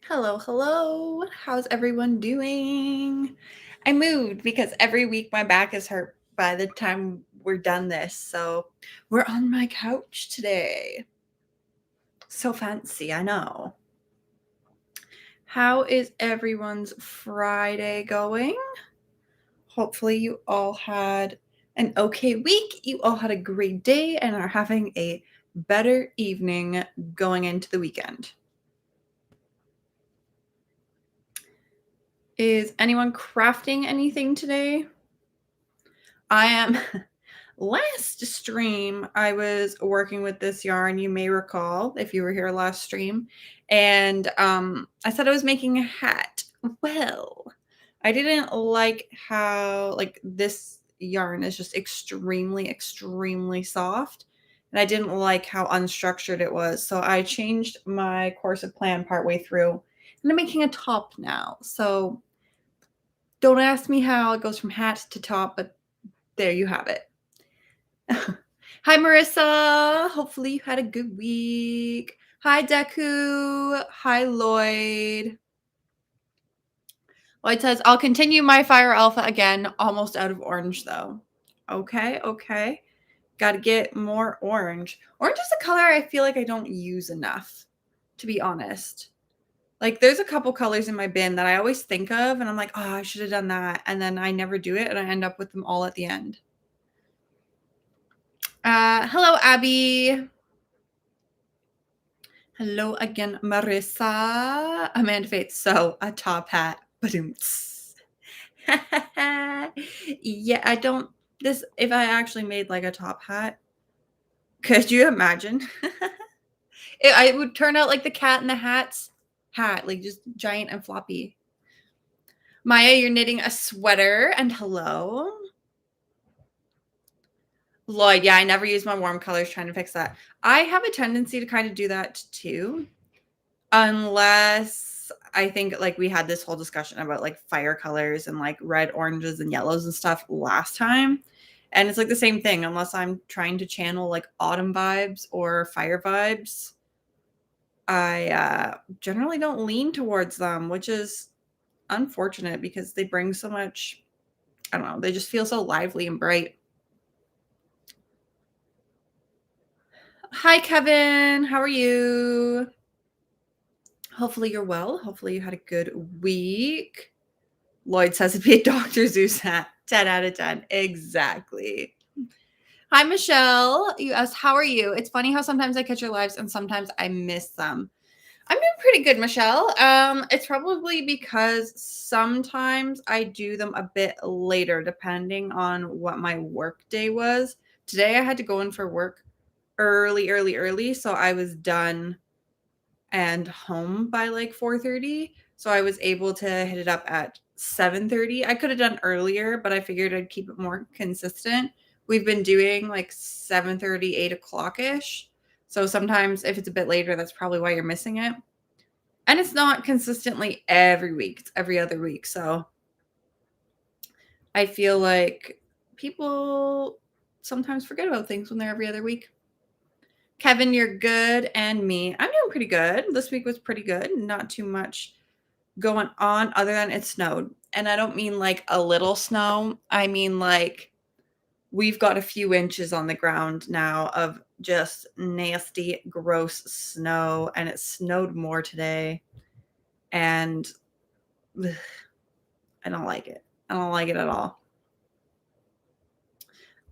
Hello, hello. How's everyone doing? I moved because every week my back is hurt by the time we're done this. So we're on my couch today. So fancy, I know. How is everyone's Friday going? Hopefully, you all had an okay week. You all had a great day and are having a better evening going into the weekend. Is anyone crafting anything today? I am. Last stream, I was working with this yarn, you may recall, if you were here last stream, and I said I was making a hat. Well, I didn't like how, like, this yarn is just extremely, extremely soft, and I didn't like how unstructured it was, so I changed my course of plan partway through, and I'm making a top now. So don't ask me how it goes from hat to top, but there you have it. Hi, Marissa. Hopefully you had a good week. Hi, Deku. Hi, Lloyd. Lloyd says, I'll continue my Fire Alpha again. Almost out of orange, though. Okay, okay. Got to get more orange. Orange is a color I feel like I don't use enough, to be honest. Like, there's a couple colors in my bin that I always think of, and I'm like, oh, I should have done that. And then I never do it, and I end up with them all at the end. Hello, Abby. Hello again, Marissa. Amanda Faith. So, a top hat. Ba-doom-ts. Yeah, I don't. This, if I actually made like a top hat, could you imagine? I would turn out like the Cat in the Hat's hat, like just giant and floppy. Maya, you're knitting a sweater, and hello. Lloyd, yeah, I never use my warm colors, trying to fix that. I have a tendency to kind of do that too. Unless I think like we had this whole discussion about like fire colors and like red, oranges, and yellows and stuff last time. And it's like the same thing, unless I'm trying to channel like autumn vibes or fire vibes. I generally don't lean towards them, which is unfortunate because they bring so much, I don't know, they just feel so lively and bright. Hi, Kevin. How are you? Hopefully you're well. Hopefully you had a good week. Lloyd says it'd be a Dr. Zeus hat. 10 out of 10. Exactly. Hi, Michelle. You asked, how are you? It's funny how sometimes I catch your lives and sometimes I miss them. I'm doing pretty good, Michelle. It's probably because sometimes I do them a bit later, depending on what my work day was. Today I had to go in for work early. So I was done and home by like 4:30. So I was able to hit it up at 7:30. I could have done earlier, but I figured I'd keep it more consistent. We've been doing like 7:30, 8 o'clock-ish. So sometimes if it's a bit later, that's probably why you're missing it. And it's not consistently every week. It's every other week. So I feel like people sometimes forget about things when they're every other week. Kevin, you're good. And me, I'm doing pretty good. This week was pretty good. Not too much going on other than it snowed. And I don't mean like a little snow. I mean like we've got a few inches on the ground now of just nasty, gross snow. And it snowed more today. And ugh, I don't like it. I don't like it at all.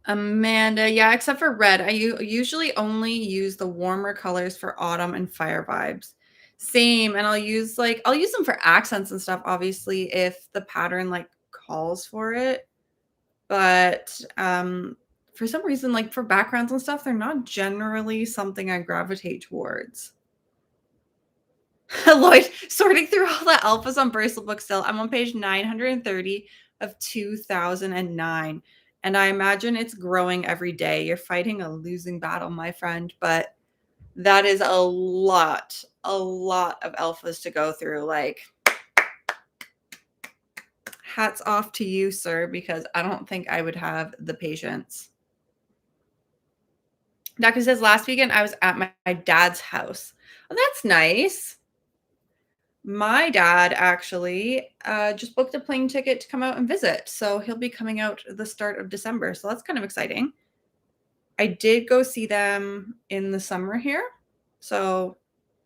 Amanda, yeah, except for red. I usually only use the warmer colors for autumn and fire vibes. Same, and I'll use them for accents and stuff, obviously, if the pattern like calls for it. But for some reason, like for backgrounds and stuff, they're not generally something I gravitate towards. Lloyd, sorting through all the alphas on Bracelet book still. I'm on page 930 of 2009. And I imagine it's growing every day. You're fighting a losing battle, my friend, but that is a lot of alphas to go through. Like, hats off to you, sir, because I don't think I would have the patience. Doctor says, last weekend I was at my dad's house. Oh, that's nice. My dad actually just booked a plane ticket to come out and visit. So he'll be coming out the start of December. So that's kind of exciting. I did go see them in the summer here. So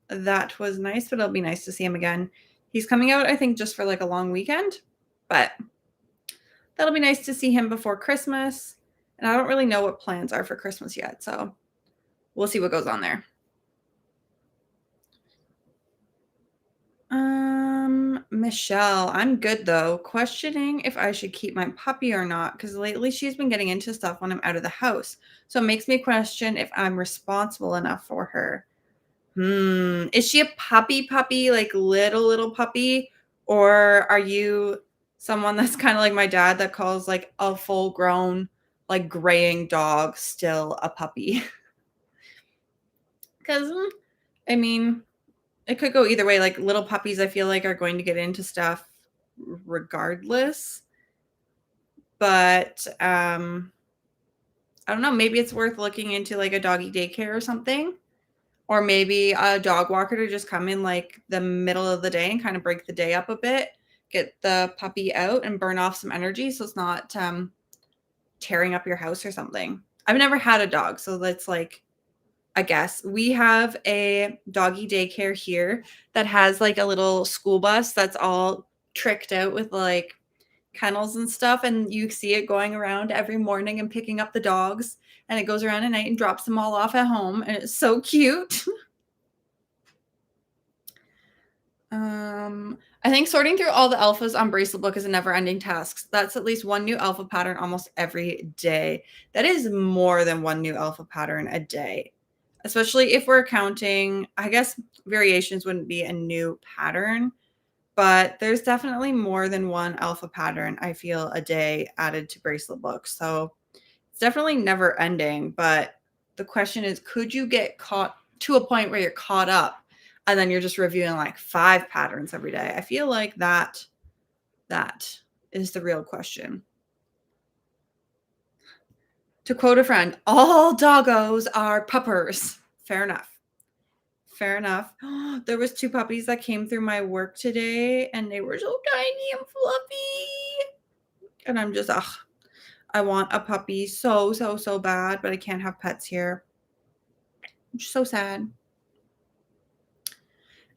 that was nice, but it'll be nice to see him again. He's coming out, I think, just for like a long weekend, but that'll be nice to see him before Christmas. And I don't really know what plans are for Christmas yet. So we'll see what goes on there. Michelle, I'm good though. Questioning if I should keep my puppy or not, because lately she's been getting into stuff when I'm out of the house. So it makes me question if I'm responsible enough for her. Is she a puppy, like little puppy? Or are you someone that's kind of like my dad that calls like a full grown, like graying dog still a puppy? Because, I mean, it could go either way. Like little puppies, I feel like are going to get into stuff regardless. But I don't know. Maybe it's worth looking into like a doggy daycare or something, or maybe a dog walker to just come in like the middle of the day and kind of break the day up a bit, get the puppy out and burn off some energy so it's not tearing up your house or something. I've never had a dog, so that's like I guess. We have a doggy daycare here that has like a little school bus that's all tricked out with like kennels and stuff. And you see it going around every morning and picking up the dogs. And it goes around at night and drops them all off at home. And it's so cute. I think sorting through all the alphas on Bracelet Book is a never-ending task. That's at least one new alpha pattern almost every day. That is more than one new alpha pattern a day, especially if we're counting, I guess variations wouldn't be a new pattern, but there's definitely more than one alpha pattern, I feel, a day added to Bracelet Book. So it's definitely never ending, but the question is, could you get caught to a point where you're caught up and then you're just reviewing like 5 patterns every day? I feel like that is the real question. To quote a friend, all doggos are puppers. Fair enough. Fair enough. There was 2 puppies that came through my work today and they were so tiny and fluffy. And I'm just, I want a puppy so bad, but I can't have pets here. I'm just so sad.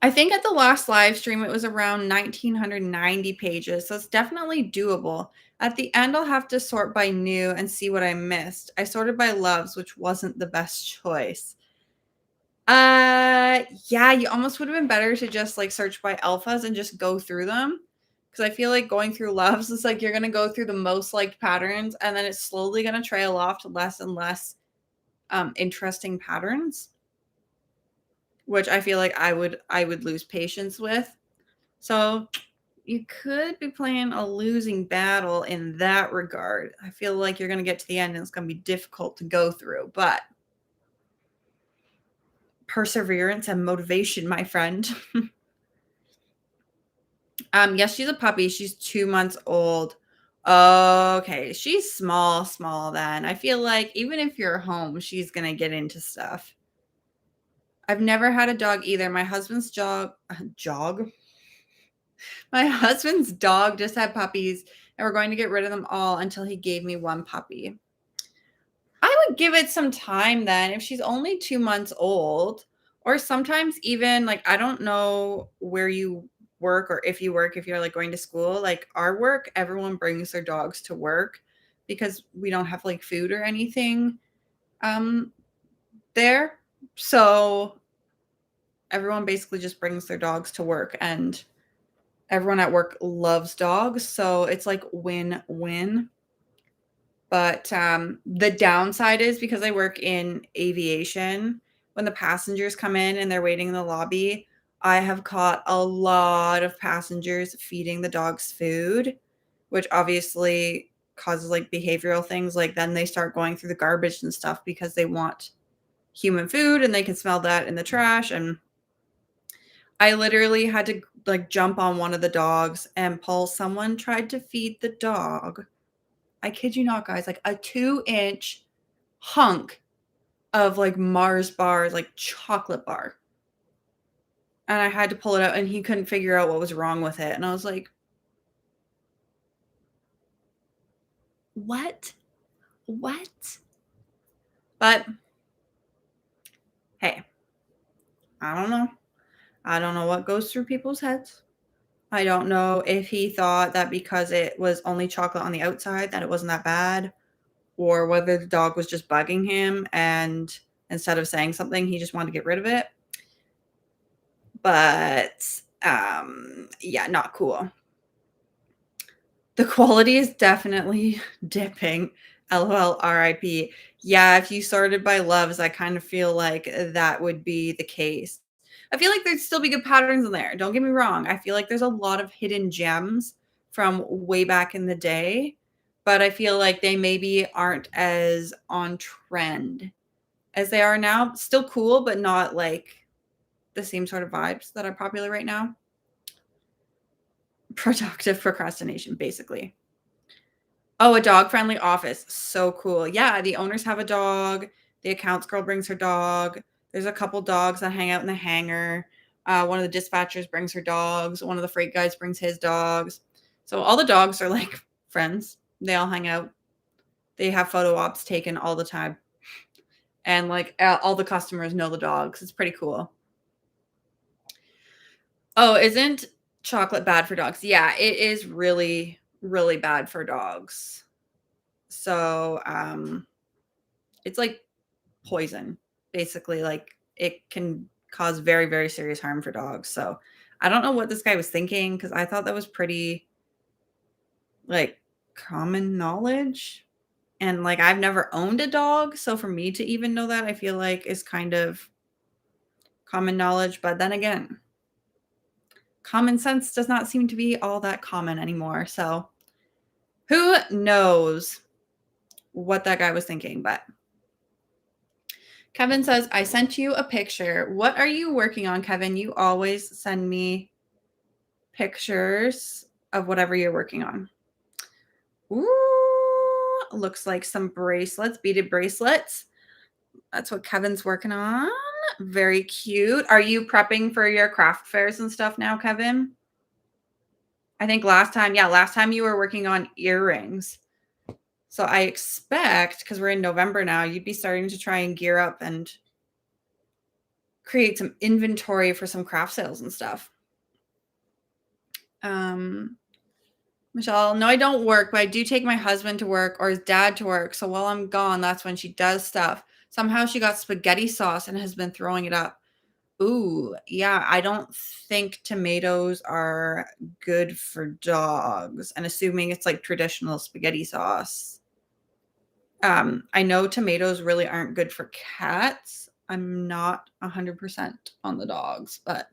I think at the last live stream, it was around 1990 pages, so it's definitely doable. At the end, I'll have to sort by new and see what I missed. I sorted by loves, which wasn't the best choice. Yeah, you almost would have been better to just like search by alphas and just go through them. Because I feel like going through loves is like you're going to go through the most liked patterns and then it's slowly going to trail off to less and less interesting patterns, which I feel like I would lose patience with. So you could be playing a losing battle in that regard. I feel like you're going to get to the end and it's going to be difficult to go through, but perseverance and motivation, my friend. Yes, she's a puppy. She's 2 months old. Okay, she's small then. I feel like even if you're home, she's going to get into stuff. I've never had a dog either. My husband's jog. My husband's dog just had puppies, and we're going to get rid of them all until he gave me one puppy. I would give it some time then if she's only 2 months old, or sometimes even like I don't know where you work or if you work, if you're like going to school, like our work, everyone brings their dogs to work because we don't have like food or anything there. So everyone basically just brings their dogs to work and everyone at work loves dogs, so it's like win-win. But the downside is because I work in aviation, when the passengers come in and they're waiting in the lobby, I have caught a lot of passengers feeding the dogs food, which obviously causes like behavioral things. Like then they start going through the garbage and stuff because they want human food and they can smell that in the trash. And I literally had to like jump on one of the dogs and pull. Someone tried to feed the dog, I kid you not, guys, like a 2-inch hunk of like Mars bars, like chocolate bar. and I had to pull it out, and he couldn't figure out what was wrong with it, and I was like, "What? What?" But hey, I don't know. I don't know what goes through people's heads. I don't know if he thought that because it was only chocolate on the outside that it wasn't that bad, or whether the dog was just bugging him and instead of saying something, he just wanted to get rid of it. But, yeah, not cool. The quality is definitely dipping. LOL, RIP. Yeah, if you sorted by loves, I kind of feel like that would be the case. I feel like there'd still be good patterns in there. Don't get me wrong. I feel like there's a lot of hidden gems from way back in the day, but I feel like they maybe aren't as on trend as they are now. Still cool, but not like the same sort of vibes that are popular right now. Productive procrastination, basically. Oh, a dog-friendly office. So cool. Yeah, the owners have a dog. The accounts girl brings her dog. There's a couple dogs that hang out in the hangar. One of the dispatchers brings her dogs. One of the freight guys brings his dogs. So all the dogs are like friends. They all hang out. They have photo ops taken all the time. And like all the customers know the dogs. It's pretty cool. Oh, isn't chocolate bad for dogs? Yeah, it is really, really bad for dogs. So, it's like poison, basically. Like it can cause very, very serious harm for dogs. So, I don't know what this guy was thinking because I thought that was pretty like common knowledge. And like I've never owned a dog, so for me to even know that, I feel like is kind of common knowledge. But then again, common sense does not seem to be all that common anymore. So, who knows what that guy was thinking, but Kevin says, I sent you a picture. What are you working on, Kevin? You always send me pictures of whatever you're working on. Ooh, looks like some bracelets, beaded bracelets. That's what Kevin's working on. Very cute. Are you prepping for your craft fairs and stuff now, Kevin? I think last time you were working on earrings. So I expect, because we're in November now, you'd be starting to try and gear up and create some inventory for some craft sales and stuff. Michelle, no, I don't work, but I do take my husband to work or his dad to work. So while I'm gone, that's when she does stuff. Somehow she got spaghetti sauce and has been throwing it up. Ooh, yeah, I don't think tomatoes are good for dogs. And assuming it's like traditional spaghetti sauce. I know tomatoes really aren't good for cats. I'm not 100% on the dogs, but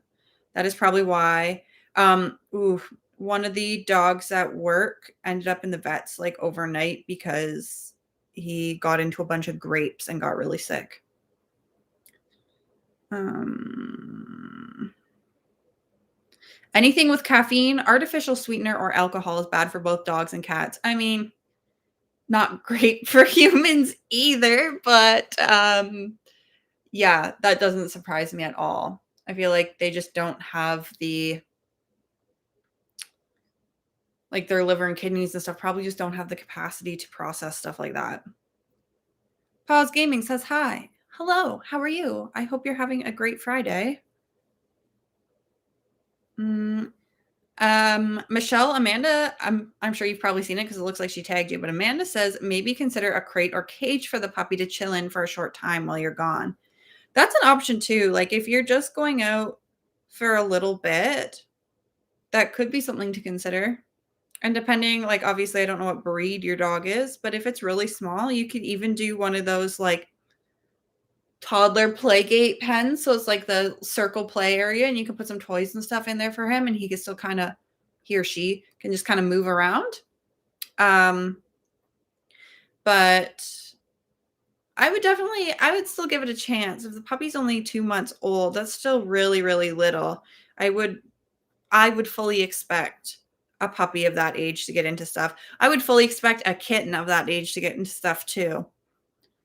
that is probably why. One of the dogs at work ended up in the vets like overnight because he got into a bunch of grapes and got really sick. Anything with caffeine, artificial sweetener, or alcohol is bad for both dogs and cats. I mean, not great for humans either, but yeah, that doesn't surprise me at all. I feel like they just don't have like their liver and kidneys and stuff probably just don't have the capacity to process stuff like that. Pause Gaming says hi. Hello, how are you? I hope you're having a great Friday. Michelle, Amanda, I'm sure you've probably seen it because it looks like she tagged you, but Amanda says maybe consider a crate or cage for the puppy to chill in for a short time while you're gone. That's an option too. Like if you're just going out for a little bit, that could be something to consider. And depending, like obviously I don't know what breed your dog is, but if it's really small, you could even do one of those like toddler play gate pens. So it's like the circle play area and you can put some toys and stuff in there for him and he can still he or she can just kind of move around. But I would still give it a chance. If the puppy's only 2 months old, that's still really, really little. I would fully expect a puppy of that age to get into stuff. I would fully expect a kitten of that age to get into stuff too.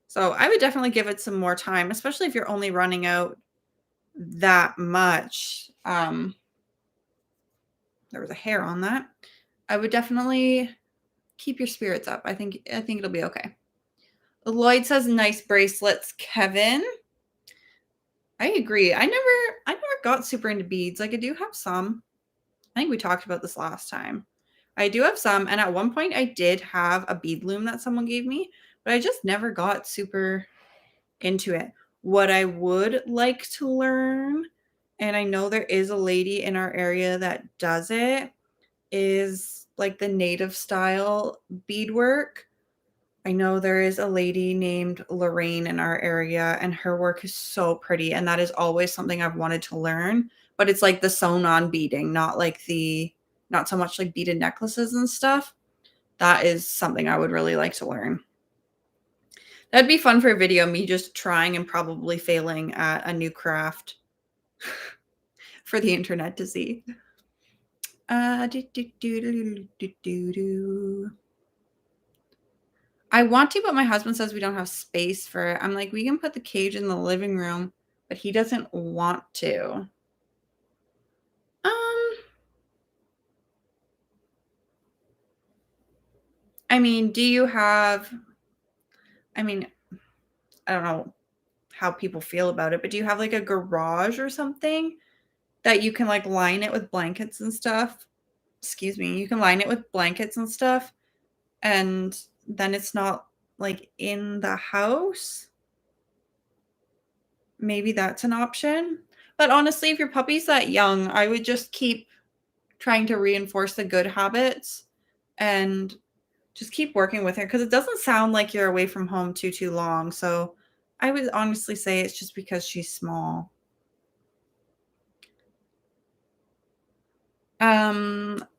So I would definitely give it some more time, especially if you're only running out that much. There was a hair on that. I would definitely keep your spirits up. I think it'll be okay. Lloyd says nice bracelets, Kevin. I agree. I never got super into beads. Like I do have some. I think we talked about this last time. I do have some, and at one point I did have a bead loom that someone gave me, but I just never got super into it. What I would like to learn, and I know there is a lady in our area that does it, is like the native style beadwork. I know there is a lady named Lorraine in our area, and her work is so pretty. And that is always something I've wanted to learn. But it's like the sewn on beading, not so much like beaded necklaces and stuff. That is something I would really like to learn. That'd be fun for a video, me just trying and probably failing at a new craft for the internet to see. I want to, but my husband says we don't have space for it. I'm like, we can put the cage in the living room, but he doesn't want to. I mean, I don't know how people feel about it, but do you have like a garage or something that you can like line it with blankets and stuff? Excuse me. You can line it with blankets and stuff, and then it's not like in the house. Maybe that's an option. But honestly, if your puppy's that young, I would just keep trying to reinforce the good habits and just keep working with her, because it doesn't sound like you're away from home too long. So I would honestly say it's just because she's small.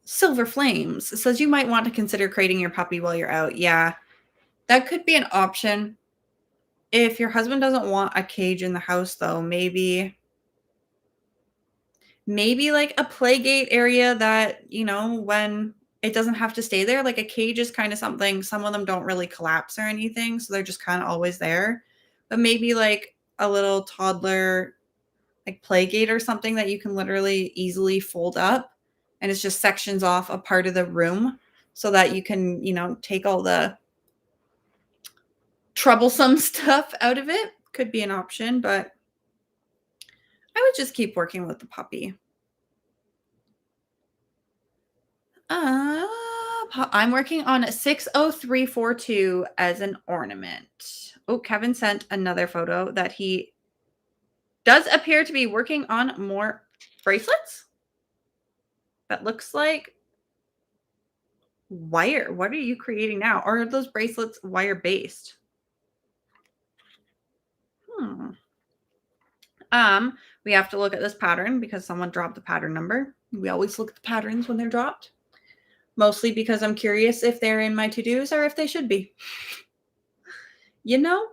Silver Flames says you might want to consider crating your puppy while you're out. Yeah, that could be an option. If your husband doesn't want a cage in the house, though, maybe like a play gate area that, when it doesn't have to stay there. Like a cage is kind of something, some of them don't really collapse or anything, so they're just kind of always there. But maybe like a little toddler like play gate or something that you can literally easily fold up, and it's just sections off a part of the room so that you can, take all the troublesome stuff out of it. Could be an option, but I would just keep working with the puppy. I'm working on 60342 as an ornament. Oh, Kevin sent another photo that he does appear to be working on more bracelets. That looks like wire. What are you creating now? Or are those bracelets wire based? We have to look at this pattern because someone dropped the pattern number. We always look at the patterns when they're dropped. Mostly because I'm curious if they're in my to-dos or if they should be. So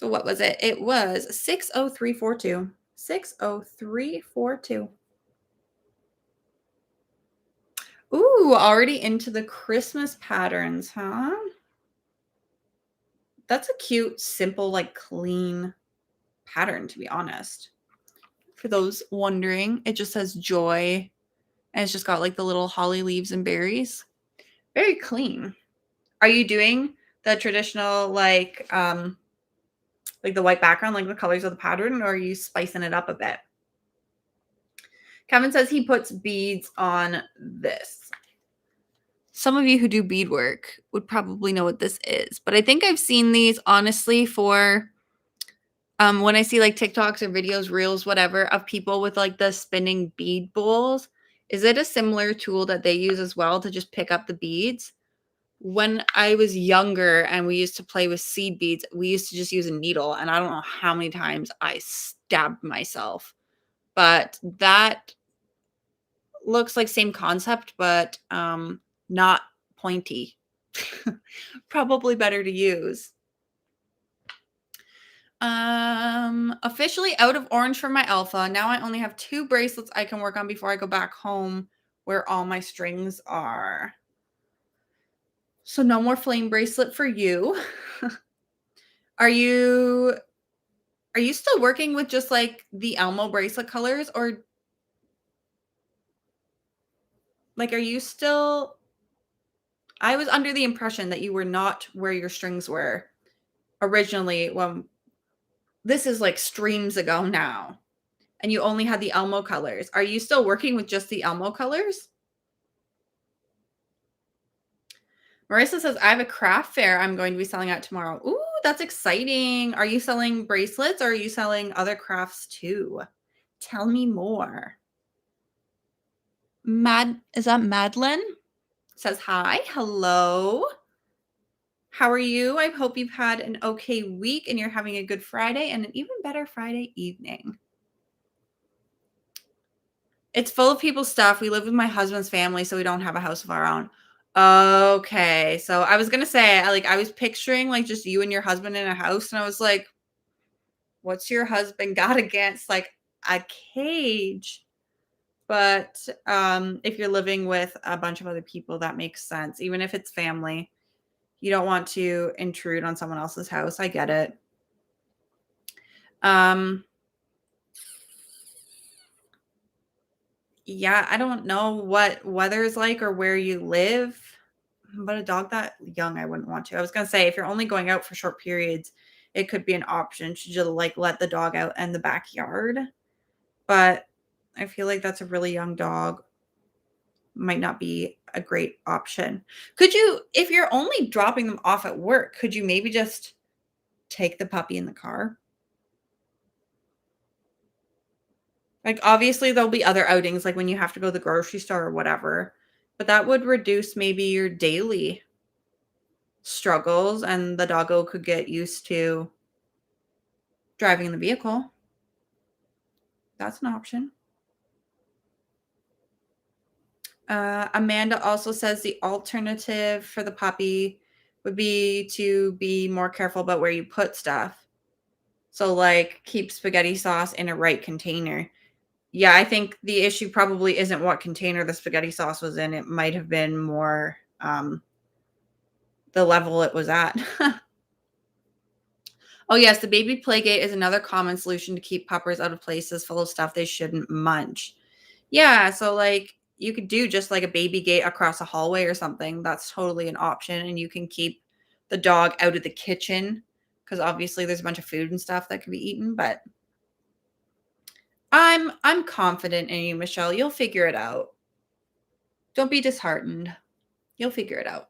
what was it? It was 60342. 60342. Ooh, already into the Christmas patterns, huh? That's a cute, simple, like clean pattern, to be honest. For those wondering, it just says joy, and it's just got like the little holly leaves and berries. Very clean. Are you doing the traditional like the white background, like the colors of the pattern, or are you spicing it up a bit? Kevin says he puts beads on this. Some of you who do beadwork would probably know what this is, but I think I've seen these honestly for when I see like TikToks or videos, reels, whatever, of people with like the spinning bead bowls. Is it a similar tool that they use as well to just pick up the beads? When I was younger and we used to play with seed beads, we used to just use a needle, and I don't know how many times I stabbed myself. But that looks like same concept, but not pointy. Probably better to use. Officially out of orange for my alpha. Now I only have 2 bracelets I can work on before I go back home where all my strings are. So no more flame bracelet for you. Are you Are you still working with just like the Elmo bracelet colors, or like are you still I was under the impression that you were not where your strings were originally when this is like streams ago now, and you only had the Elmo colors. Are you still working with just the Elmo colors? Marissa says, I have a craft fair I'm going to be selling at tomorrow. Ooh, that's exciting. Are you selling bracelets or are you selling other crafts too? Tell me more. Is that Madeline? Says hi. Hello. How are you? I hope you've had an okay week and you're having a good Friday and an even better Friday evening. It's full of people's stuff. We live with my husband's family, so we don't have a house of our own. Okay. So I was gonna say, I was picturing like just you and your husband in a house, and I was like, what's your husband got against like a cage? But if you're living with a bunch of other people, that makes sense. Even if it's family, you don't want to intrude on someone else's house. I get it. Yeah, I don't know what weather is like or where you live, but a dog that young, I wouldn't want to. I was gonna say if you're only going out for short periods, it could be an option to just like let the dog out in the backyard. But I feel like that's a really young dog. Might not be a great option. Could you, if you're only dropping them off at work, could you maybe just take the puppy in the car? Like, obviously, there'll be other outings, like when you have to go to the grocery store or whatever, but that would reduce maybe your daily struggles, and the doggo could get used to driving the vehicle. That's an option. Amanda also says the alternative for the puppy would be to be more careful about where you put stuff. So, like, keep spaghetti sauce in a right container. Yeah, I think the issue probably isn't what container the spaghetti sauce was in. It might have been more the level it was at. Oh, yes, the baby playgate is another common solution to keep puppers out of places full of stuff they shouldn't munch. Yeah, so like you could do just like a baby gate across a hallway or something. That's totally an option, and you can keep the dog out of the kitchen because obviously there's a bunch of food and stuff that could be eaten, but I'm confident in you, Michelle. You'll figure it out. Don't be disheartened. You'll figure it out.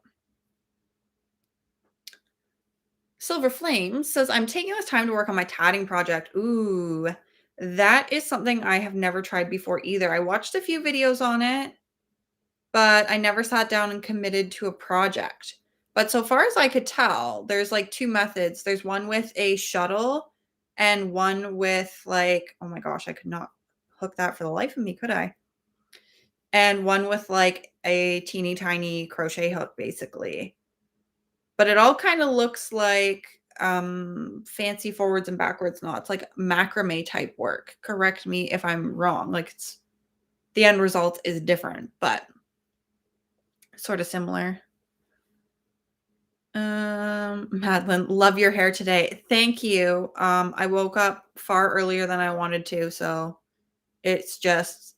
Silver Flame says, I'm taking this time to work on my tatting project. Ooh, that is something I have never tried before either. I watched a few videos on it, but I never sat down and committed to a project. But so far as I could tell, there's like two methods. There's one with a shuttle and one with like, oh my gosh, I could not hook that for the life of me, could I? And one with like a teeny tiny crochet hook, basically. But it all kind of looks like fancy forwards and backwards knots, like macrame type work. Correct me if I'm wrong. Like it's the end result is different, but sort of similar. Madeline, love your hair today. Thank you. I woke up far earlier than I wanted to, so it's just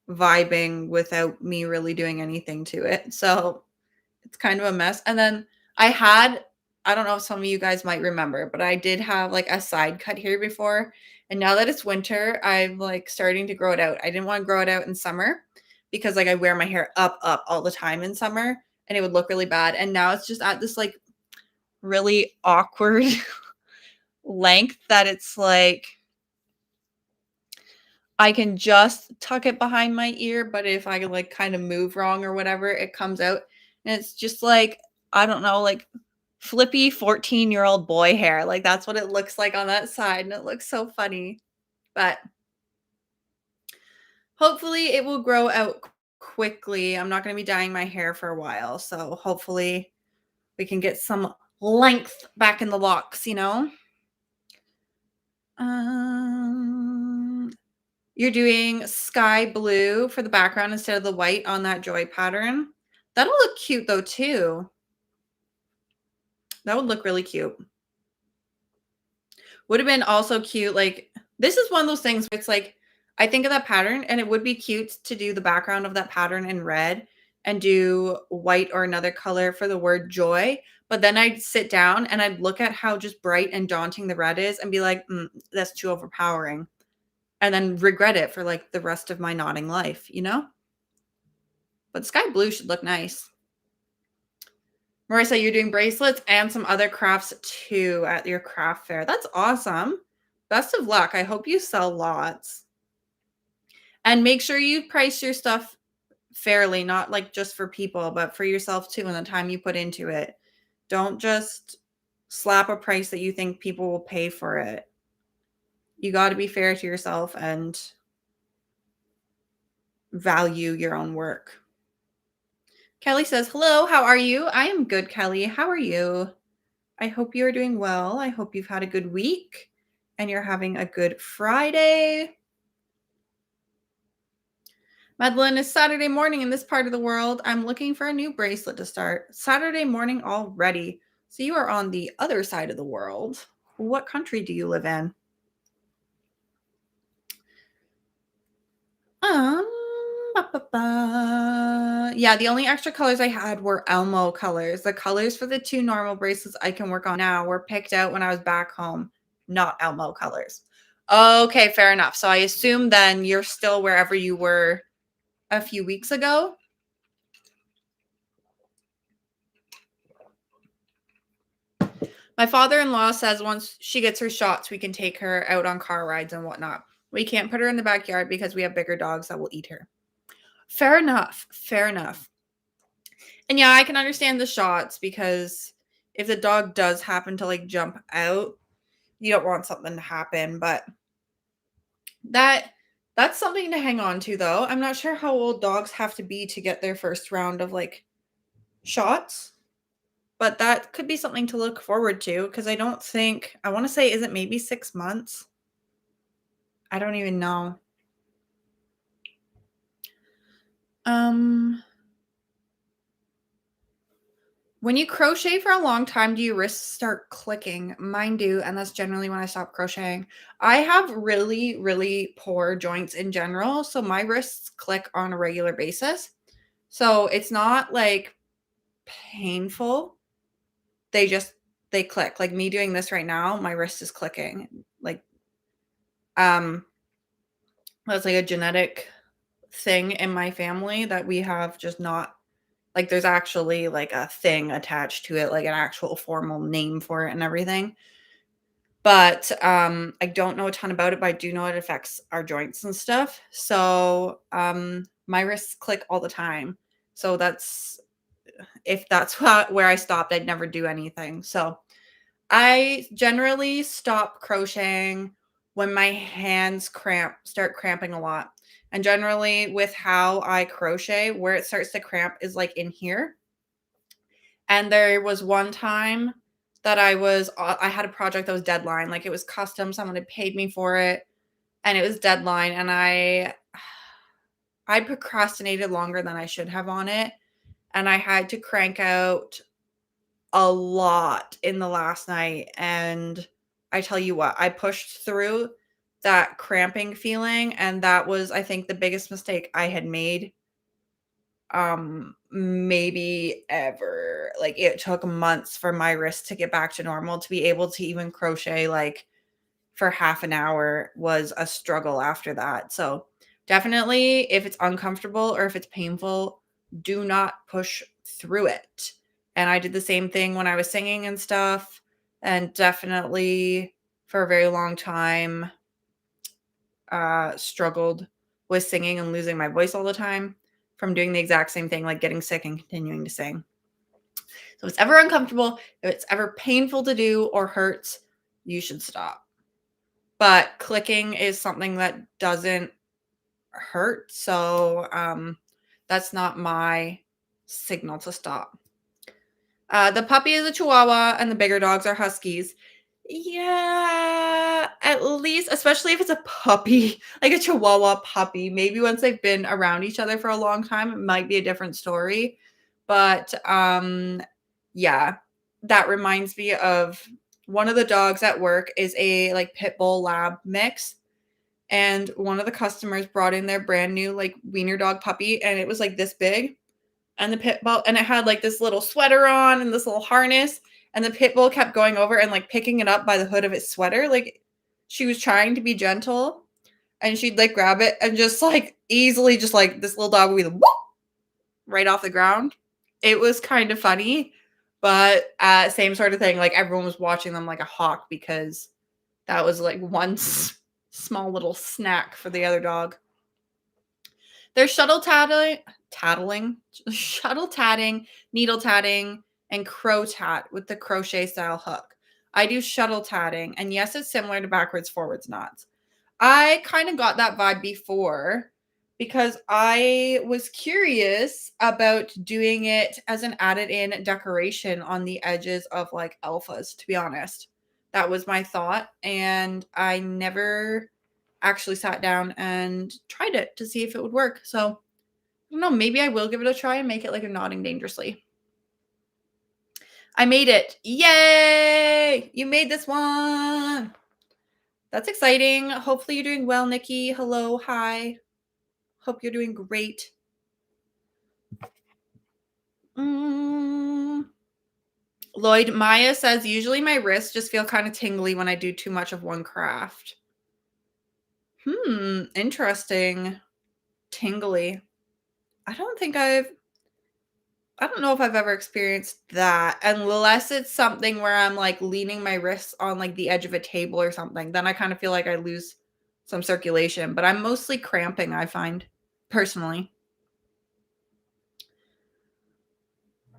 vibing without me really doing anything to it. So it's kind of a mess. And then I don't know if some of you guys might remember, but I did have like a side cut here before. And now that it's winter, I'm like starting to grow it out. I didn't want to grow it out in summer because like I wear my hair up all the time in summer and it would look really bad. And now it's just at this like really awkward length that it's like I can just tuck it behind my ear, but if I like kind of move wrong or whatever, it comes out. And it's just like, I don't know, like flippy 14-year-old boy hair. Like that's what it looks like on that side. And it looks so funny. But hopefully it will grow out quickly. I'm not going to be dyeing my hair for a while. So hopefully we can get some length back in the locks, you know? You're doing sky blue for the background instead of the white on that joy pattern. That'll look cute though too. That would look really cute. Would have been also cute. Like, this is one of those things where it's like, I think of that pattern and it would be cute to do the background of that pattern in red and do white or another color for the word joy. But then I'd sit down and I'd look at how just bright and daunting the red is and be like, that's too overpowering. And then regret it for like the rest of my nodding life, you know? But sky blue should look nice. Marissa, you're doing bracelets and some other crafts too at your craft fair. That's awesome. Best of luck. I hope you sell lots. And make sure you price your stuff fairly, not like just for people, but for yourself too, and the time you put into it. Don't just slap a price that you think people will pay for it. You got to be fair to yourself and value your own work. Kelly says, hello, how are you? I am good, Kelly. How are you? I hope you are doing well. I hope you've had a good week and you're having a good Friday. Madeline, is Saturday morning in this part of the world. I'm looking for a new bracelet to start. Saturday morning already. So you are on the other side of the world. What country do you live in? Yeah, the only extra colors I had were Elmo colors. The colors for the 2 normal bracelets I can work on now were picked out when I was back home, not Elmo colors. Okay, fair enough. So I assume then you're still wherever you were a few weeks ago. My father-in-law says once she gets her shots, we can take her out on car rides and whatnot. We can't put her in the backyard because we have bigger dogs that will eat her. Fair enough. Fair enough. And yeah, I can understand the shots because if the dog does happen to like jump out, you don't want something to happen. But that's something to hang on to though. I'm not sure how old dogs have to be to get their first round of like shots. But that could be something to look forward to because I don't think, I want to say, is it maybe 6 months? I don't even know. When you crochet for a long time, do your wrists start clicking? Mine do, and that's generally when I stop crocheting. I have really, really poor joints in general, so my wrists click on a regular basis. So it's not like painful. They click. Like me doing this right now, my wrist is clicking. Like that's like a genetic thing in my family that we have just not, like there's actually like a thing attached to it, like an actual formal name for it and everything. But I don't know a ton about it, but I do know it affects our joints and stuff. So my wrists click all the time. So if that's where I stopped, I'd never do anything. So I generally stop crocheting when my hands start cramping a lot. And generally with how I crochet, where it starts to cramp is like in here. And there was one time that I had a project that was deadline, like it was custom, someone had paid me for it and it was deadline, and I procrastinated longer than I should have on it, and I had to crank out a lot in the last night. And I tell you what, I pushed through that cramping feeling, and that was, I think, the biggest mistake I had made maybe ever. Like it took months for my wrist to get back to normal. To be able to even crochet like for half an hour was a struggle after that. So definitely, if it's uncomfortable or if it's painful, do not push through it. And I did the same thing when I was singing and stuff, and definitely for a very long time struggled with singing and losing my voice all the time from doing the exact same thing, like getting sick and continuing to sing. So if it's ever uncomfortable, if it's ever painful to do or hurts, you should stop. But clicking is something that doesn't hurt. So that's not my signal to stop. The puppy is a Chihuahua and the bigger dogs are Huskies. Yeah, at least, especially if it's a puppy, like a Chihuahua puppy. Maybe once they've been around each other for a long time, it might be a different story. But yeah, that reminds me of one of the dogs at work is a like pit bull lab mix. And one of the customers brought in their brand new like wiener dog puppy, and it was like this big. And the pit bull, and it had like this little sweater on and this little harness. And the pit bull kept going over and like picking it up by the hood of its sweater. Like she was trying to be gentle, and she'd like grab it and just like easily, just like this little dog would be like, whoop, right off the ground. It was kind of funny, but same sort of thing. Like everyone was watching them like a hawk because that was like one small little snack for the other dog. There's shuttle tatting, needle tatting, and crow tat with the crochet style hook. I do shuttle tatting, and yes, it's similar to backwards forwards knots. I kind of got that vibe before because I was curious about doing it as an added in decoration on the edges of like alphas, to be honest. That was my thought, and I never actually sat down and tried it to see if it would work. So I don't know, maybe I will give it a try and make it like a Nodding Dangerously. I made it. Yay! You made this one. That's exciting. Hopefully you're doing well, Nikki. Hello, hi. Hope you're doing great. Lloyd, Maya says, usually my wrists just feel kind of tingly when I do too much of one craft. Interesting. Tingly. I don't know if I've ever experienced that, unless it's something where I'm like leaning my wrists on like the edge of a table or something. Then I kind of feel like I lose some circulation, but I'm mostly cramping, I find, personally.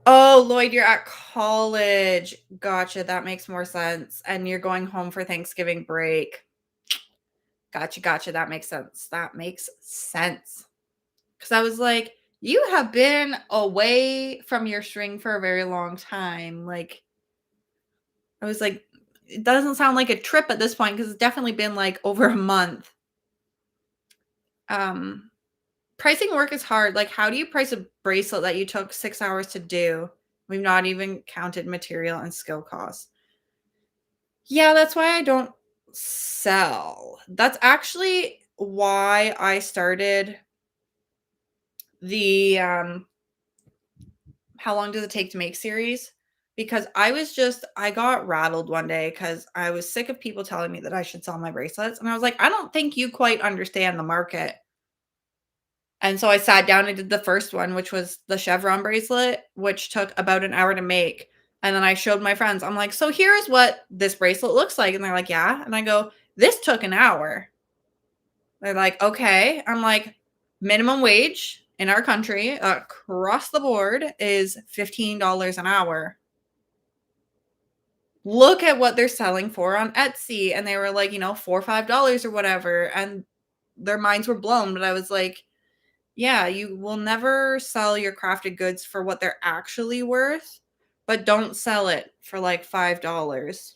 Oh, Lloyd, you're at college. Gotcha. That makes more sense. And you're going home for Thanksgiving break. Gotcha. That makes sense. Because I was like, you have been away from your string for a very long time. Like, I was like, it doesn't sound like a trip at this point because it's definitely been like over a month. Pricing work is hard. Like, how do you price a bracelet that you took 6 hours to do? We've not even counted material and skill costs. Yeah, that's why I don't sell. That's actually why I started the how long does it take to make series? Because I got rattled one day because I was sick of people telling me that I should sell my bracelets. And I was like, I don't think you quite understand the market. And so I sat down and did the first one, which was the chevron bracelet, which took about an hour to make. And then I showed my friends. I'm like, so here's what this bracelet looks like. And they're like, yeah. And I go, this took an hour. They're like, okay. I'm like, minimum wage in our country across the board is $15 an hour. Look at what they're selling for on Etsy. And they were like, $4 or $5 or whatever. And their minds were blown. But I was like, yeah, you will never sell your crafted goods for what they're actually worth, but don't sell it for like $5.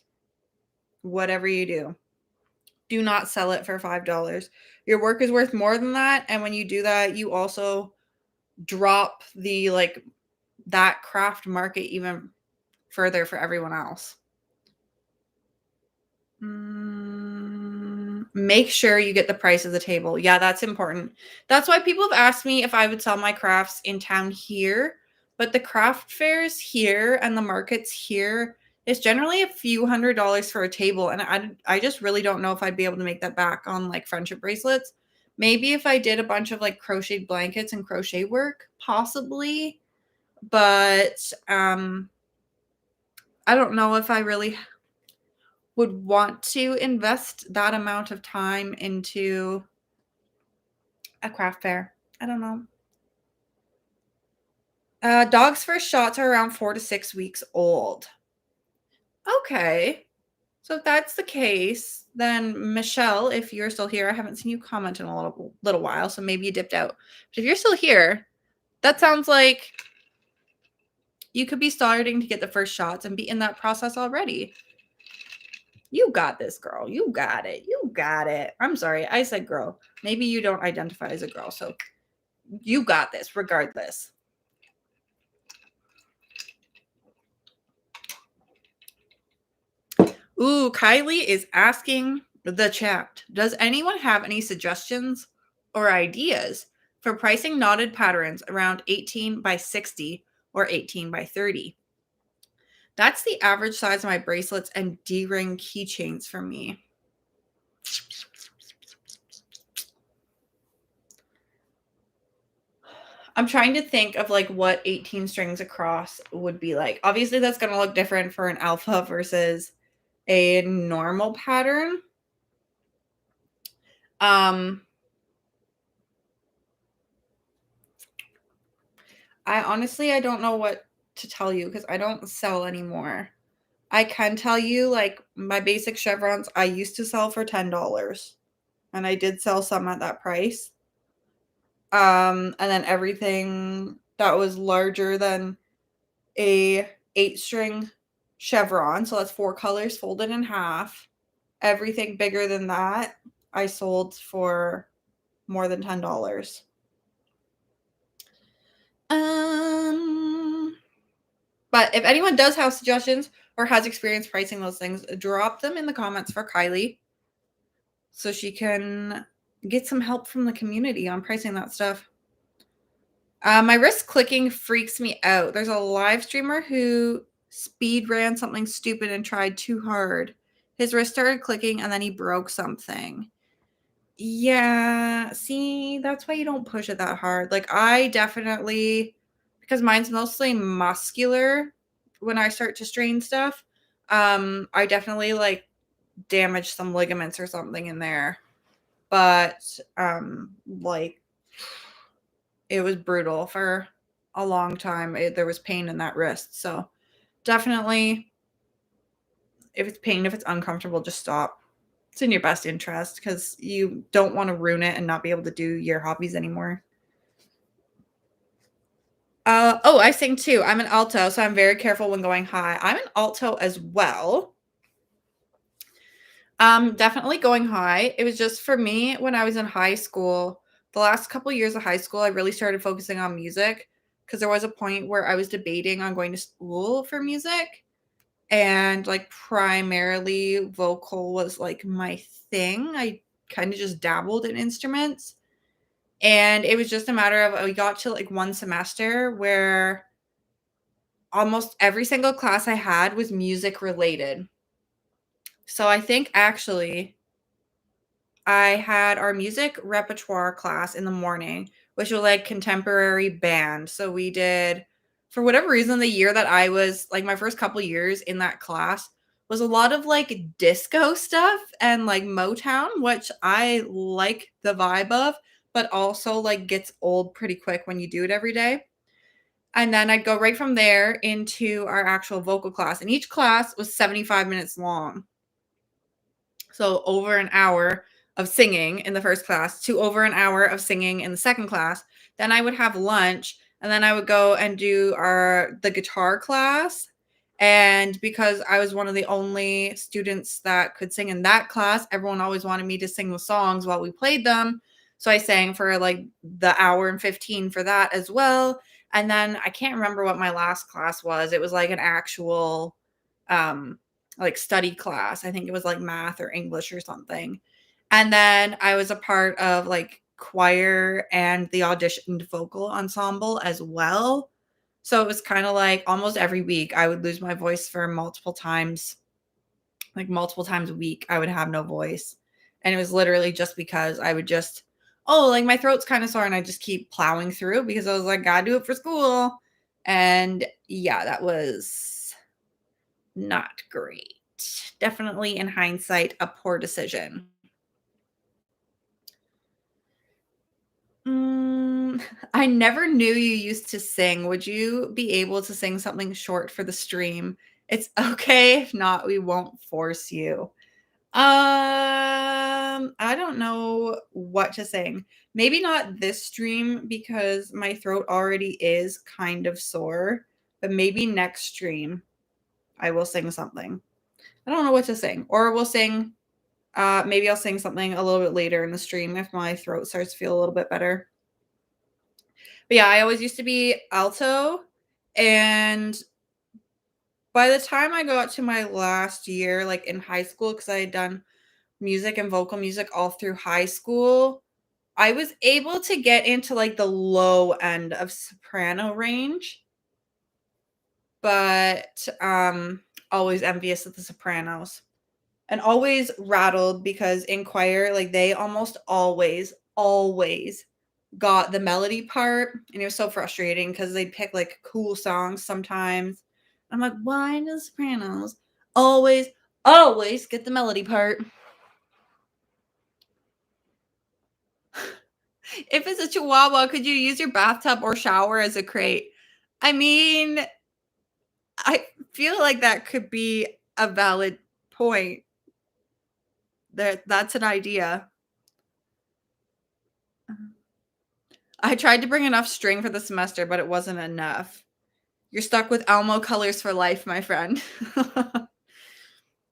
Whatever you do, do not sell it for $5. Your work is worth more than that. And when you do that, you also drop the that craft market even further for everyone else. Make sure you get the price of the table. Yeah, that's important. That's why people have asked me if I would sell my crafts in town here, but the craft fairs here and the markets here is generally a few $100s for a table, and I just really don't know if I'd be able to make that back on like friendship bracelets. Maybe if I did a bunch of like crocheted blankets and crochet work, possibly, but I don't know if I really would want to invest that amount of time into a craft fair. I don't know. Dogs' first shots are around 4 to 6 weeks old. Okay. So if that's the case, then Michelle, if you're still here, I haven't seen you comment in a little while, so maybe you dipped out. But if you're still here, that sounds like you could be starting to get the first shots and be in that process already. You got this, girl. You got it. You got it. I'm sorry. I said girl. Maybe you don't identify as a girl, so you got this regardless. Ooh, Kylie is asking the chat, does anyone have any suggestions or ideas for pricing knotted patterns around 18 by 60 or 18 by 30? That's the average size of my bracelets and D-ring keychains for me. I'm trying to think of like what 18 strings across would be like. Obviously, that's going to look different for an alpha versus a normal pattern. I honestly, I don't know what to tell you because I don't sell anymore. I can tell you, like, my basic chevrons, I used to sell for $10, and I did sell some at that price. And then everything that was larger than a 8-string chevron, so that's 4 colors folded in half. Everything bigger than that, I sold for more than $10. But if anyone does have suggestions or has experience pricing those things, drop them in the comments for Kylie so she can get some help from the community on pricing that stuff. My wrist clicking freaks me out. There's a live streamer who speed ran something stupid and tried too hard. His wrist started clicking and then he broke something. Yeah, see, that's why you don't push it that hard. Like, I definitely, because mine's mostly muscular when I start to strain stuff, I definitely like damage some ligaments or something in there. But like it was brutal for a long time. There was pain in that wrist. So definitely, if it's pain, if it's uncomfortable, just stop. It's in your best interest because you don't want to ruin it and not be able to do your hobbies anymore. Oh, I sing too. I'm an alto, so I'm very careful when going high. I'm an alto as well. Definitely going high. It was just for me when I was in high school. The last couple years of high school, I really started focusing on music because there was a point where I was debating on going to school for music, and like primarily vocal was like my thing. I kind of just dabbled in instruments, and it was just a matter of we got to like one semester where almost every single class I had was music related. So I think actually I had our music repertoire class in the morning, which was like contemporary band. So we did, for whatever reason, the year that I was like my first couple years in that class was a lot of like disco stuff and like Motown, which I like the vibe of, but also like gets old pretty quick when you do it every day. And then I'd go right from there into our actual vocal class. And each class was 75 minutes long. So over an hour of singing in the first class to over an hour of singing in the second class. Then I would have lunch and then I would go and do the guitar class. And because I was one of the only students that could sing in that class, everyone always wanted me to sing the songs while we played them. So I sang for like the hour and 15 for that as well. And then I can't remember what my last class was. It was like an actual like study class. I think it was like math or English or something. And then I was a part of like choir and the auditioned vocal ensemble as well. So it was kind of like almost every week I would lose my voice for multiple times. Like multiple times a week I would have no voice. And it was literally just because I would just, oh, like my throat's kind of sore and I just keep plowing through because I was like, gotta do it for school. And yeah, that was not great. Definitely, in hindsight, a poor decision. I never knew you used to sing. Would you be able to sing something short for the stream? It's okay if not, we won't force you. I don't know what to sing. Maybe not this stream because my throat already is kind of sore, but maybe next stream I will sing something. I don't know what to sing. Or we'll sing maybe I'll sing something a little bit later in the stream if my throat starts to feel a little bit better. But yeah, I always used to be alto, and by the time I got to my last year, like in high school, because I had done music and vocal music all through high school, I was able to get into like the low end of soprano range, but always envious of the sopranos and always rattled because in choir, like they almost always got the melody part. And it was so frustrating because they'd pick like cool songs sometimes. I'm like, why do the sopranos always get the melody part? If it's a chihuahua, could you use your bathtub or shower as a crate? I mean, I feel like that could be a valid point. That's an idea. I tried to bring enough string for the semester, but it wasn't enough. You're stuck with Elmo colors for life, my friend.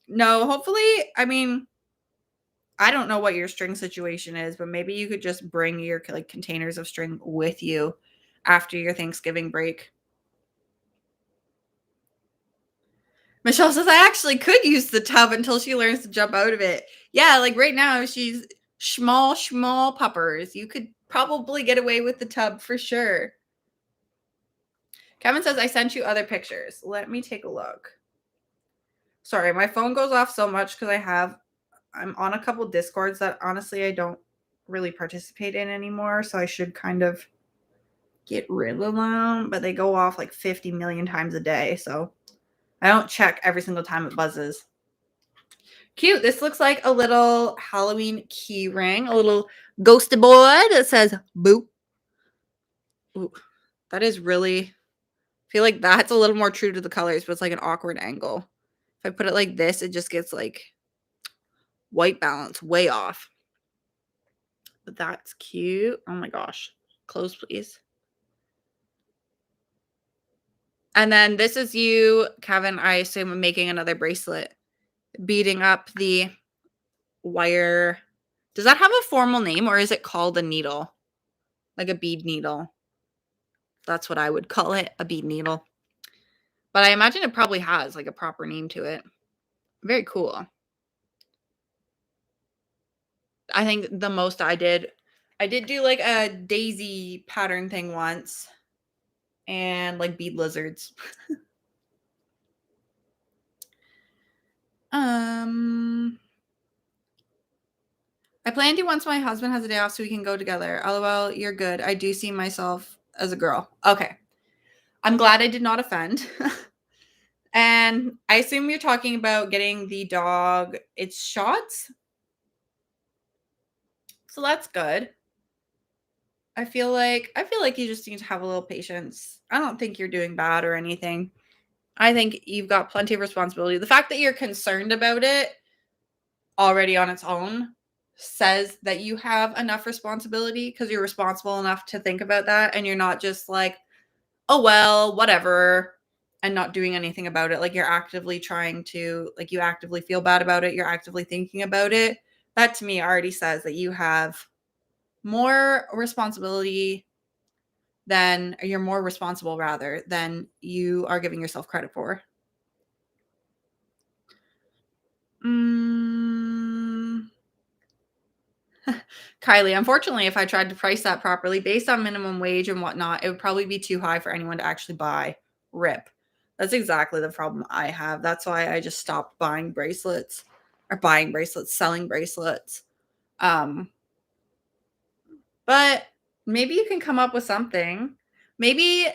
No, hopefully, I mean, I don't know what your string situation is, but maybe you could just bring your like containers of string with you after your Thanksgiving break. Michelle says, I actually could use the tub until she learns to jump out of it. Yeah, like right now, she's small puppers. You could probably get away with the tub for sure. Kevin says, I sent you other pictures. Let me take a look. Sorry, my phone goes off so much because I'm on a couple Discords that honestly I don't really participate in anymore. So I should kind of get rid of them, but they go off like 50 million times a day. So I don't check every single time it buzzes. Cute. This looks like a little Halloween key ring, a little ghosty boy that says boop. Ooh, that is really, I feel like that's a little more true to the colors, but it's like an awkward angle. If I put it like this, it just gets like white balance way off. But that's cute. Oh my gosh. Close, please. And then this is you, Kevin, I assume, making another bracelet, beading up the wire. Does that have a formal name or is it called a needle? Like a bead needle? That's what I would call it, a bead needle. But I imagine it probably has like a proper name to it. Very cool. I think the most I did do like a daisy pattern thing once and like bead lizards. I plan to once my husband has a day off so we can go together. LOL, you're good. I do see myself as a girl. Okay. I'm glad I did not offend. And I assume you're talking about getting the dog its shots. So that's good. I feel like you just need to have a little patience. I don't think you're doing bad or anything. I think you've got plenty of responsibility. The fact that you're concerned about it already on its own says that you have enough responsibility because you're responsible enough to think about that and you're not just like, oh well, whatever, and not doing anything about it. Like you're actively trying to, like you actively feel bad about it, you're actively thinking about it. That to me already says that you have more responsibility than, or you're more responsible rather than you are giving yourself credit for. Kylie, unfortunately, if I tried to price that properly based on minimum wage and whatnot, it would probably be too high for anyone to actually buy. Rip. That's exactly the problem I have. That's why I just stopped buying bracelets or selling bracelets. But maybe you can come up with something. Maybe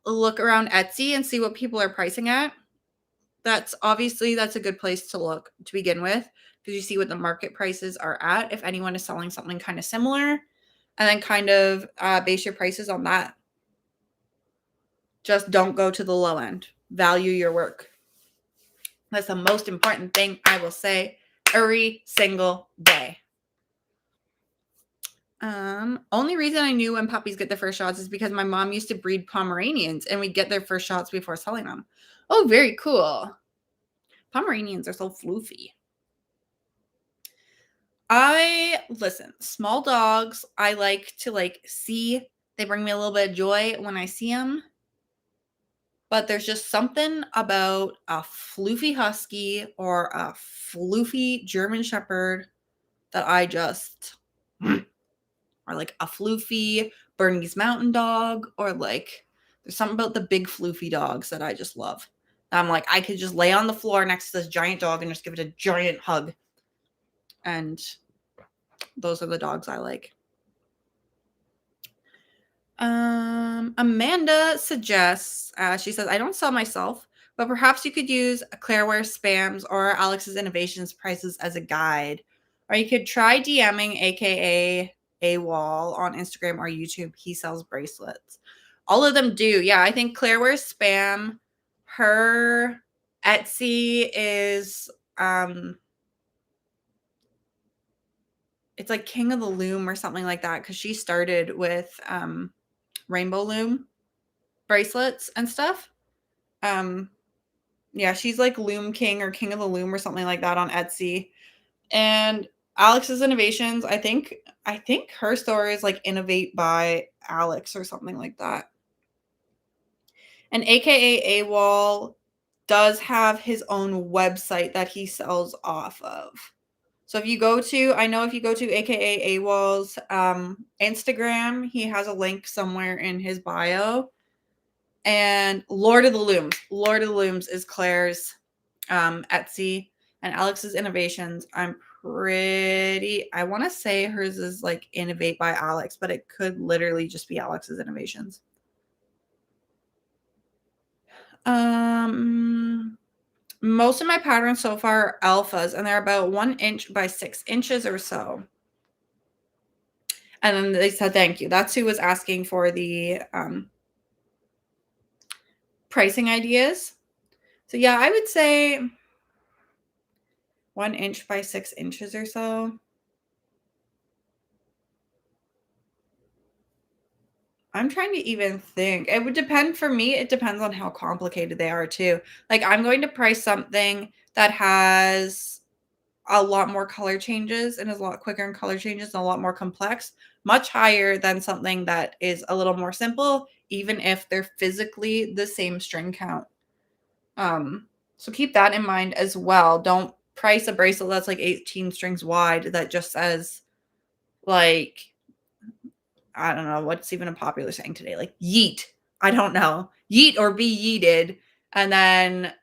look around Etsy and see what people are pricing at. That's a good place to look to begin with because you see what the market prices are at if anyone is selling something kind of similar, and then kind of base your prices on that. Just don't go to the low end. Value your work. That's the most important thing I will say every single day. Only reason I knew when puppies get their first shots is because my mom used to breed Pomeranians and we'd get their first shots before selling them. Oh, very cool. Pomeranians are so floofy. Listen, small dogs, I like to see. They bring me a little bit of joy when I see them. but there's just something about a floofy husky or a floofy German shepherd that I just or like a floofy Bernese mountain dog, or like there's something about the big floofy dogs that I just love. I'm like, I could just lay on the floor next to this giant dog and just give it a giant hug. And those are the dogs I like. Amanda suggests, she says, I don't sell myself, but perhaps you could use Claire Wears Spams or Alex's Innovations prices as a guide. Or you could try DMing AKA AWOL on Instagram or YouTube. He sells bracelets. All of them do. Yeah, I think Claire Wears Spam. Her Etsy is it's like King of the Loom or something like that, because she started with Rainbow Loom bracelets and stuff. Yeah, she's like Loom King or King of the Loom or something like that on Etsy. And Alex's Innovations, I think her store is like Innovate by Alex or something like that. And AKA AWOL does have his own website that he sells off of. So if you go to AKA AWOL's Instagram, he has a link somewhere in his bio. And Lord of the Looms is Claire's Etsy, and Alex's Innovations. I want to say hers is like Innovate by Alex, but it could literally just be Alex's Innovations. Most of my patterns so far are alphas, and they're about 1 inch by 6 inches or so. And then they said thank you. That's who was asking for the pricing ideas. So yeah, I would say 1 inch by 6 inches or so. I'm trying to even think. It would depend for me. It depends on how complicated they are too. Like I'm going to price something that has a lot more color changes and is a lot quicker in color changes and a lot more complex, much higher than something that is a little more simple, even if they're physically the same string count. So keep that in mind as well. Don't price a bracelet that's like 18 strings wide that just says like, I don't know what's even a popular saying today, like yeet. I don't know. Yeet or be yeeted. And then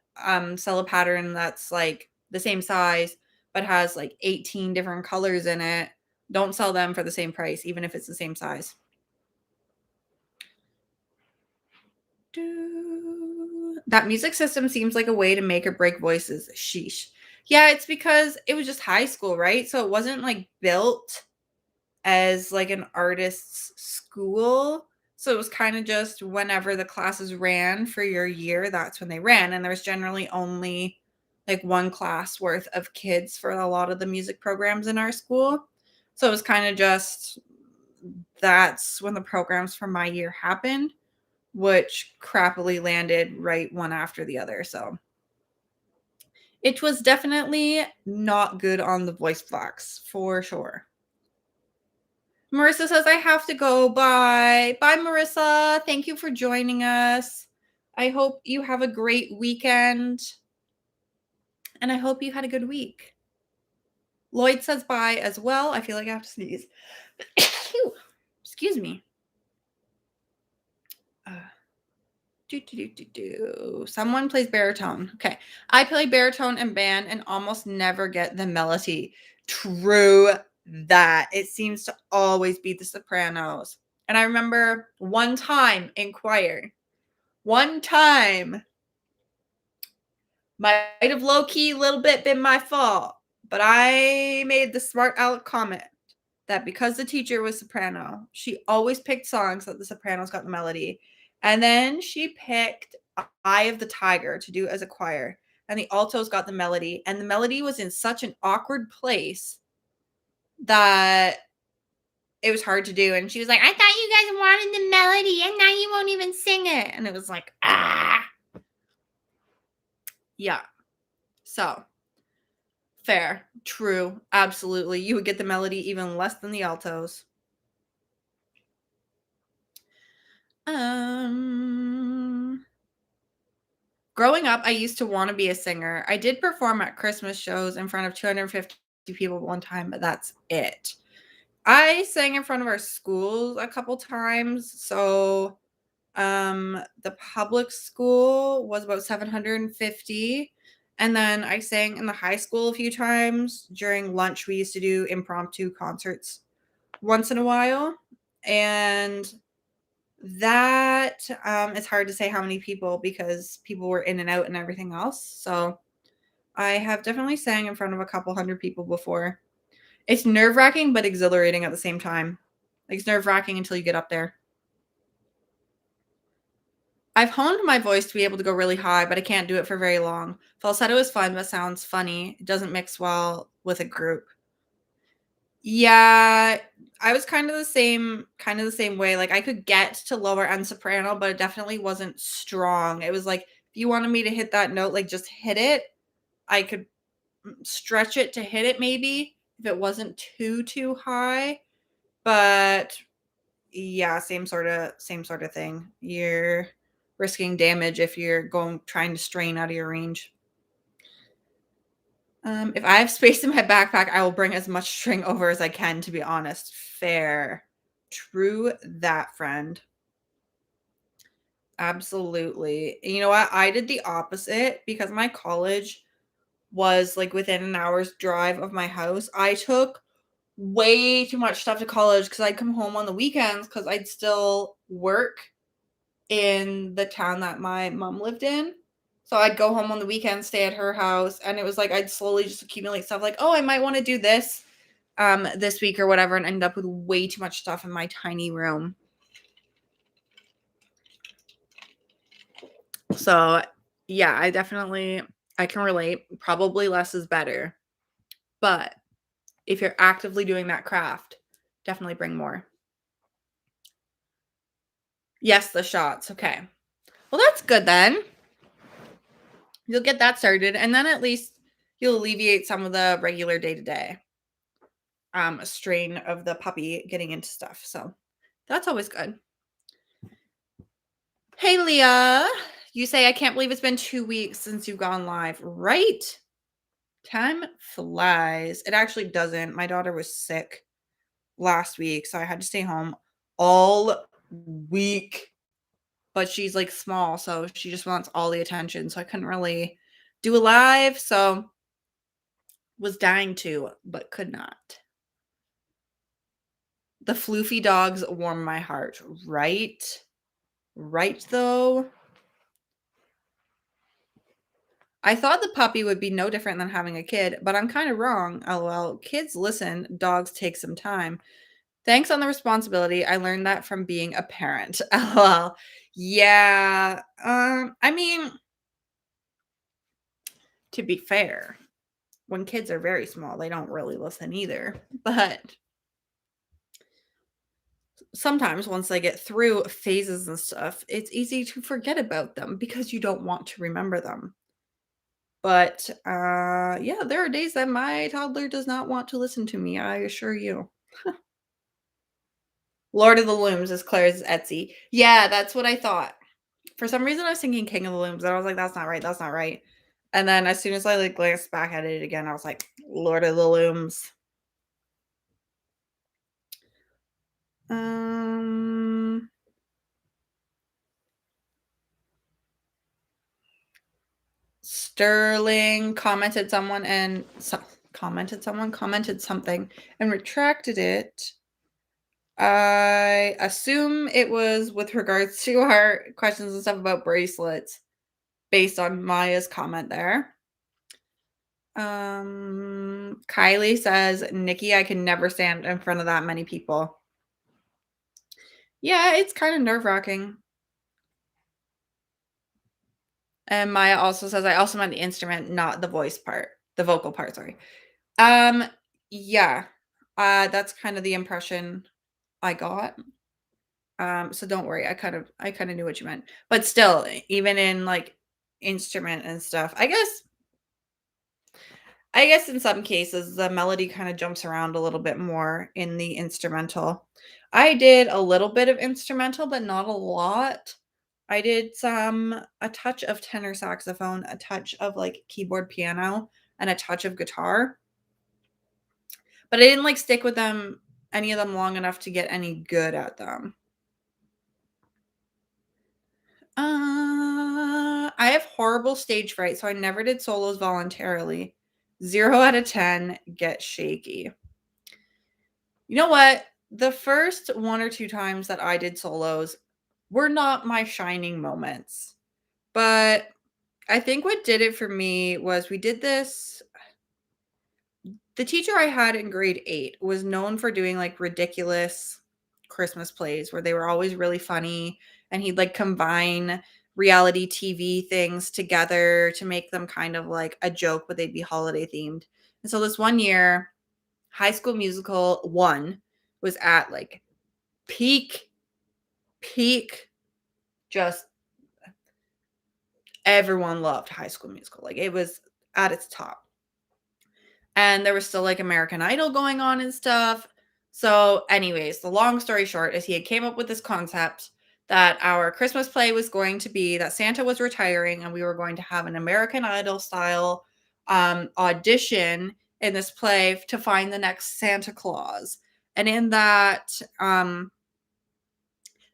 sell a pattern that's like the same size but has like 18 different colors in it. Don't sell them for the same price, even if it's the same size. That music system seems like a way to make or break voices. Sheesh. Yeah, it's because it was just high school, right? So it wasn't like built as like an artist's school. So it was kind of just whenever the classes ran for your year, that's when they ran. And there's generally only like one class worth of kids for a lot of the music programs in our school. So it was kind of just that's when the programs for my year happened, which crappily landed right one after the other. So it was definitely not good on the voice box for sure. Marissa says, I have to go. Bye. Bye, Marissa. Thank you for joining us. I hope you have a great weekend. And I hope you had a good week. Lloyd says bye as well. I feel like I have to sneeze. Excuse me. Someone plays baritone. Okay. I play baritone in band and almost never get the melody. True that. It seems to always be the sopranos. And I remember one time in choir, might have low-key a little bit been my fault, but I made the smart aleck comment that because the teacher was soprano, she always picked songs that the sopranos got the melody. And then she picked Eye of the Tiger to do as a choir, and the altos got the melody. And the melody was in such an awkward place that it was hard to do. And she was like, I thought you guys wanted the melody, and now you won't even sing it. And it was like, ah. Yeah. So fair. True. Absolutely. You would get the melody even less than the altos. Growing up, I used to wanna be a singer. I did perform at Christmas shows in front of 250 people one time, but that's it. I sang in front of our school a couple times. So, the public school was about 750, and then I sang in the high school a few times. During lunch, we used to do impromptu concerts once in a while, and that, it's hard to say how many people because people were in and out and everything else. So, I have definitely sang in front of a couple hundred people before. It's nerve-wracking, but exhilarating at the same time. Like, it's nerve-wracking until you get up there. I've honed my voice to be able to go really high, but I can't do it for very long. Falsetto is fun, but sounds funny. It doesn't mix well with a group. Yeah, I was kind of the same way. Like, I could get to lower end soprano, but it definitely wasn't strong. It was like, if you wanted me to hit that note, like, just hit it. I could stretch it to hit it maybe if it wasn't too high. But yeah, same sort of thing. You're risking damage if you're trying to strain out of your range. If I have space in my backpack, I will bring as much string over as I can, to be honest. Fair. True that, friend. Absolutely. And you know what? I did the opposite because my college was like within an hour's drive of my house. I took way too much stuff to college because I'd come home on the weekends because I'd still work in the town that my mom lived in. So I'd go home on the weekend, stay at her house, and it was like I'd slowly just accumulate stuff like, "Oh, I might wanna do this week or whatever," and end up with way too much stuff in my tiny room. So, yeah, I can relate. Probably less is better. But if you're actively doing that craft, definitely bring more. Yes, the shots, okay. Well, that's good then. You'll get that started, and then at least you'll alleviate some of the regular day-to-day, strain of the puppy getting into stuff, so that's always good. Hey, Leah, you say, "I can't believe it's been 2 weeks since you've gone live." Right? Time flies. It actually doesn't. My daughter was sick last week, so I had to stay home all week, but she's, like, small, so she just wants all the attention, so I couldn't really do a live, so was dying to, but could not. The floofy dogs warm my heart, right? Right, though? I thought the puppy would be no different than having a kid, but I'm kinda wrong. LOL. Kids listen, dogs take some time. Thanks on the responsibility. I learned that from being a parent. LOL. Yeah, I mean, to be fair, when kids are very small, they don't really listen either, but sometimes once they get through phases and stuff, it's easy to forget about them because you don't want to remember them. But, yeah, there are days that my toddler does not want to listen to me, I assure you. Lord of the Looms is Claire's Etsy. Yeah, that's what I thought. For some reason, I was thinking King of the Looms, and I was like, "That's not right, that's not right." And then as soon as I, like, glanced back at it again, I was like, Lord of the Looms. Um Sterling commented something and retracted it. I assume it was with regards to our questions and stuff about bracelets based on Maya's comment there. Kylie says, "Nikki, I can never stand in front of that many people." Yeah, it's kind of nerve-wracking. And Maya also says, "I also meant the instrument, not the voice part, the vocal part, sorry." Um, yeah. That's kind of the impression I got. So don't worry. I kind of knew what you meant. But still, even in like instrument and stuff, I guess in some cases the melody kind of jumps around a little bit more in the instrumental. I did a little bit of instrumental, but not a lot. I did a touch of tenor saxophone, a touch of like keyboard piano, and a touch of guitar. But I didn't like stick with them, any of them long enough to get any good at them. I have horrible stage fright, so I never did solos voluntarily. 0 out of 10, get shaky. You know what? The first 1 or 2 times that I did solos were not my shining moments. But I think what did it for me was we did this. The teacher I had in grade 8 was known for doing like ridiculous Christmas plays where they were always really funny, and he'd like combine reality TV things together to make them kind of like a joke, but they'd be holiday themed. And so this one year, High School Musical 1 was at like peak, peak, just everyone loved High School Musical. Like it was at its top. And there was still like American Idol going on and stuff. So, anyways, the long story short is he had came up with this concept that our Christmas play was going to be that Santa was retiring and we were going to have an American Idol style audition in this play to find the next Santa Claus. And in that,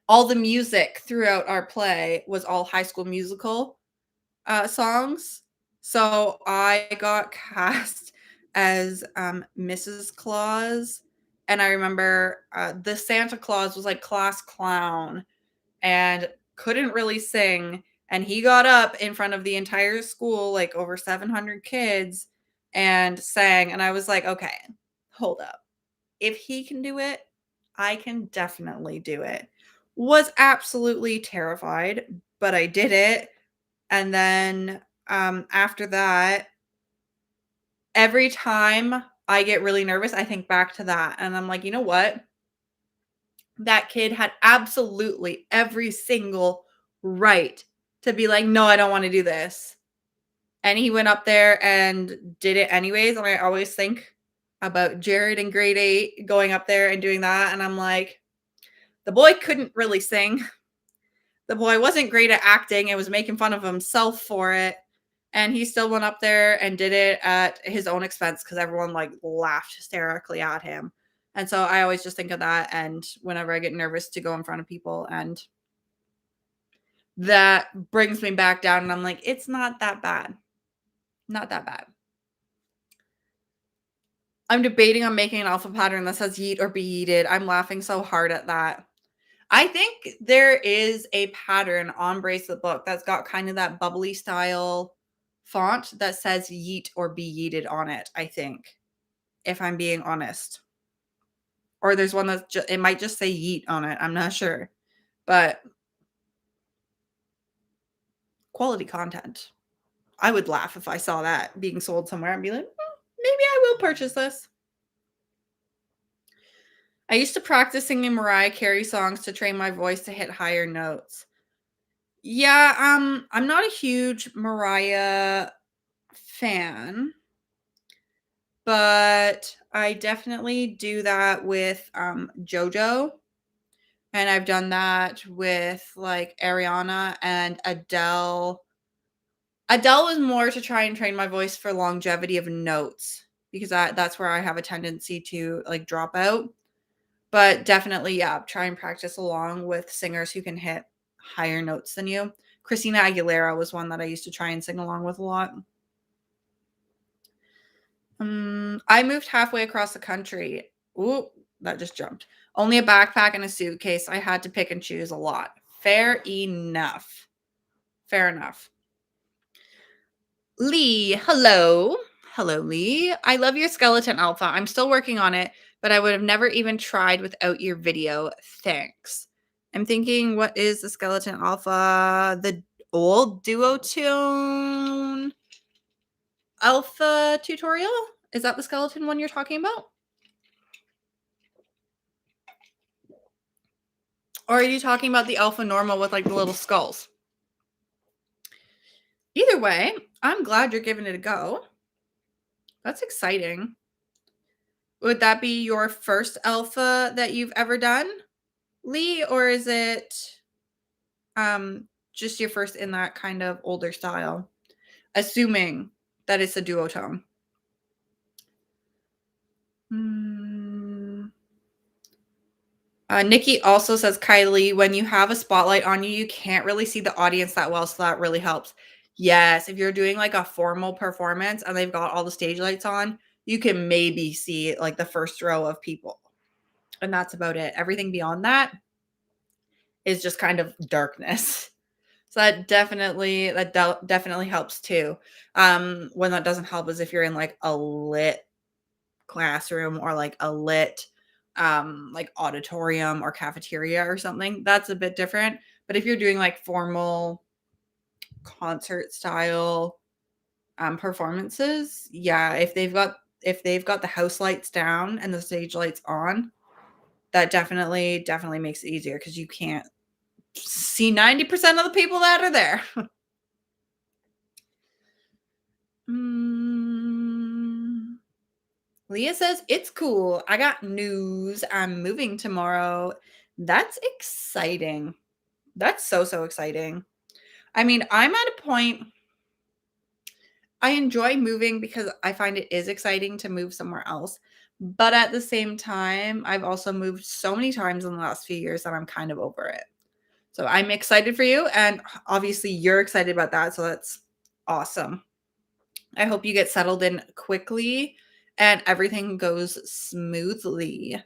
all the music throughout our play was all High School Musical songs. So I got cast as Mrs. Claus. And I remember the Santa Claus was like class clown and couldn't really sing. And he got up in front of the entire school, like over 700 kids, and sang. And I was like, okay, hold up. If he can do it, I can definitely do it. Was absolutely terrified, but I did it. And then after that, every time I get really nervous, I think back to that. And I'm like, you know what? That kid had absolutely every single right to be like, no, I don't want to do this. And he went up there and did it anyways. And I always think about Jared in grade 8 going up there and doing that. And I'm like, the boy couldn't really sing. The boy wasn't great at acting and was making fun of himself for it. And he still went up there and did it at his own expense because everyone like laughed hysterically at him. And so I always just think of that. And whenever I get nervous to go in front of people, and that brings me back down, and I'm like, it's not that bad. Not that bad. I'm debating on making an alpha pattern that says yeet or be yeeted. I'm laughing so hard at that. I think there is a pattern on Bracelet book that's got kind of that bubbly style font that says yeet or be yeeted on it, I think, if I'm being honest. Or there's one that's it might just say yeet on it. I'm not sure. But quality content. I would laugh if I saw that being sold somewhere and be like, maybe I will purchase this. I used to practice singing Mariah Carey songs to train my voice to hit higher notes. Yeah, I'm not a huge Mariah fan, but I definitely do that with JoJo, and I've done that with like Ariana and Adele. Adele was more to try and train my voice for longevity of notes because that's where I have a tendency to like drop out. But definitely, yeah, try and practice along with singers who can hit higher notes than you. Christina Aguilera was one that I used to try and sing along with a lot. I moved halfway across the country. Ooh, that just jumped. Only a backpack and a suitcase. I had to pick and choose a lot. Fair enough. Fair enough. Lee, hello. Hello, Lee. I love your skeleton alpha. I'm still working on it, but I would have never even tried without your video. Thanks. I'm thinking, what is the skeleton alpha? The old duotone alpha tutorial? Is that the skeleton one you're talking about? Or are you talking about the alpha normal with like the little skulls? Either way, I'm glad you're giving it a go. That's exciting. Would that be your first alpha that you've ever done, Lee? Or is it just your first in that kind of older style, assuming that it's a duotone. Nikki also says, Kylie, when you have a spotlight on you, you can't really see the audience that well, so that really helps. Yes, if you're doing like a formal performance and they've got all the stage lights on, you can maybe see like the first row of people. And that's about it. Everything beyond that is just kind of darkness. So that definitely helps too. When that doesn't help is if you're in like a lit classroom or like a lit like auditorium or cafeteria or something. That's a bit different. But if you're doing like formal concert style performances, yeah, if they've got the house lights down and the stage lights on, that definitely makes it easier because you can't see 90% of the people that are there. Leah says, it's cool. I got news. I'm moving tomorrow. That's exciting. That's so exciting. I mean, I'm at a point, I enjoy moving because I find it is exciting to move somewhere else. But at the same time, I've also moved so many times in the last few years that I'm kind of over it. So I'm excited for you. And obviously, you're excited about that. So that's awesome. I hope you get settled in quickly and everything goes smoothly.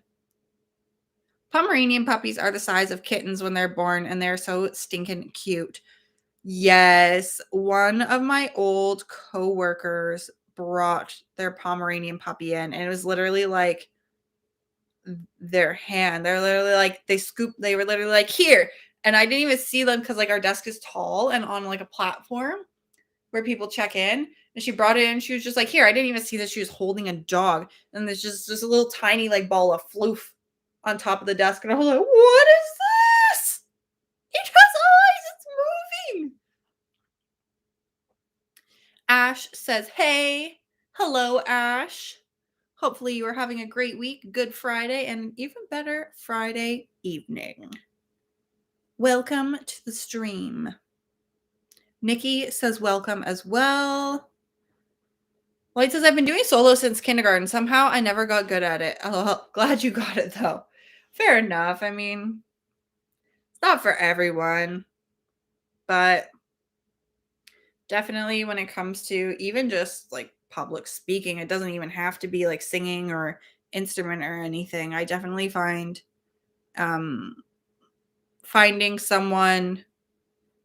Pomeranian puppies are the size of kittens when they're born, and they're so stinking cute. Yes, one of my old coworkers brought their Pomeranian puppy in, and it was literally like their hand. They're literally like they were literally like, here. And I didn't even see them because like our desk is tall and on like a platform where people check in. And she brought it in. She was just like, here. I didn't even see that she was holding a dog. And there's just a little tiny like ball of floof on top of the desk. And I was like, what is this? It has eyes. It's moving. Ash says, hey. Hello, Ash. Hopefully you are having a great week, good Friday, and an even better Friday evening. Welcome to the stream. Nikki says welcome as well. Lloyd says, I've been doing solo since kindergarten. Somehow I never got good at it. Oh, glad you got it though. Fair enough. I mean, it's not for everyone, but definitely when it comes to even just like public speaking, it doesn't even have to be like singing or instrument or anything. I definitely find finding someone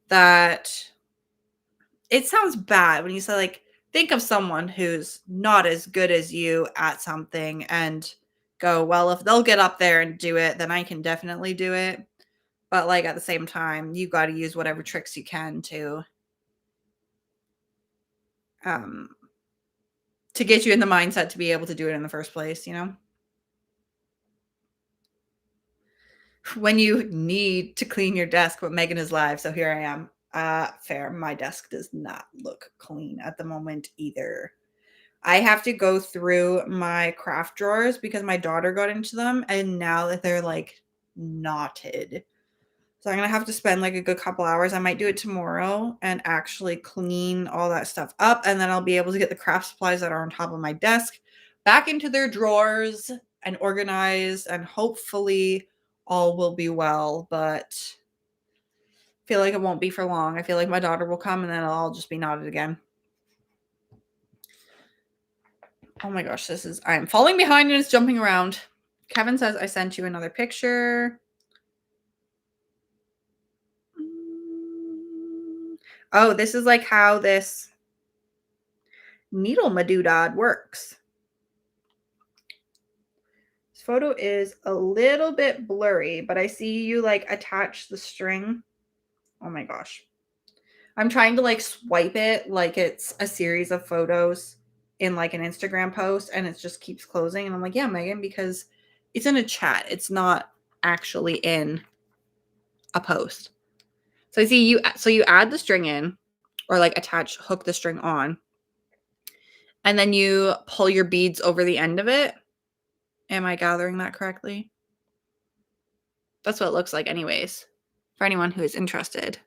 that it sounds bad when you say like think of someone who's not as good as you at something and go, well, if they'll get up there and do it, then I can definitely do it. But like at the same time, you got to use whatever tricks you can to get you in the mindset to be able to do it in the first place, you know? When you need to clean your desk, but Megan is live, so here I am. Fair. My desk does not look clean at the moment either. I have to go through my craft drawers because my daughter got into them, and now that they're like knotted. So I'm going to have to spend like a good couple hours. I might do it tomorrow and actually clean all that stuff up, and then I'll be able to get the craft supplies that are on top of my desk back into their drawers and organized, and hopefully all will be well, but I feel like it won't be for long. I feel like my daughter will come and then it'll all just be knotted again. Oh my gosh, I am falling behind and it's jumping around. Kevin says, I sent you another picture. Oh, this is like how this needle madoodad works. This photo is a little bit blurry, but I see you like attach the string. Oh my gosh. I'm trying to like swipe it like it's a series of photos in like an Instagram post, and it just keeps closing. And I'm like, yeah, Megan, because it's in a chat. It's not actually in a post. So I see you. So you add the string in, or like hook the string on, and then you pull your beads over the end of it. Am I gathering that correctly? That's what it looks like anyways, for anyone who is interested.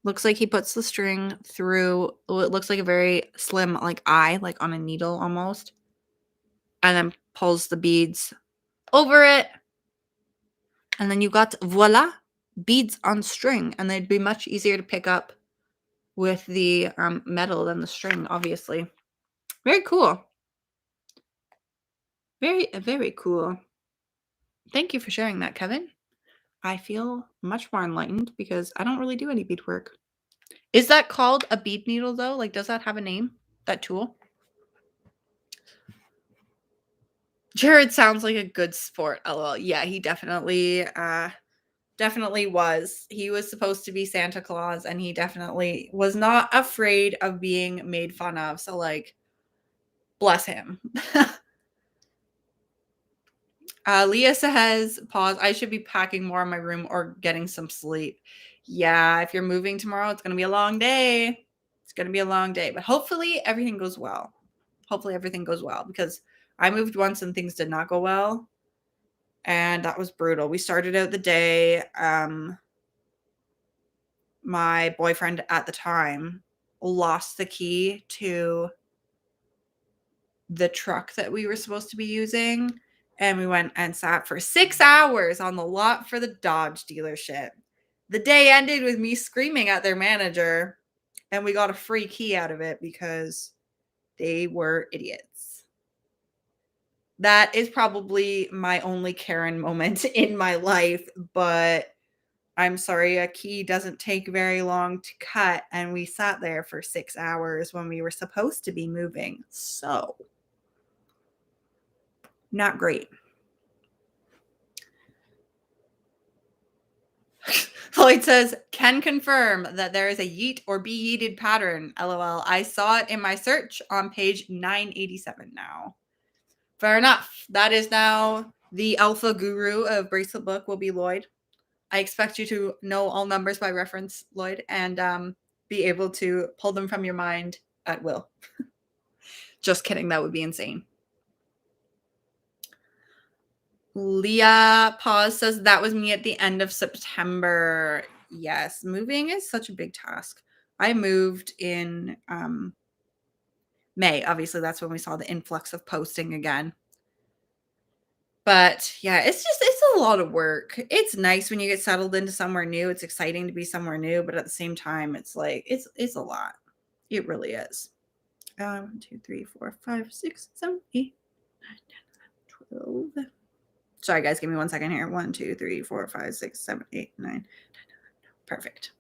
Looks like he puts the string through what looks like a very slim like eye, like on a needle almost, and then pulls the beads over it. And then you got, voila, beads on string, and they'd be much easier to pick up with the metal than the string, obviously. Very cool. Very, very cool. Thank you for sharing that, Kevin. I feel much more enlightened because I don't really do any beadwork. Is that called a bead needle though? Like, does that have a name, that tool? Jared sounds like a good sport. LOL. Yeah, he definitely was. He was supposed to be Santa Claus, and he definitely was not afraid of being made fun of. So, like, bless him. Leah says, pause. I should be packing more in my room or getting some sleep. Yeah, if you're moving tomorrow, it's going to be a long day. It's going to be a long day, but hopefully everything goes well. Hopefully everything goes well, because I moved once and things did not go well. And that was brutal. We started out the day. My boyfriend at the time lost the key to the truck that we were supposed to be using, and we went and sat for 6 hours on the lot for the Dodge dealership. The day ended with me screaming at their manager, and we got a free key out of it because they were idiots. That is probably my only Karen moment in my life, but I'm sorry, a key doesn't take very long to cut, and we sat there for 6 hours when we were supposed to be moving. So, not great. Floyd says, can confirm that there is a yeet or be yeeted pattern. LOL. I saw it in my search on page 987 now. Fair enough. That is now the alpha guru of Bracelet Book will be Lloyd. I expect you to know all numbers by reference, Lloyd, and be able to pull them from your mind at will. Just kidding. That would be insane. Leah Pause says, that was me at the end of September. Yes, moving is such a big task. I moved in May. Obviously, that's when we saw the influx of posting again. But yeah, it's a lot of work. It's nice when you get settled into somewhere new. It's exciting to be somewhere new, but at the same time, it's like it's a lot. It really is. 1, 2, 3, 4, 5, 6, 7, 8, 9, 10, 11, 12. Sorry, guys, give me 1 second here. 1, 2, 3, 4, 5, 6, 7, 8, 9, 10, 11. Perfect.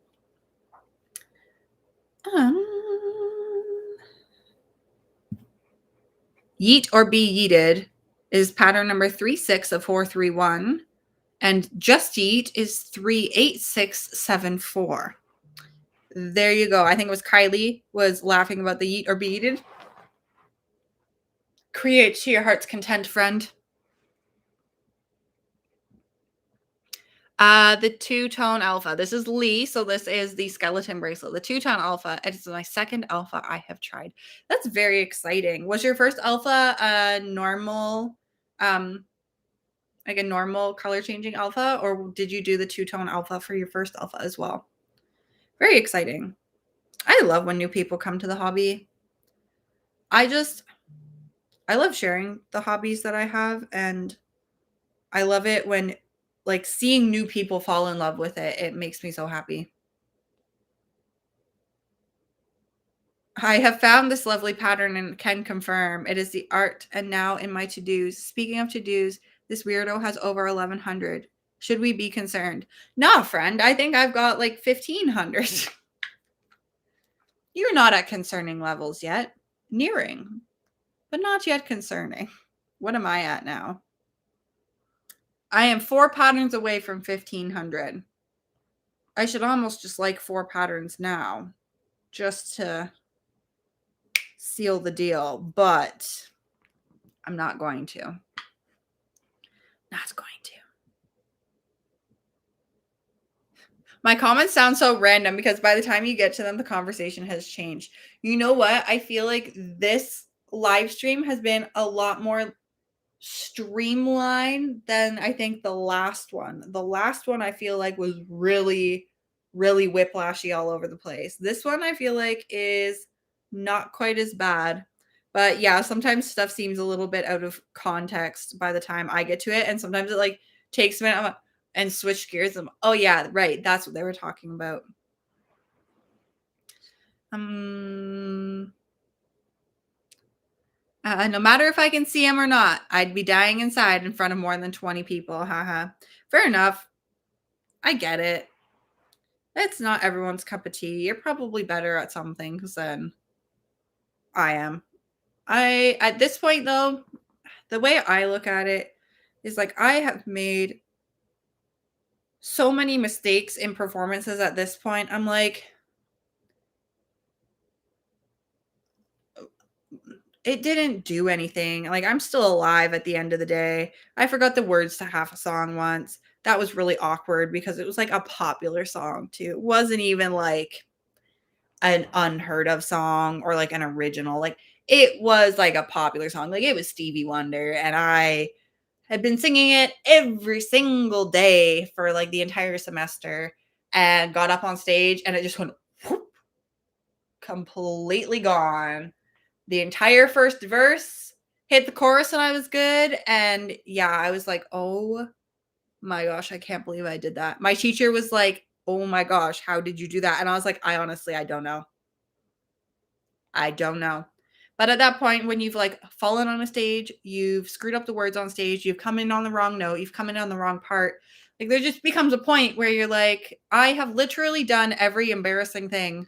Yeet or be yeeted is pattern number 36 of 431, and just yeet is 38674. There you go. I think it was Kylie was laughing about the yeet or be yeeted. Create to your heart's content, friend. The two-tone alpha. This is Lee, so this is the skeleton bracelet. The two-tone alpha. It is my second alpha I have tried. That's very exciting. Was your first alpha normal, like a normal color changing alpha, or did you do the two-tone alpha for your first alpha as well? Very exciting. I love when new people come to the hobby. I love sharing the hobbies that I have, and I love it when, like, seeing new people fall in love with it. It makes me so happy. I have found this lovely pattern and can confirm it is the art, and now in my to-dos. Speaking of to-dos, this weirdo has over 1,100. Should we be concerned? Nah, friend. I think I've got like 1,500. You're not at concerning levels yet. Nearing, but not yet concerning. What am I at now? I am 4 patterns away from 1,500. I should almost just like 4 patterns now, just to seal the deal, but I'm not going to. Not going to. My comments sound so random because by the time you get to them, the conversation has changed. You know what? I feel like this live stream has been a lot more streamlined than I think the last one. The last one I feel like was really, really whiplashy all over the place. This one I feel like is not quite as bad. But yeah, sometimes stuff seems a little bit out of context by the time I get to it. And sometimes it like takes a minute and switch gears. Oh yeah, right. That's what they were talking about. No matter if I can see him or not, I'd be dying inside in front of more than 20 people. Haha. Fair enough. I get it. It's not everyone's cup of tea. You're probably better at some things than I am. At this point though, the way I look at it is like I have made so many mistakes in performances at this point. I'm like, it didn't do anything. Like, I'm still alive at the end of the day. I forgot the words to half a song once. That was really awkward because it was like a popular song too. It wasn't even like an unheard of song or like an original. Like, it was like a popular song. Like, it was Stevie Wonder, and I had been singing it every single day for like the entire semester, and got up on stage and it just went whoop, completely gone. The entire first verse hit the chorus and I was good. And yeah, I was like, oh my gosh, I can't believe I did that. My teacher was like, oh my gosh, how did you do that? And I was like, I don't know. I don't know. But at that point, when you've like fallen on a stage, you've screwed up the words on stage, you've come in on the wrong note, you've come in on the wrong part. Like, there just becomes a point where you're like, I have literally done every embarrassing thing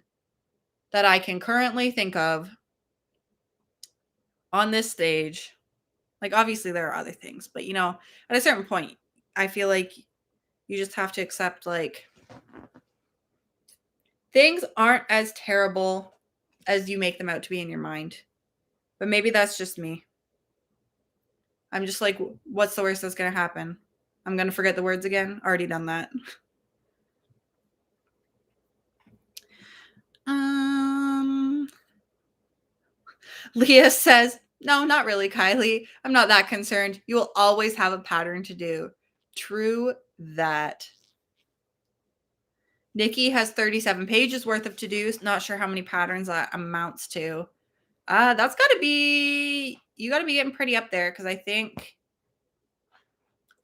that I can currently think of on this stage. Like, obviously there are other things, but at a certain point, I feel like you just have to accept like things aren't as terrible as you make them out to be in your mind. But maybe that's just me. I'm just like, what's the worst that's going to happen? I'm going to forget the words again. Already done that. Leah says, no, not really, Kylie. I'm not that concerned. You will always have a pattern to do. True that. Nikki has 37 pages worth of to-dos. Not sure how many patterns that amounts to. That's got to be, you got to be getting pretty up there, because I think,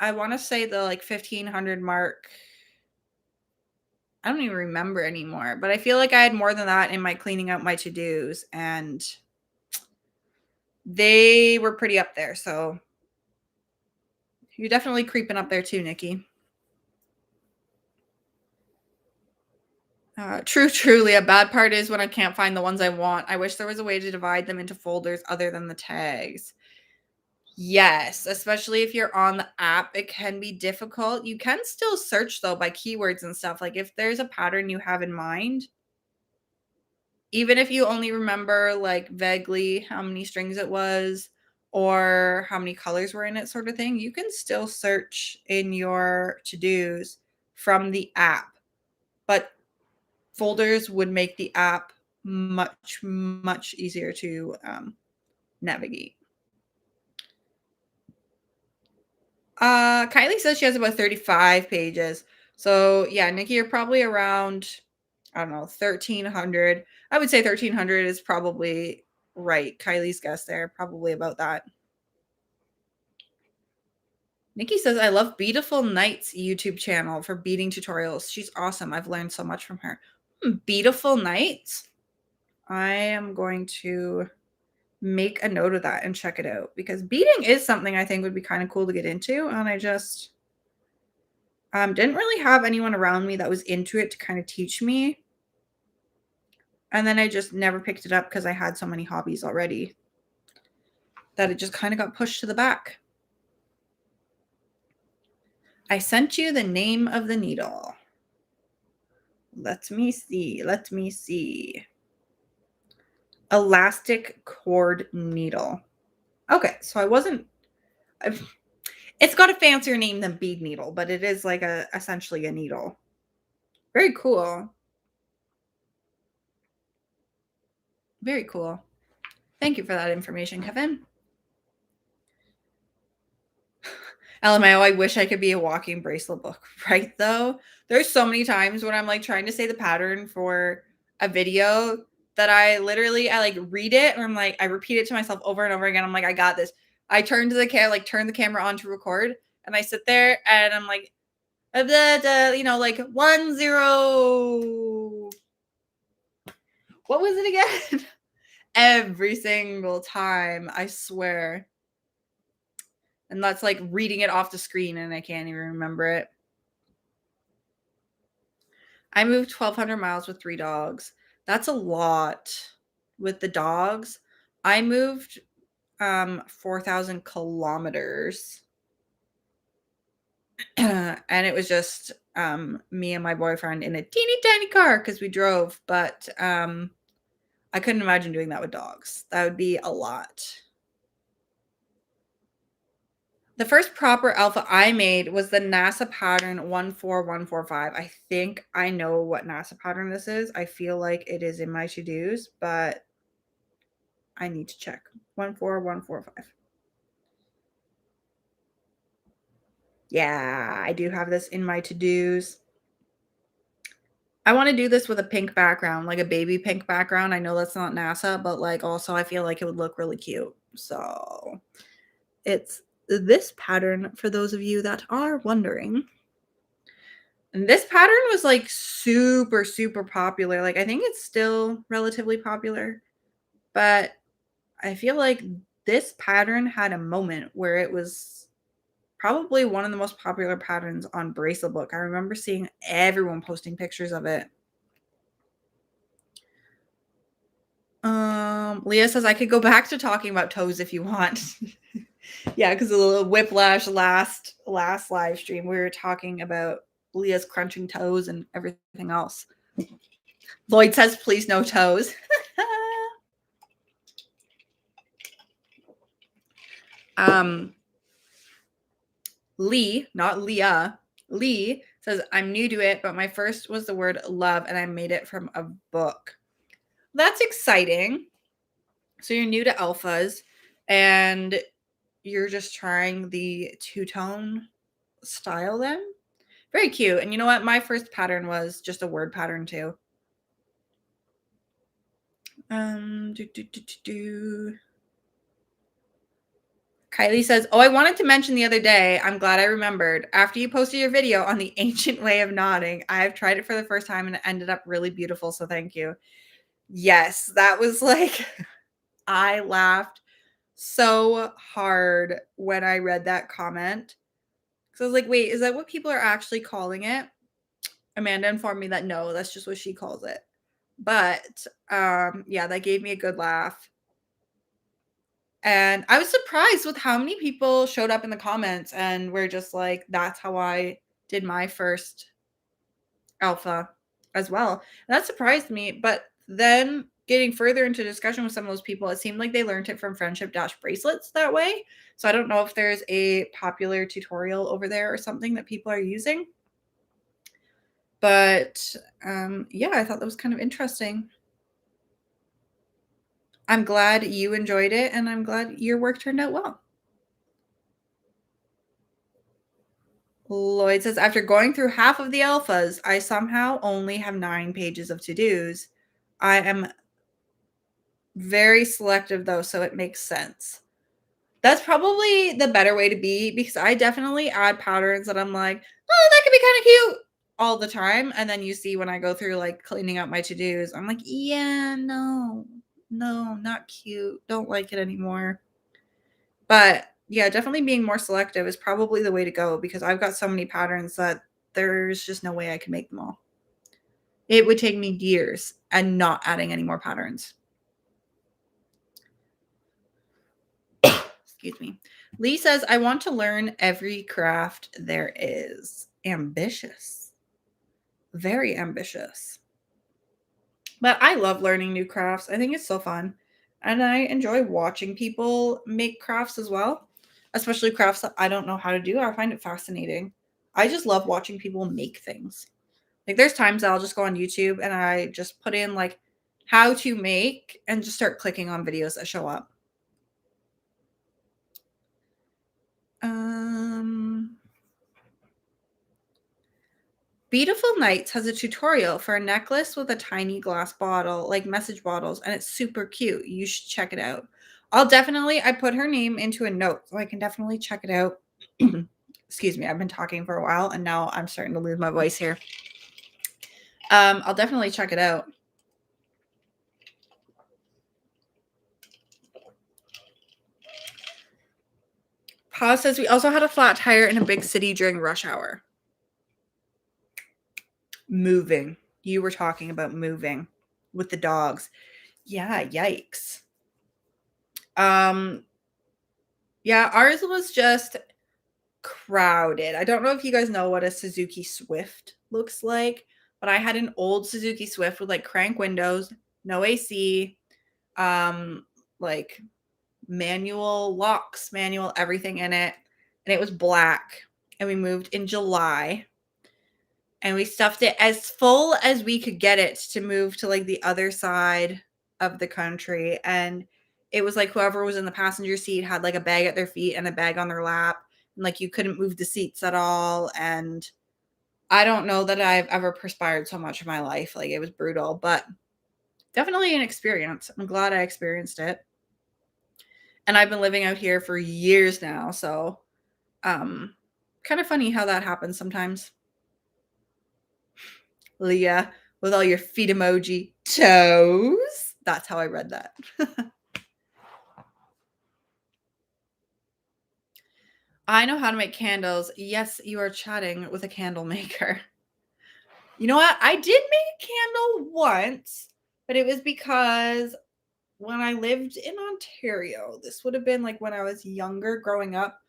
I want to say the like 1500 mark. I don't even remember anymore, but I feel like I had more than that in my cleaning out my to-dos, and they were pretty up there. So you're definitely creeping up there too, Nikki. Truly. A bad part is when I can't find the ones I want. I wish there was a way to divide them into folders other than the tags. Yes, especially if you're on the app, it can be difficult. You can still search though by keywords and stuff. Like, if there's a pattern you have in mind, even if you only remember like vaguely how many strings it was or how many colors were in it, sort of thing, you can still search in your to-dos from the app. But folders would make the app much, much easier to navigate. Kylie says she has about 35 pages. So yeah, Nikki, you're probably around, I don't know, 1300. I would say 1300 is probably right. Kylie's guess there, probably about that. Nikki says, I love Beautiful Nights YouTube channel for beading tutorials. She's awesome. I've learned so much from her. Beautiful Nights. I am going to make a note of that and check it out, because beading is something I think would be kind of cool to get into. And I just didn't really have anyone around me that was into it to kind of teach me. And then I just never picked it up because I had so many hobbies already that it just kind of got pushed to the back. I sent you the name of the needle. Let me see. Let me see. Elastic cord needle. Okay, so it's got a fancier name than bead needle, but it is like essentially a needle. Very cool. Very cool. Thank you for that information, Kevin. LMAO, I wish I could be a walking bracelet book, right, though? There's so many times when I'm, like, trying to say the pattern for a video that I literally like, read it, and I'm like I repeat it to myself over and over again. I'm like, "I got this." I turn to the turn the camera on to record, and I sit there, and I'm like, you know, like, 1, 0. What was it again? Every single time, I swear. And that's, like, reading it off the screen, and I can't even remember it. I moved 1,200 miles with 3 dogs. That's a lot with the dogs. I moved 4,000 kilometers. And it was just me and my boyfriend in a teeny tiny car because we drove. But I couldn't imagine doing that with dogs. That would be a lot. The first proper alpha I made was the NASA pattern 14145. I think I know what NASA pattern this is. I feel like it is in my to-dos, but I need to check. 14145. Yeah, I do have this in my to-dos. I want to do this with a pink background, like a baby pink background. I know that's not NASA, but like also I feel like it would look really cute. So it's this pattern for those of you that are wondering. And this pattern was like super, super popular. Like I think it's still relatively popular, but I feel like this pattern had a moment where it was probably one of the most popular patterns on Bracelet Book. I remember seeing everyone posting pictures of it. Leah says I could go back to talking about toes if you want. Yeah, because of the little whiplash last live stream, we were talking about Leah's crunching toes and everything else. Lloyd says, please no toes. Lee, not Leah, Lee says, I'm new to it, but my first was the word love and I made it from a book. That's exciting. So you're new to alphas and you're just trying the two-tone style then? Very cute. And you know what? My first pattern was just a word pattern too. Kylie says, oh, I wanted to mention the other day, I'm glad I remembered. After you posted your video on the ancient way of knotting, I've tried it for the first time and it ended up really beautiful. So thank you. Yes, that was like, I laughed so hard when I read that comment. So I was like, wait, is that what people are actually calling it? Amanda informed me that no, that's just what she calls it. But yeah, that gave me a good laugh. And I was surprised with how many people showed up in the comments and were just like, that's how I did my first alpha as well. And that surprised me. But then getting further into discussion with some of those people, it seemed like they learned it from Friendship Bracelets that way. So I don't know if there's a popular tutorial over there or something that people are using. But yeah, I thought that was kind of interesting. I'm glad you enjoyed it, and I'm glad your work turned out well. Lloyd says, after going through half of the alphas, I somehow only have 9 pages of to-dos. I am very selective, though, so it makes sense. That's probably the better way to be because I definitely add patterns that I'm like, oh, that could be kind of cute all the time. And then you see when I go through like cleaning up my to-dos, I'm like, yeah, no, not cute. Don't like it anymore. But yeah, definitely being more selective is probably the way to go because I've got so many patterns that there's just no way I can make them all. It would take me years and not adding any more patterns. Excuse me. Lee says, I want to learn every craft there is. Ambitious. Very ambitious. But I love learning new crafts. I think it's so fun. And I enjoy watching people make crafts as well, especially crafts that I don't know how to do. I find it fascinating. I just love watching people make things. Like there's times I'll just go on YouTube and I just put in like how to make and just start clicking on videos that show up. Beautiful Nights has a tutorial for a necklace with a tiny glass bottle, like message bottles, and it's super cute. You should check it out. I put her name into a note, so I can definitely check it out. Excuse me, I've been talking for a while, and now I'm starting to lose my voice here. I'll definitely check it out. Pa says we also had a flat tire in a big city during rush hour. Moving. You were talking about moving with the dogs. Yeah, yikes. Yeah, ours was just crowded. I don't know if you guys know what a Suzuki Swift looks like, but I had an old Suzuki Swift with like crank windows, no AC, like manual locks, manual everything in it, and it was black. And we moved in July. And we stuffed it as full as we could get it to move to like the other side of the country. And it was like whoever was in the passenger seat had like a bag at their feet and a bag on their lap. And like you couldn't move the seats at all. And I don't know that I've ever perspired so much in my life. Like it was brutal, but definitely an experience. I'm glad I experienced it. And I've been living out here for years now. So kind of funny how that happens sometimes. Leah, with all your feet emoji toes. That's how I read that. I know how to make candles. Yes, you are chatting with a candle maker. You know what? I did make a candle once, but it was because when I lived in Ontario, this would have been like when I was younger growing up,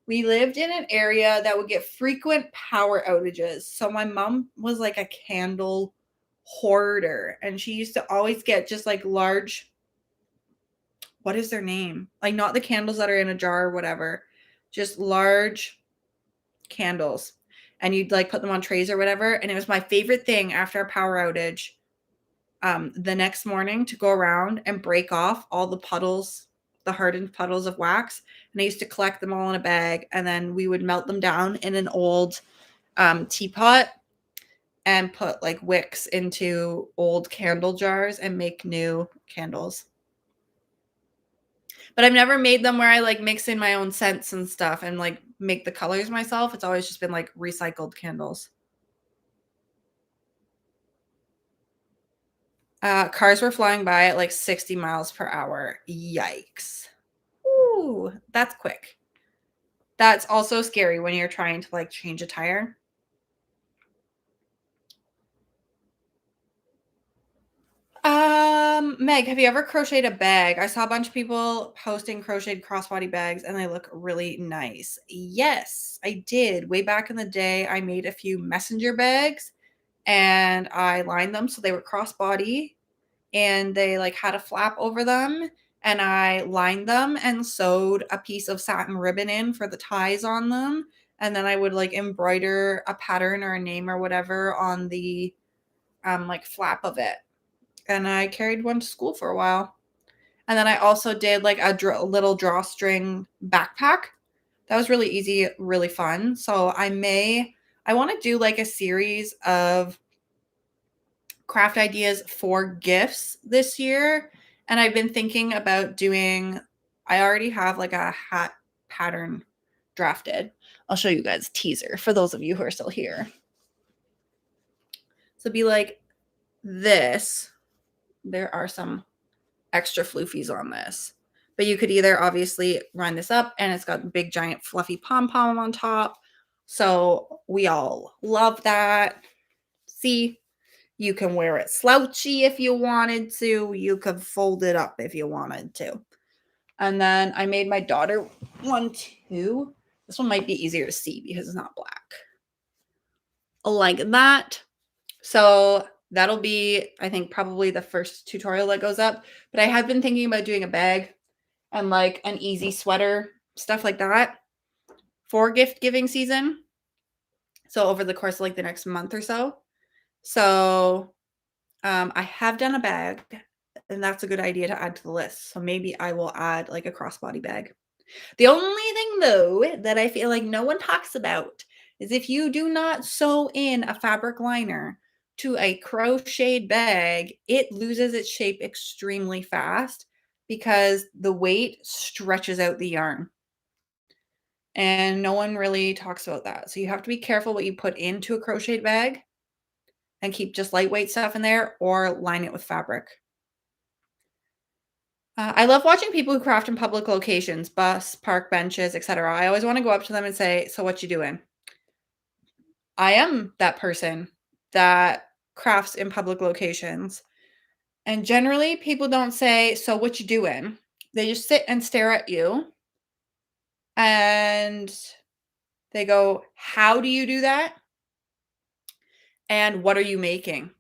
we lived in an area that would get frequent power outages. So my mom was like a candle hoarder, and she used to always get just like large, what is their name? Like not the candles that are in a jar or whatever, just large candles. And you'd like put them on trays or whatever. And it was my favorite thing after a power outage, the next morning to go around and break off all the puddles, the hardened puddles of wax. And I used to collect them all in a bag, and then we would melt them down in an old teapot and put like wicks into old candle jars and make new candles. But I've never made them where I like mix in my own scents and stuff and like make the colors myself. It's always just been like recycled candles. Cars were flying by at like 60 miles per hour. Yikes. Ooh, that's quick. That's also scary when you're trying to like change a tire. Meg, have you ever crocheted a bag? I saw a bunch of people posting crocheted crossbody bags and they look really nice. Yes, I did. Way back in the day, I made a few messenger bags and I lined them so they were crossbody and they like had a flap over them, and I lined them and sewed a piece of satin ribbon in for the ties on them, and then I would like embroider a pattern or a name or whatever on the like flap of it. And I carried one to school for a while. And then I also did like a little drawstring backpack. That was really easy, really fun. So I want to do like a series of craft ideas for gifts this year. And I've been thinking about I already have like a hat pattern drafted. I'll show you guys a teaser for those of you who are still here. So be like this. There are some extra floofies on this. But you could either obviously run this up and it's got big giant fluffy pom-pom on top. So we all love that. See, you can wear it slouchy if you wanted to. You could fold it up if you wanted to. And then I made my daughter one too. This one might be easier to see because it's not black. Like that. So that'll be, I think, probably the first tutorial that goes up. But I have been thinking about doing a bag and like an easy sweater, stuff like that for gift giving season. So over the course of like the next month or so. So I have done a bag, and that's a good idea to add to the list. So maybe I will add like a crossbody bag. The only thing though that I feel like no one talks about is if you do not sew in a fabric liner to a crocheted bag, it loses its shape extremely fast because the weight stretches out the yarn. And no one really talks about that. So you have to be careful what you put into a crocheted bag and keep just lightweight stuff in there or line it with fabric. I love watching people who craft in public locations, bus, park benches, etc. I always want to go up to them and say, "So what you doing?" I am that person that crafts in public locations. And generally people don't say, "So what you doing?" They just sit and stare at you and they go, "How do you do that? And what are you making?"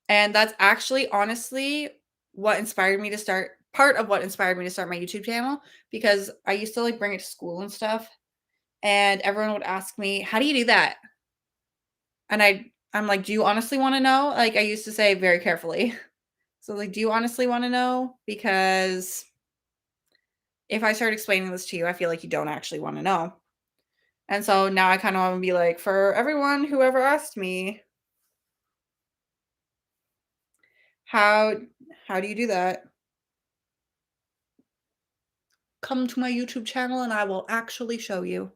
And that's actually honestly what inspired me to start part of what inspired me to start my YouTube channel, because I used to like bring it to school and stuff. And everyone would ask me, "How do you do that?" And I'm like, "Do you honestly want to know?" Like I used to say very carefully. So like, "Do you honestly want to know?" Because if I start explaining this to you, I feel like you don't actually want to know. And so now I kind of want to be like, for everyone who ever asked me, how how do you do that? Come to my YouTube channel and I will actually show you.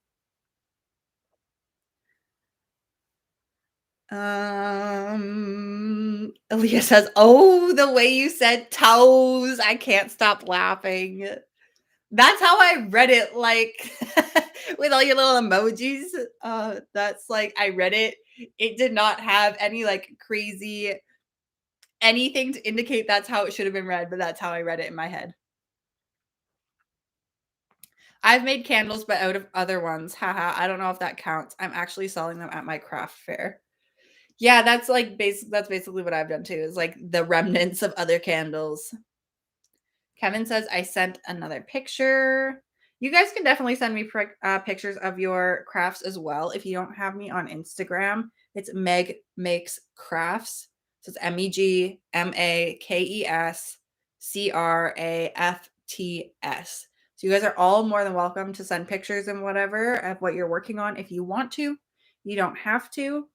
Aaliyah says, "Oh, the way you said toes, I can't stop laughing." That's how I read it, like, with all your little emojis. That's like I read it. It did not have any, like, crazy anything to indicate that's how it should have been read, but that's how I read it in my head. I've made candles, but out of other ones. Haha, I don't know if that counts. I'm actually selling them at my craft fair. Yeah, that's like that's basically what I've done too, is like the remnants of other candles. Kevin says, "I sent another picture." You guys can definitely send me pictures of your crafts as well. If you don't have me on Instagram, it's Meg Makes Crafts. So it's MEGMAKES CRAFTS. So you guys are all more than welcome to send pictures and whatever of what you're working on if you want to. You don't have to,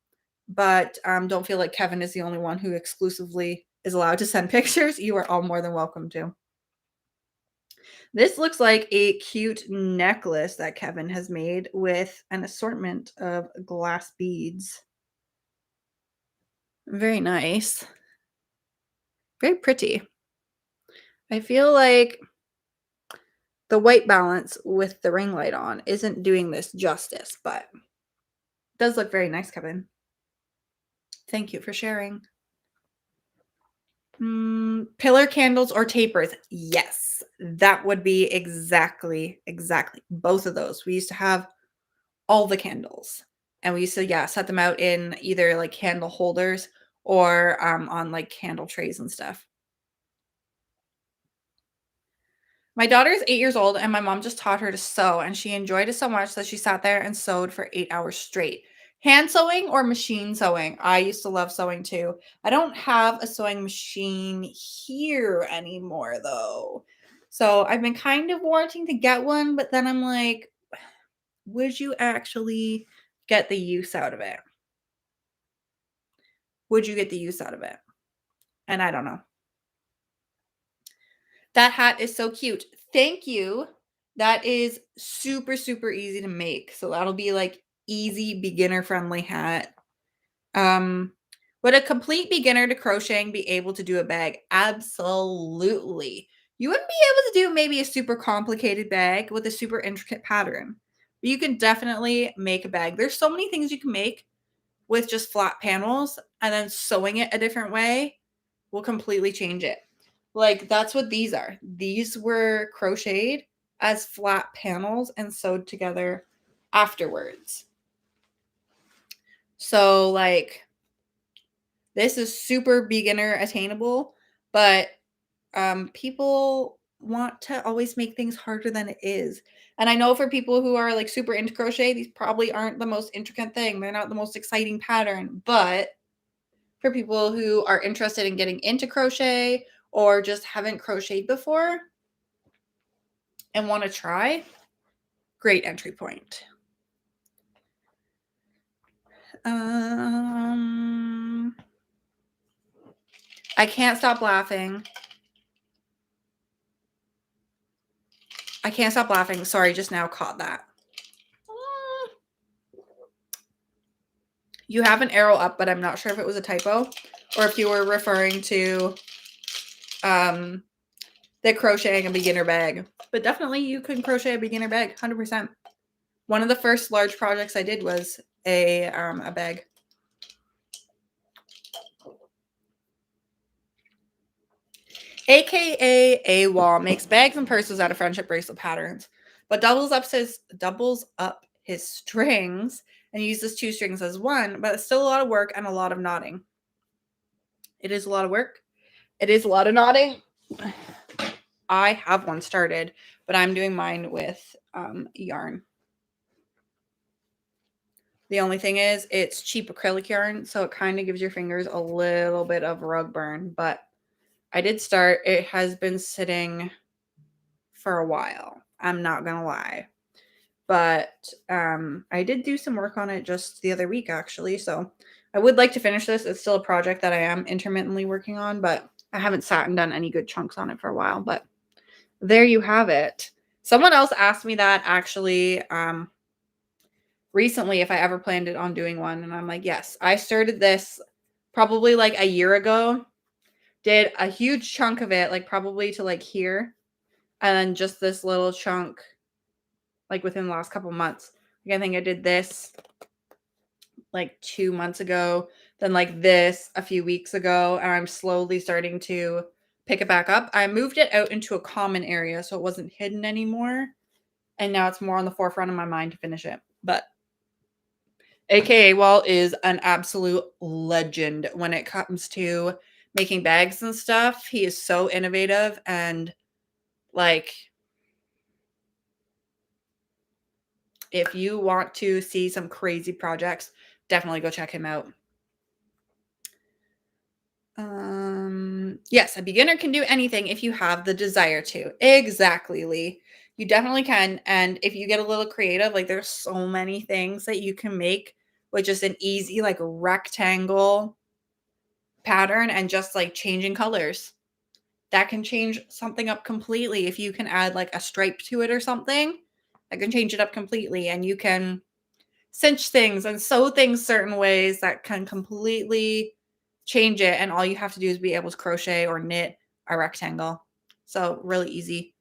but don't feel like Kevin is the only one who exclusively is allowed to send pictures. You are all more than welcome to. This looks like a cute necklace that Kevin has made with an assortment of glass beads. Very nice. Very pretty. I feel like the white balance with the ring light on isn't doing this justice, but it does look very nice, Kevin. Thank you for sharing. Pillar candles or tapers? Yes, that would be exactly both of those. We used to have all the candles, and we used to, yeah, set them out in either like candle holders or on like candle trays and stuff. My daughter is 8 years old and my mom just taught her to sew, and she enjoyed it so much that she sat there and sewed for 8 hours straight. Hand sewing or machine sewing? I used to love sewing too. I don't have a sewing machine here anymore though. So I've been kind of wanting to get one, but then I'm like, would you actually get the use out of it? Would you get the use out of it? And I don't know. That hat is so cute. Thank you. That is super, super easy to make. So that'll be like easy beginner friendly hat. Um, would a complete beginner to crocheting be able to do a bag? Absolutely. You wouldn't be able to do maybe a super complicated bag with a super intricate pattern, but you can definitely make a bag. There's so many things you can make with just flat panels, and then sewing it a different way will completely change it. Like that's what these are. These were crocheted as flat panels and sewed together afterwards. So like this is super beginner attainable, but people want to always make things harder than it is. And I know for people who are like super into crochet, these probably aren't the most intricate thing. They're not the most exciting pattern, but for people who are interested in getting into crochet or just haven't crocheted before and want to try, great entry point. I can't stop laughing. I can't stop laughing. Sorry, just now caught that. You have an arrow up, but I'm not sure if it was a typo or if you were referring to the crocheting a beginner bag. But definitely you can crochet a beginner bag, 100%. One of the first large projects I did was a bag. AKA AWOL makes bags and purses out of friendship bracelet patterns, but doubles up his strings and uses 2 strings as one, but it's still a lot of work and a lot of knotting. It is a lot of work. It is a lot of knotting. I have one started, but I'm doing mine with yarn. The only thing is it's cheap acrylic yarn, so it kind of gives your fingers a little bit of rug burn, but I did start. It has been sitting for a while. I'm not going to lie. But I did do some work on it just the other week, actually. So I would like to finish this. It's still a project that I am intermittently working on, but I haven't sat and done any good chunks on it for a while. But there you have it. Someone else asked me that actually recently if I ever planned it on doing one. And I'm like, yes, I started this probably like a year ago. Did a huge chunk of it, like probably to like here. And then just this little chunk like within the last couple months. Like I think I did this like 2 months ago, then like this a few weeks ago, and I'm slowly starting to pick it back up. I moved it out into a common area so it wasn't hidden anymore, and now it's more on the forefront of my mind to finish it. But AKA Wall is an absolute legend when it comes to making bags and stuff. He is so innovative and like if you want to see some crazy projects, definitely go check him out. Yes, a beginner can do anything if you have the desire to. Exactly, Lee. You definitely can. And if you get a little creative, like there's so many things that you can make with just an easy like rectangle pattern and just like changing colors. That can change something up completely. If you can add like a stripe to it or something, that can change it up completely. And you can cinch things and sew things certain ways that can completely change it. And all you have to do is be able to crochet or knit a rectangle. So really easy.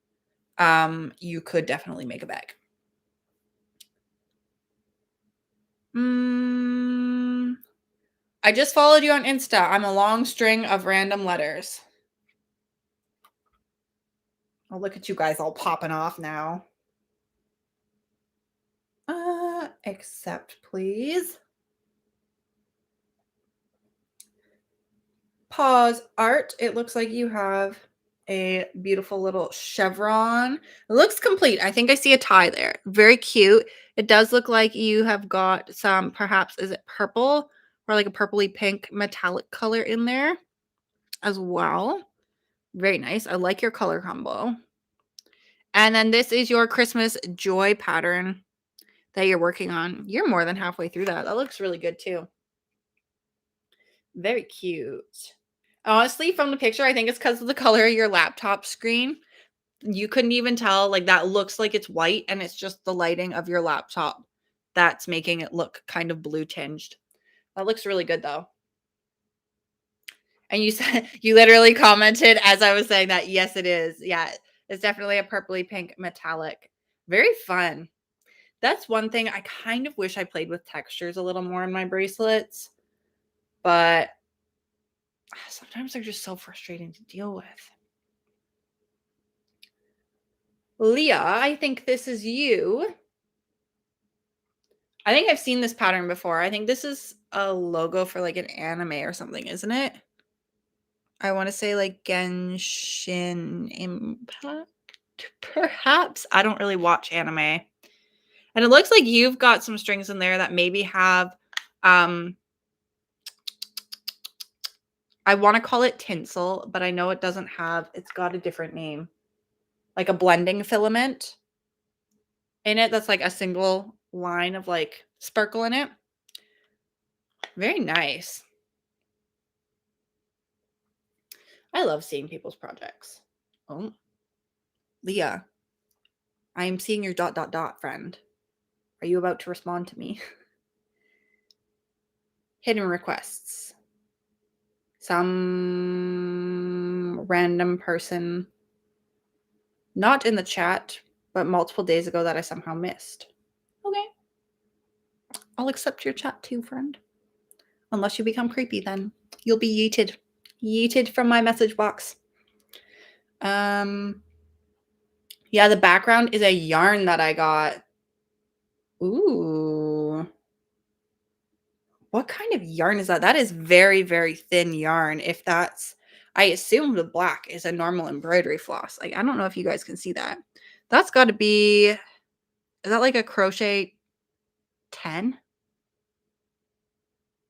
You could definitely make a bag. I just followed you on Insta. I'm a long string of random letters. Oh, look at you guys all popping off now. Accept, please. Pause art. It looks like you have a beautiful little chevron. It looks complete. I think I see a tie there. Very cute. It does look like you have got some, perhaps, is it purple or like a purpley pink metallic color in there as well. Very nice. I like your color combo. And then this is your Christmas joy pattern that you're working on. You're more than halfway through that. That looks really good too. Very cute. Honestly, from the picture, I think it's because of the color of your laptop screen. You couldn't even tell, like, that looks like it's white, and it's just the lighting of your laptop that's making it look kind of blue tinged. That looks really good, though. And you said you literally commented as I was saying that, yes, it is. Yeah, it's definitely a purpley pink metallic. Very fun. That's one thing I kind of wish I played with textures a little more in my bracelets, but sometimes they're just so frustrating to deal with. Leah, I think this is you. I think I've seen this pattern before. I think this is a logo for like an anime or something, isn't it? I want to say like Genshin Impact, perhaps. I don't really watch anime. And it looks like you've got some strings in there that maybe have, I want to call it tinsel, but I know it doesn't have, it's got a different name. Like a blending filament in it that's like a single line of like sparkle in it. Very nice. I love seeing people's projects. Oh, Leah, I am seeing your ... friend. Are you about to respond to me? Hidden requests. Some random person, not in the chat, but multiple days ago that I somehow missed. Okay. I'll accept your chat too, friend. Unless you become creepy, then you'll be yeeted. Yeeted from my message box. Yeah, the background is a yarn that I got. Ooh. What kind of yarn is that? That is very, very thin yarn. If that's, I assume the black is a normal embroidery floss. Like, I don't know if you guys can see that. That's got to be, is that like a crochet 10?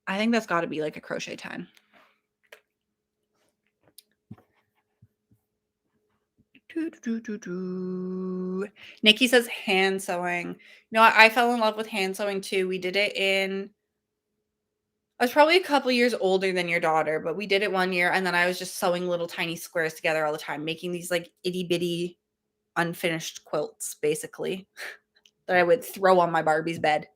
I think that's got to be like a crochet 10. Nikki says hand sewing. No, I fell in love with hand sewing too. We did it in, I was probably a couple years older than your daughter, but we did it one year, and then I was just sewing little tiny squares together all the time, making these like itty bitty unfinished quilts, basically, that I would throw on my Barbie's bed.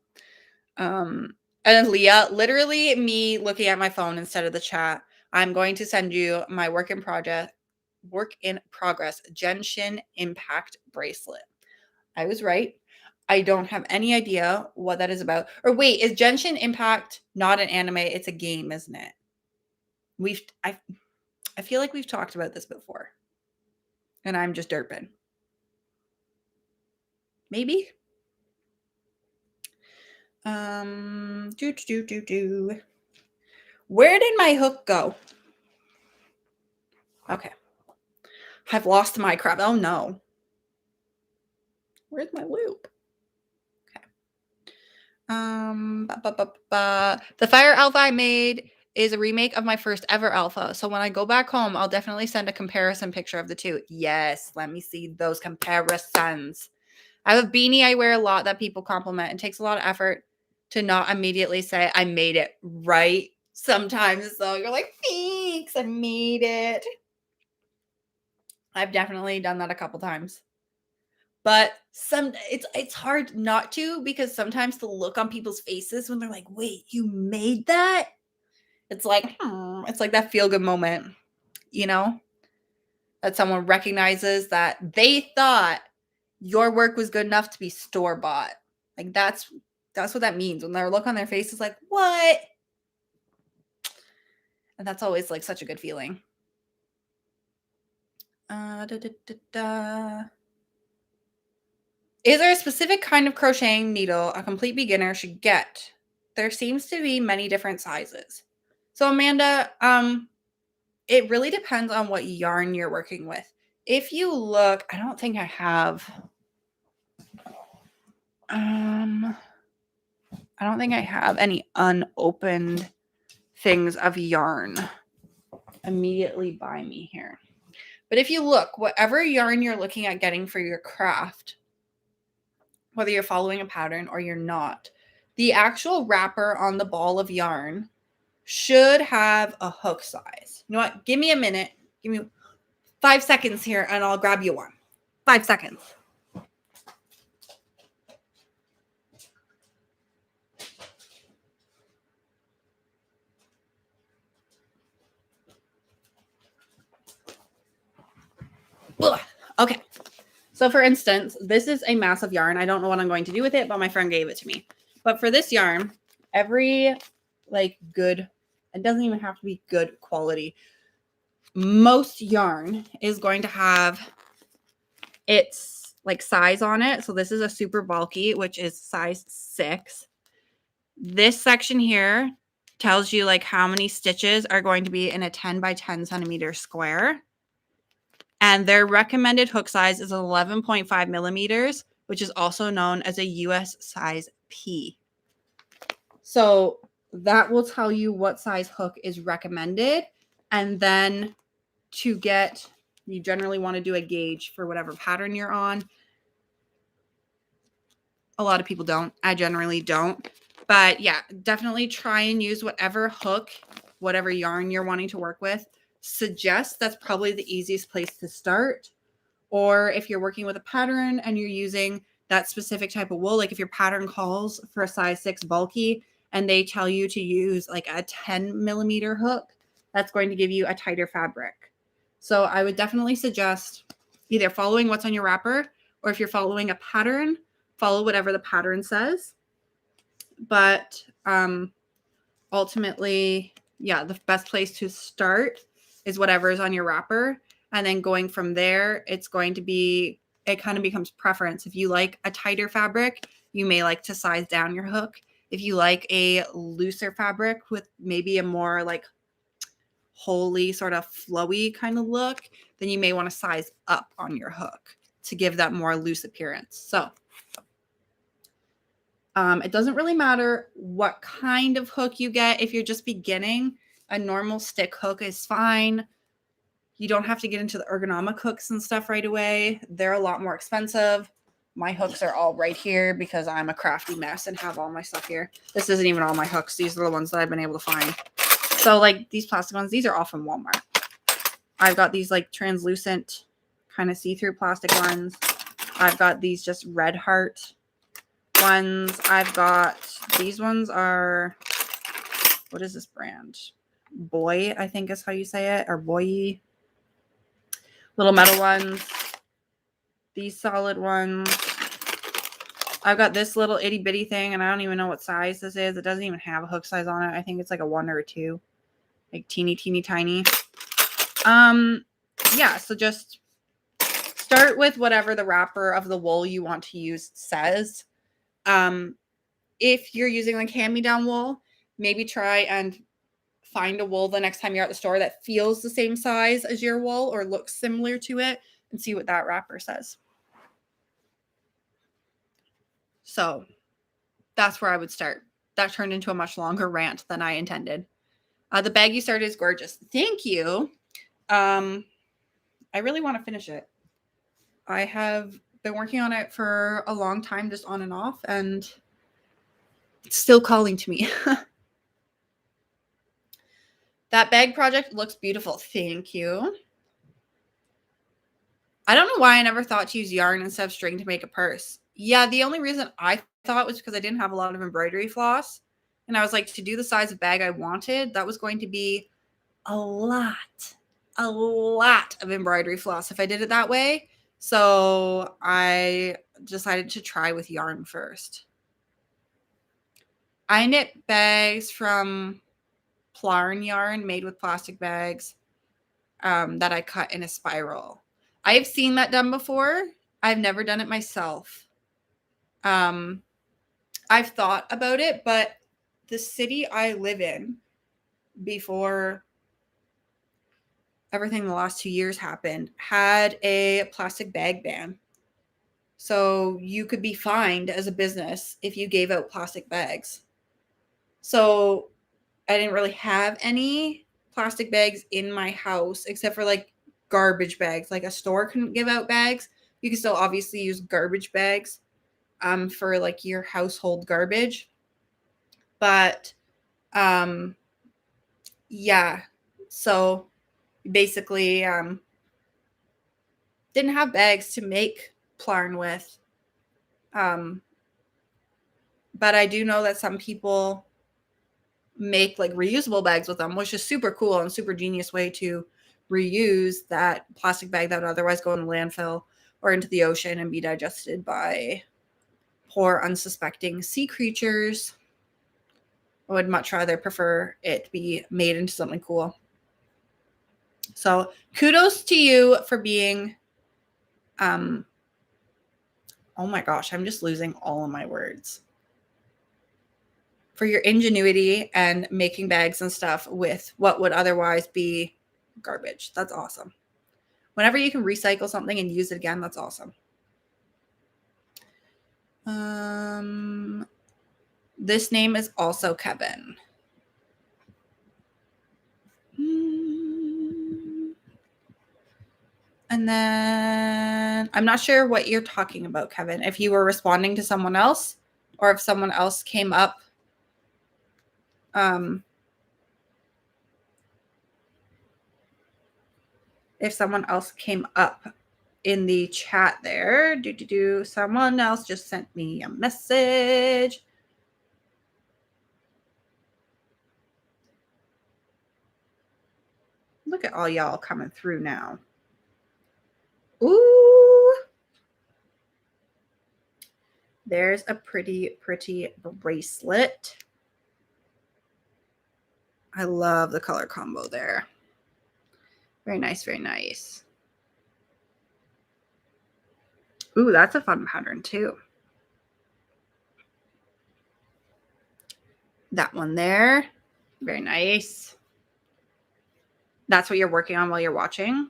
And then Leah, literally me looking at my phone instead of the chat, I'm going to send you my work in progress Genshin Impact bracelet. I was right. I don't have any idea what that is about. Or wait, is Genshin Impact not an anime? It's a game, isn't it? I feel like we've talked about this before. And I'm just derping. Maybe? Where did my hook go? Okay. I've lost my crap. Oh no. Where's my loop? Okay. The fire alpha I made is a remake of my first ever alpha. So when I go back home, I'll definitely send a comparison picture of the two. Yes, let me see those comparisons. I have a beanie I wear a lot that people compliment. It takes a lot of effort to not immediately say I made it right. Sometimes though, you're like, thanks, I made it. I've definitely done that a couple times. But it's hard not to, because sometimes the look on people's faces when they're like, wait, you made that? It's like, it's like that feel-good moment, you know? That someone recognizes that they thought your work was good enough to be store-bought. Like that's what that means when their look on their face is like, what? And that's always like such a good feeling. Is there a specific kind of crocheting needle a complete beginner should get? There seems to be many different sizes. So Amanda, it really depends on what yarn you're working with. If you look, I don't think I have any unopened things of yarn immediately by me here. But if you look, whatever yarn you're looking at getting for your craft, whether you're following a pattern or you're not, the actual wrapper on the ball of yarn should have a hook size. You know what? Give me a minute. Give me 5 seconds here and I'll grab you one. 5 seconds. Ugh. Okay. So for instance, this is a mass of yarn. I don't know what I'm going to do with it, but my friend gave it to me. But for this yarn, every good, it doesn't even have to be good quality. Most yarn is going to have its size on it. So this is a super bulky, which is size 6. This section here tells you how many stitches are going to be in a 10 by 10 centimeter square. And their recommended hook size is 11.5 millimeters, which is also known as a US size P. So that will tell you what size hook is recommended. And then you generally want to do a gauge for whatever pattern you're on. A lot of people don't. I generally don't. But yeah, definitely try and use whatever hook, whatever yarn you're wanting to work with. Suggest that's probably the easiest place to start. Or if you're working with a pattern and you're using that specific type of wool, like if your pattern calls for a size 6 bulky and they tell you to use like a 10 millimeter hook, that's going to give you a tighter fabric. So I would definitely suggest either following what's on your wrapper, or if you're following a pattern, follow whatever the pattern says. But ultimately, yeah, the best place to start is whatever is on your wrapper. And then going from there, it's going to be, it kind of becomes preference. If you like a tighter fabric, you may like to size down your hook. If you like a looser fabric with maybe a more like holy sort of flowy kind of look, then you may want to size up on your hook to give that more loose appearance. So it doesn't really matter what kind of hook you get. If you're just beginning, a normal stick hook is fine. You don't have to get into the ergonomic hooks and stuff right away. They're a lot more expensive. My hooks are all right here because I'm a crafty mess and have all my stuff here. This isn't even all my hooks. These are the ones that I've been able to find. So like these plastic ones, these are all from Walmart. I've got these like translucent kind of see-through plastic ones. I've got these just red heart ones. I've got these ones are, what is this brand? Boy, I think is how you say it, or Boy. Little metal ones. These solid ones. I've got this little itty bitty thing, and I don't even know what size this is. It doesn't even have a hook size on it. I think it's like a 1 or a 2, like teeny tiny. Yeah, so just start with whatever the wrapper of the wool you want to use says. If you're using like hand-me-down wool, maybe try and find a wool the next time you're at the store that feels the same size as your wool or looks similar to it, and see what that wrapper says. So that's where I would start. That turned into a much longer rant than I intended. The bag you started is gorgeous. Thank you. I really want to finish it. I have been working on it for a long time, just on and off, and it's still calling to me. That bag project looks beautiful. Thank you. I don't know why I never thought to use yarn instead of string to make a purse. Yeah, the only reason I thought was because I didn't have a lot of embroidery floss. And I was like, to do the size of bag I wanted, that was going to be a lot of embroidery floss if I did it that way. So I decided to try with yarn first. I knit bags from Plarn yarn made with plastic bags that I cut in a spiral. I've seen that done before. I've never done it myself. I've thought about it, but the city I live in, before everything in the last 2 years happened, had a plastic bag ban. So you could be fined as a business if you gave out plastic bags. So I didn't really have any plastic bags in my house except for like garbage bags. Like a store couldn't give out bags. You can still obviously use garbage bags for like your household garbage. But yeah, so basically didn't have bags to make Plarn with. But I do know that some people make like reusable bags with them, which is super cool and super genius way to reuse that plastic bag that would otherwise go in the landfill or into the ocean and be digested by poor unsuspecting sea creatures. I would much rather prefer it to be made into something cool. So kudos to you for being oh my gosh, I'm just losing all of my words. For your ingenuity and making bags and stuff with what would otherwise be garbage. That's awesome. Whenever you can recycle something and use it again, that's awesome. This name is also Kevin. And then I'm not sure what you're talking about, Kevin. If you were responding to someone else or if someone else came up If someone else came up in the chat there, someone else just sent me a message. Look at all y'all coming through now. Ooh. There's a pretty, pretty bracelet. I love the color combo there. Very nice, very nice. Ooh, that's a fun pattern too. That one there. Very nice. That's what you're working on while you're watching.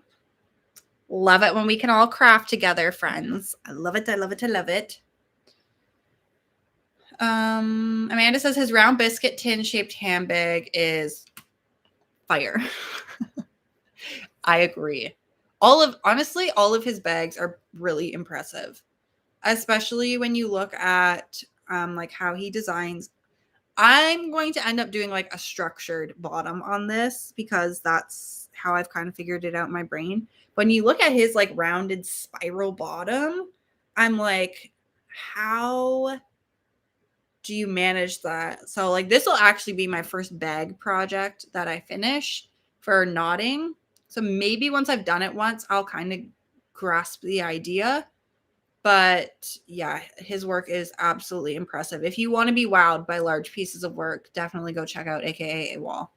Love it when we can all craft together, friends. I love it. I love it. I love it. Amanda says his round biscuit tin shaped handbag is fire. I agree. Honestly, all of his bags are really impressive, especially when you look at like how he designs. I'm going to end up doing like a structured bottom on this because that's how I've kind of figured it out in my brain. When you look at his like rounded spiral bottom, I'm like, how do you manage that? So like this will actually be my first bag project that I finish for knotting. So maybe once I've done it once, I'll kind of grasp the idea. But yeah, his work is absolutely impressive. If you want to be wowed by large pieces of work, definitely go check out AKA AWOL.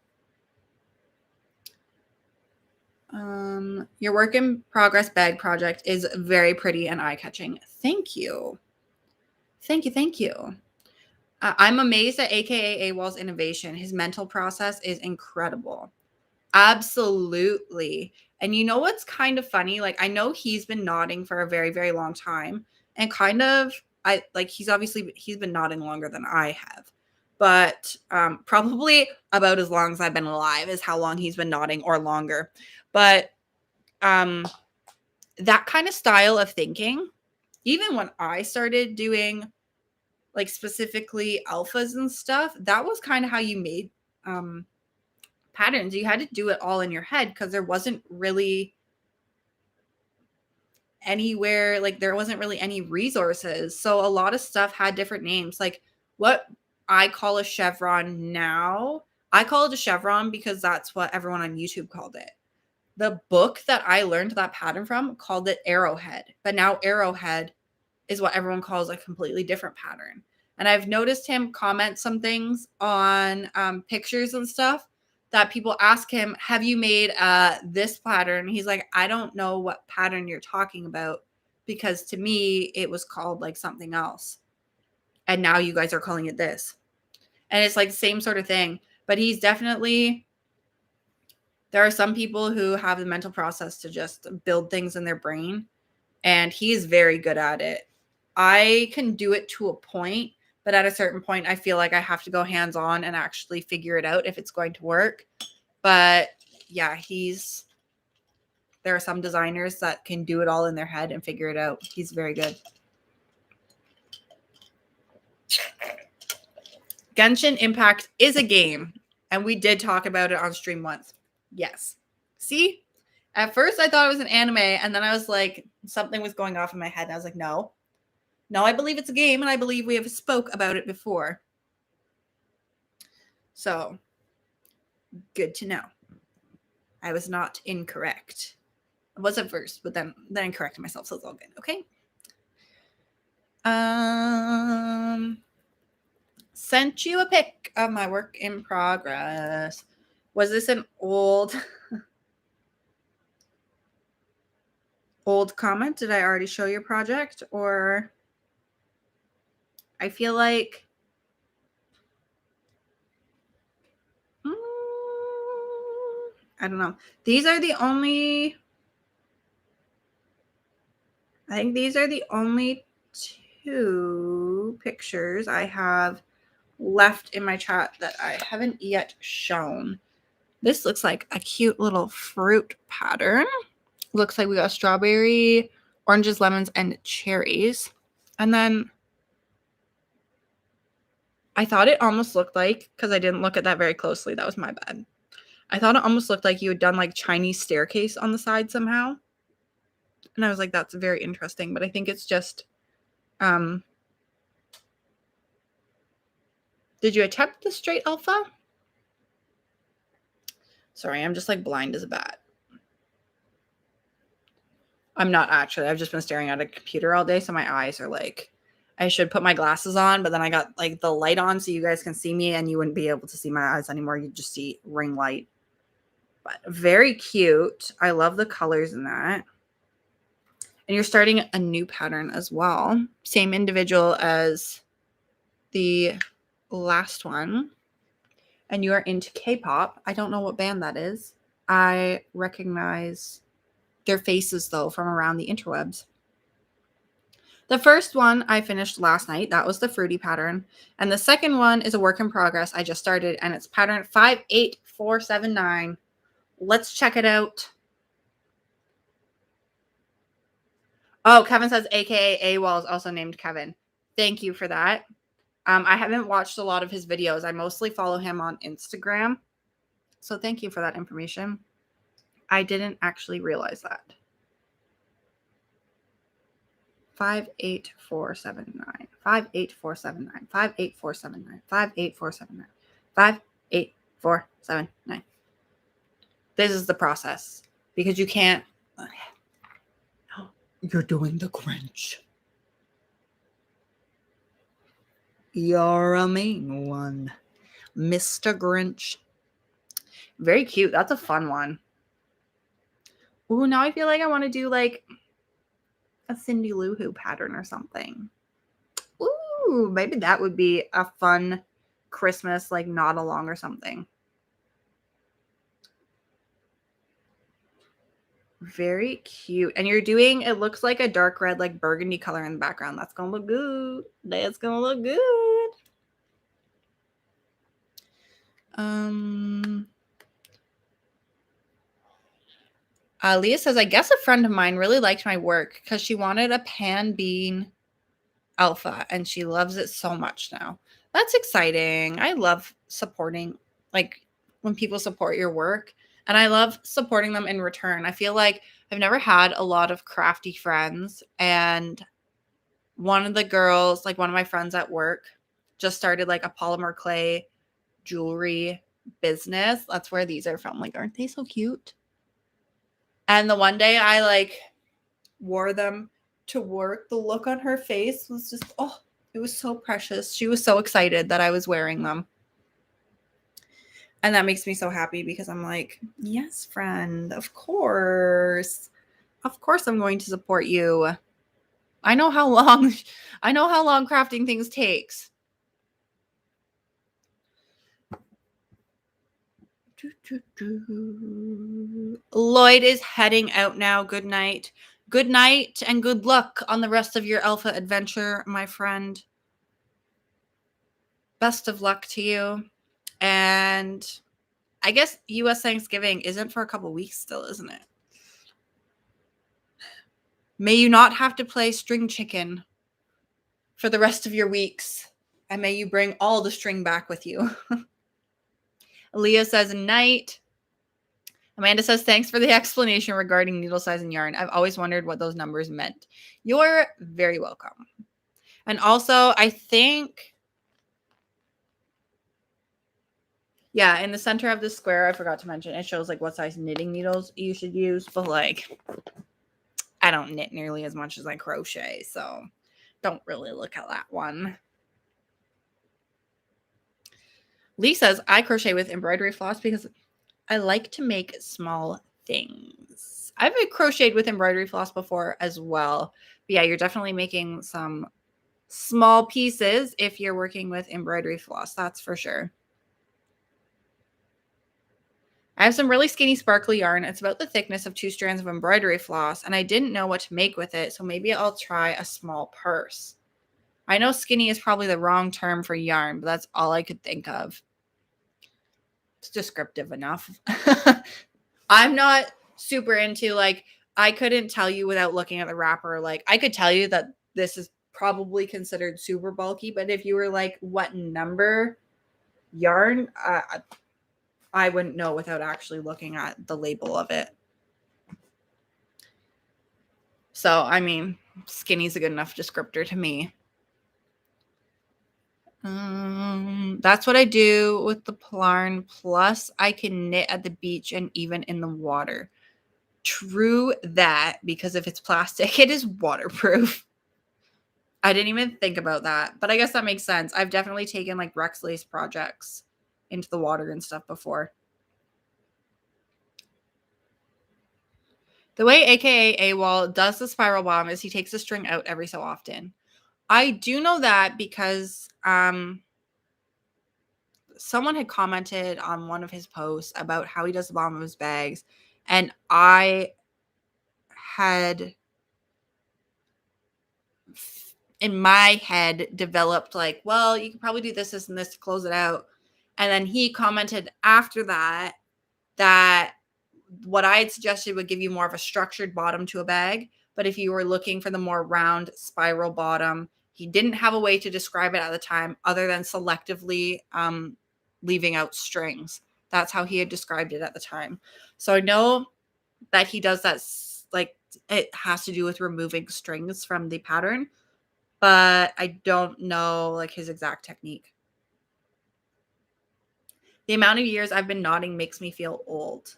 Your work in progress bag project is very pretty and eye-catching. Thank you. Thank you. Thank you. I'm amazed at AKA AWOL's innovation. His mental process is incredible. Absolutely. And you know what's kind of funny? Like I know he's been nodding for a very, very long time. And kind of he's been nodding longer than I have. But probably about as long as I've been alive is how long he's been nodding or longer. But that kind of style of thinking, even when I started doing like specifically alphas and stuff, that was kind of how you made patterns. You had to do it all in your head because there wasn't really anywhere, like there wasn't really any resources. So a lot of stuff had different names. Like what I call a chevron now, I call it a chevron because that's what everyone on YouTube called it. The book that I learned that pattern from called it arrowhead, but now arrowhead is what everyone calls a completely different pattern. And I've noticed him comment some things on pictures and stuff that people ask him, have you made this pattern? He's like, I don't know what pattern you're talking about because to me, it was called like something else. And now you guys are calling it this. And it's like the same sort of thing. But he's definitely, there are some people who have the mental process to just build things in their brain. And he's very good at it. I can do it to a point, but at a certain point, I feel like I have to go hands-on and actually figure it out if it's going to work. But yeah, there are some designers that can do it all in their head and figure it out. He's very good. Genshin Impact is a game, and we did talk about it on stream once. Yes. See? At first, I thought it was an anime, and then I was like, something was going off in my head, and I was like, no. No, I believe it's a game, and I believe we have spoke about it before. So, good to know. I was not incorrect. I was at first, but then I corrected myself, so it's all good. Okay. Sent you a pic of my work in progress. Was this an old comment? Did I already show your project? Or I feel like I don't know. These are the only, I think these are the only 2 pictures I have left in my chat that I haven't yet shown. This looks like a cute little fruit pattern. Looks like we got strawberry, oranges, lemons, and cherries. And then I thought it almost looked like, because I didn't look at that very closely. That was my bad. I thought it almost looked like you had done like Chinese staircase on the side somehow. And I was like, that's very interesting. But I think it's just, did you attempt the straight alpha? Sorry, I'm just like blind as a bat. I'm not actually. I've just been staring at a computer all day. So my eyes are like, I should put my glasses on, but then I got like the light on so you guys can see me and you wouldn't be able to see my eyes anymore. You'd just see ring light. But very cute. I love the colors in that. And you're starting a new pattern as well. Same individual as the last one. And you are into K-pop. I don't know what band that is. I recognize their faces though from around the interwebs. The first one I finished last night. That was the fruity pattern. And the second one is a work in progress. I just started and it's pattern 58479. Let's check it out. Oh, Kevin says AKA AWOL is also named Kevin. Thank you for that. I haven't watched a lot of his videos. I mostly follow him on Instagram. So thank you for that information. I didn't actually realize that. 58479. 58479. 58479. 58479. 58479. This is the process because you can't. You're doing the Grinch. You're a mean one, Mr. Grinch. Very cute. That's a fun one. Ooh, now I feel like I want to do like a Cindy Lou Who pattern or something. Ooh, maybe that would be a fun Christmas, like nod along or something. Very cute. And you're doing, it looks like a dark red, like burgundy color in the background. That's going to look good. That's going to look good. Leah says, I guess a friend of mine really liked my work because she wanted a pan bean alpha and she loves it so much now. That's exciting. I love supporting, like when people support your work, and I love supporting them in return. I feel like I've never had a lot of crafty friends, and one of the girls, like one of my friends at work, just started like a polymer clay jewelry business. That's where these are from. Like, aren't they so cute? And the one day I like wore them to work, the look on her face was just, oh, it was so precious. She was so excited that I was wearing them. And that makes me so happy because I'm like, yes, friend, of course. Of course I'm going to support you. I know how long crafting things takes. Lloyd is heading out now. Good night. Good night and good luck on the rest of your alpha adventure, my friend. Best of luck to you. And I guess US Thanksgiving isn't for a couple weeks still, isn't it? May you not have to play string chicken for the rest of your weeks. And may you bring all the string back with you. Leah says, night. Amanda says, thanks for the explanation regarding needle size and yarn. I've always wondered what those numbers meant. You're very welcome. And also, I think, yeah, in the center of the square, I forgot to mention, it shows like what size knitting needles you should use. But like, I don't knit nearly as much as I crochet, so don't really look at that one. Lee says, I crochet with embroidery floss because I like to make small things. I've crocheted with embroidery floss before as well. But yeah, you're definitely making some small pieces if you're working with embroidery floss. That's for sure. I have some really skinny sparkly yarn. It's about the thickness of 2 strands of embroidery floss, and I didn't know what to make with it, so maybe I'll try a small purse. I know skinny is probably the wrong term for yarn, but that's all I could think of. It's descriptive enough. I'm not super into, like, I couldn't tell you without looking at the wrapper. Like, I could tell you that this is probably considered super bulky, but if you were like, what number yarn, I wouldn't know without actually looking at the label of it. So, I mean, skinny is a good enough descriptor to me. That's what I do with the Plarn. Plus, I can knit at the beach and even in the water. True that, because if it's plastic, it is waterproof. I didn't even think about that, but I guess that makes sense. I've definitely taken like Rex Lace projects into the water and stuff before. The way AKA AWOL does the spiral bomb is he takes the string out every so often. I do know that because someone had commented on one of his posts about how he does the bottom of his bags, and I had in my head developed like, well, you could probably do this, this, and this to close it out. And then he commented after that what I had suggested would give you more of a structured bottom to a bag. But if you were looking for the more round spiral bottom, he didn't have a way to describe it at the time other than selectively leaving out strings. That's how he had described it at the time. So I know that he does that, like it has to do with removing strings from the pattern, but I don't know like his exact technique. The amount of years I've been knotting makes me feel old.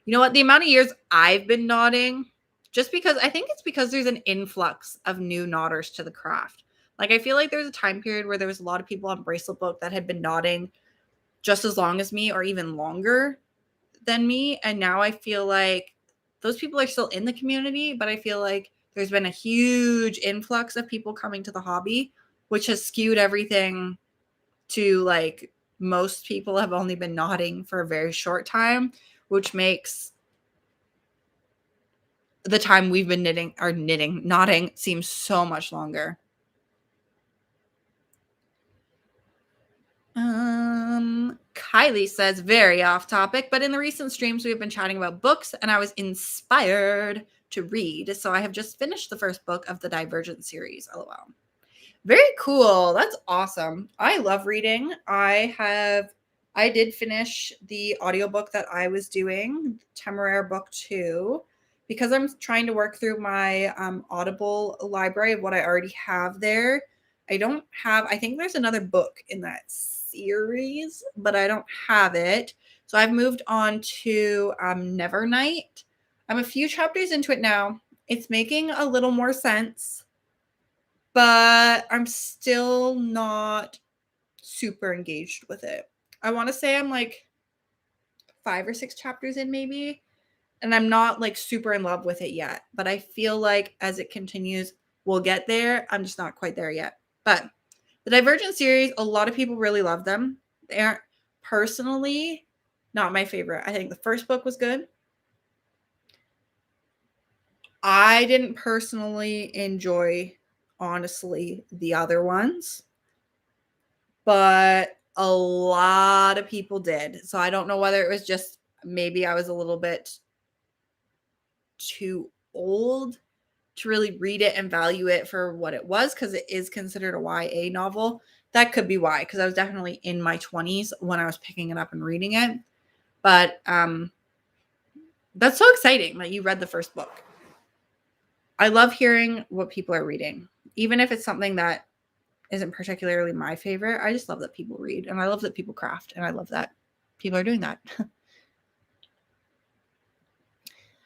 You know what? The amount of years I've been knotting, just because I think it's because there's an influx of new knotters to the craft. Like I feel like there's a time period where there was a lot of people on Bracelet Book that had been knotting just as long as me or even longer than me. And now I feel like those people are still in the community, but I feel like there's been a huge influx of people coming to the hobby, which has skewed everything to like most people have only been knotting for a very short time, which makes the time we've been knotting seems so much longer. Kylie says, very off topic, but in the recent streams we've been chatting about books and I was inspired to read. So I have just finished the first book of the Divergent series. LOL. Very cool. That's awesome. I love reading. I did finish the audiobook that I was doing, Temeraire Book 2, because I'm trying to work through my Audible library of what I already have there. I think there's another book in that series, but I don't have it. So I've moved on to Nevernight. I'm a few chapters into it now. It's making a little more sense, but I'm still not super engaged with it. I want to say I'm like 5 or 6 chapters in maybe, and I'm not like super in love with it yet, but I feel like as it continues, we'll get there. I'm just not quite there yet. But the Divergent series, a lot of people really love them. They aren't personally not my favorite. I think the first book was good. I didn't personally enjoy, honestly, the other ones, but a lot of people did. So I don't know whether it was just maybe I was a little bit too old to really read it and value it for what it was, because it is considered a YA novel. That could be why, because I was definitely in my 20s when I was picking it up and reading it. But that's so exciting that you read the first book. I love hearing what people are reading, even if it's something that isn't particularly my favorite. I just love that people read, and I love that people craft, and I love that people are doing that.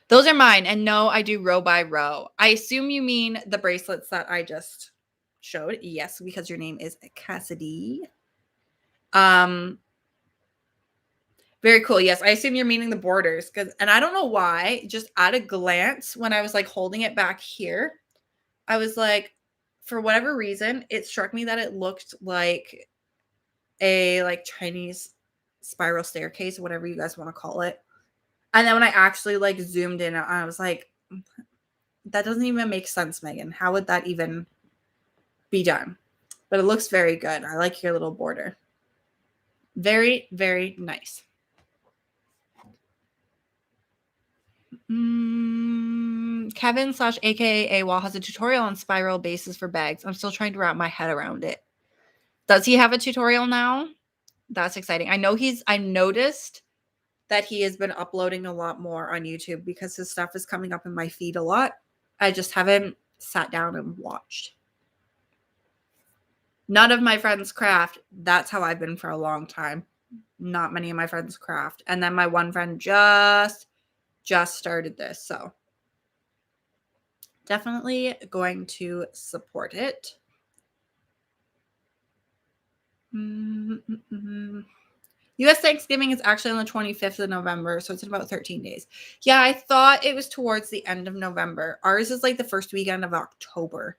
Those are mine, and no, I do row by row. I assume you mean the bracelets that I just showed. Yes, because your name is Cassidy. Very cool. Yes, I assume you're meaning the borders, and I don't know why, just at a glance, when I was like holding it back here, I was like, for whatever reason, it struck me that it looked like a like Chinese spiral staircase, whatever you guys want to call it. And then when I actually like zoomed in, I was like, that doesn't even make sense, Megan. How would that even be done? But it looks very good. I like your little border. Very, very nice. Kevin slash AKA AWOL has a tutorial on spiral bases for bags. I'm still trying to wrap my head around it. Does he have a tutorial now? That's exciting. I noticed that he has been uploading a lot more on YouTube because his stuff is coming up in my feed a lot. I just haven't sat down and watched. None of my friends craft. That's how I've been for a long time. Not many of my friends craft. And then my one friend just started this. So definitely going to support it. US Thanksgiving is actually on the 25th of November, so it's in about 13 days. Yeah, I thought it was towards the end of November. Ours is like the first weekend of October.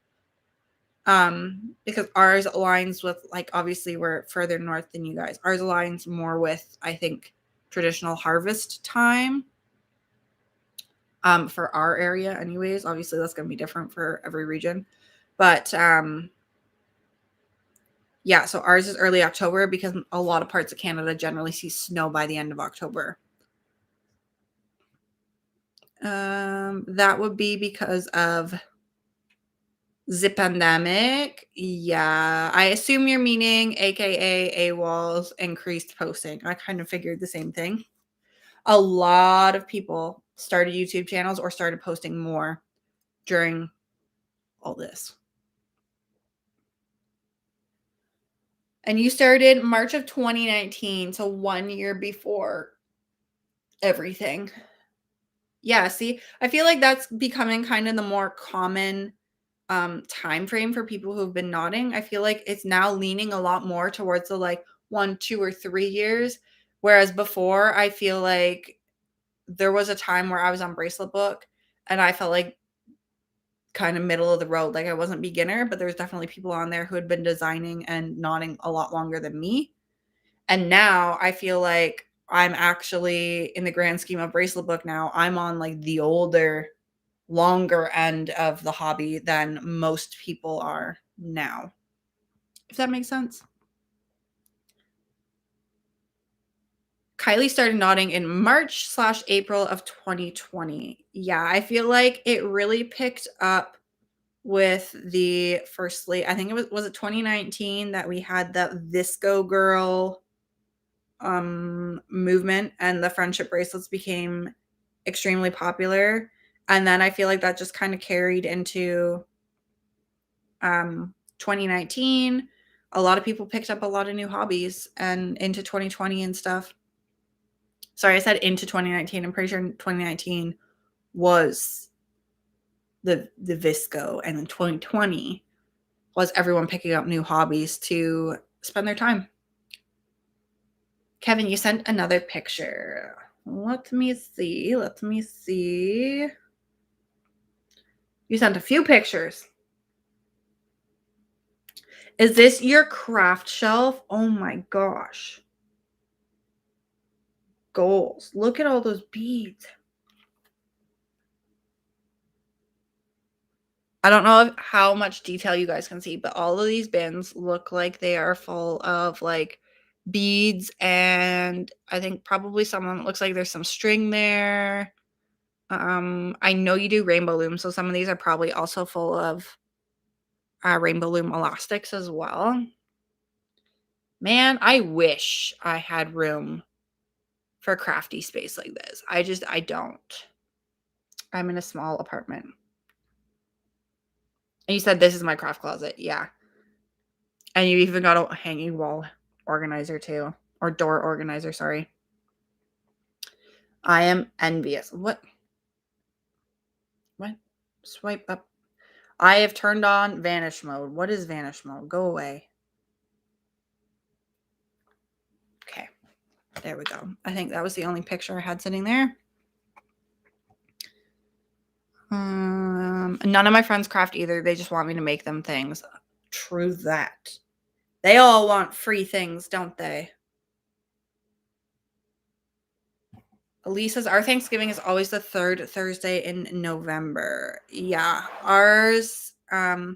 Because ours aligns with, like, obviously we're further north than you guys. Ours aligns more with, I think, traditional harvest time. For our area anyways. Obviously that's going to be different for every region. But yeah, so ours is early October because a lot of parts of Canada generally see snow by the end of October. That would be because of the pandemic. Yeah, I assume you're meaning AKA AWOL's increased posting. I kind of figured the same thing. A lot of people started YouTube channels or started posting more during all this. And you started March of 2019, so 1 year before everything. Yeah, see, I feel like that's becoming kind of the more common time frame for people who've been nodding. I feel like it's now leaning a lot more towards the like 1, 2, or 3 years. Whereas before, I feel like there was a time where I was on Bracelet Book and I felt like kind of middle of the road. Like I wasn't beginner, but there was definitely people on there who had been designing and nodding a lot longer than me. And now I feel like I'm actually, in the grand scheme of Bracelet Book now, I'm on like the older, longer end of the hobby than most people are now. If that makes sense. Kylie started nodding in March/April of 2020. Yeah, I feel like it really picked up with the firstly, I think it was it 2019 that we had the Visco girl movement and the friendship bracelets became extremely popular. And then I feel like that just kind of carried into 2019. A lot of people picked up a lot of new hobbies and into 2020 and stuff. Sorry, I said into 2019. I'm pretty sure 2019 was the Visco, and then 2020 was everyone picking up new hobbies to spend their time. Kevin, you sent another picture. Let me see. You sent a few pictures. Is this your craft shelf? Oh my gosh. Goals. Look at all those beads. I don't know how much detail you guys can see, but all of these bins look like they are full of like beads, and I think probably some of them, it looks like there's some string there. I know you do rainbow loom, so some of these are probably also full of rainbow loom elastics as well. Man, I wish I had room for crafty space like this. I don't. I'm in a small apartment. And you said this is my craft closet. Yeah. And you even got a hanging wall organizer too. Or door organizer, sorry. I am envious. What? Swipe up. I have turned on vanish mode. What is vanish mode? Go away. Okay. There we go. I think that was the only picture I had sitting there. None of my friends craft either. They just want me to make them things. True that. They all want free things, don't they? Elise says, our Thanksgiving is always the third Thursday in November. Yeah, ours, I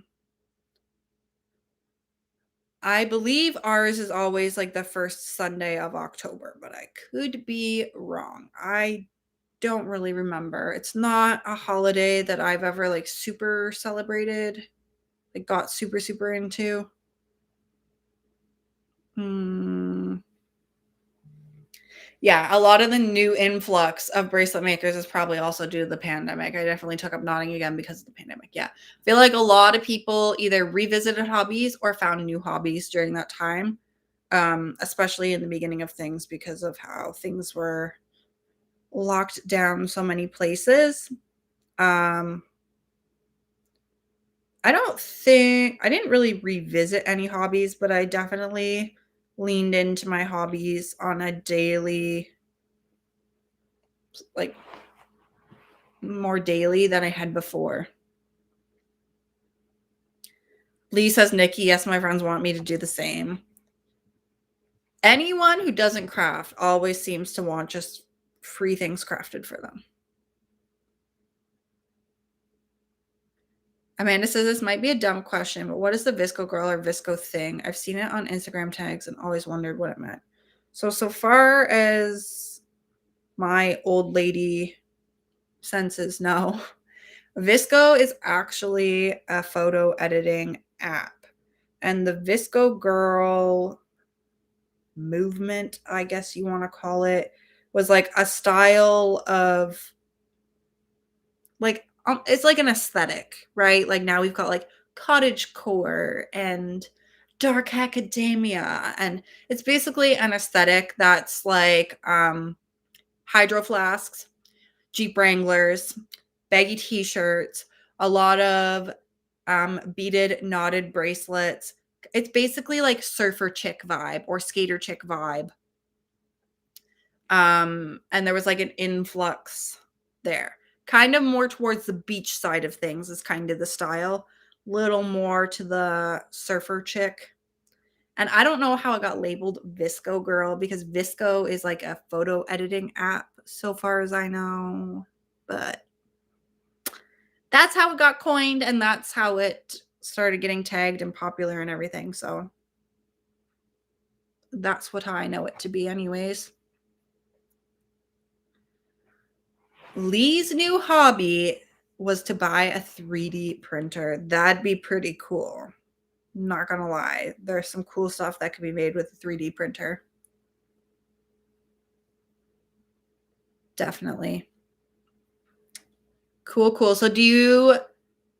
believe ours is always like the first Sunday of October, but I could be wrong. I don't really remember. It's not a holiday that I've ever like super celebrated, like got super, super into. Mm. Yeah, a lot of the new influx of bracelet makers is probably also due to the pandemic. I definitely took up knotting again because of the pandemic. Yeah. I feel like a lot of people either revisited hobbies or found new hobbies during that time, especially in the beginning of things because of how things were locked down so many places. Um, I didn't really revisit any hobbies, but I definitely leaned into my hobbies on a daily, like more daily than I had before. Lee says, Nikki, yes, my friends want me to do the same. Anyone who doesn't craft always seems to want just free things crafted for them. Amanda says this might be a dumb question, but what is the Visco girl or Visco thing? I've seen it on Instagram tags and always wondered what it meant. So far as my old lady senses know, Visco is actually a photo editing app. And the Visco girl movement, I guess you want to call it, was like a style of like it's like an aesthetic, right? Like now we've got like cottage core and dark academia, and it's basically an aesthetic that's like hydro flasks, Jeep Wranglers, baggy t-shirts, a lot of beaded knotted bracelets. It's basically like surfer chick vibe or skater chick vibe. And there was like an influx there. Kind of more towards the beach side of things is kind of the style. Little more to the surfer chick. And I don't know how it got labeled Visco Girl because Visco is like a photo editing app, so far as I know. But that's how it got coined and that's how it started getting tagged and popular and everything. So that's what I know it to be, anyways. Lee's new hobby was to buy a 3D printer. That'd be pretty cool. Not gonna lie. There's some cool stuff that could be made with a 3D printer. Definitely. Cool, cool. So do you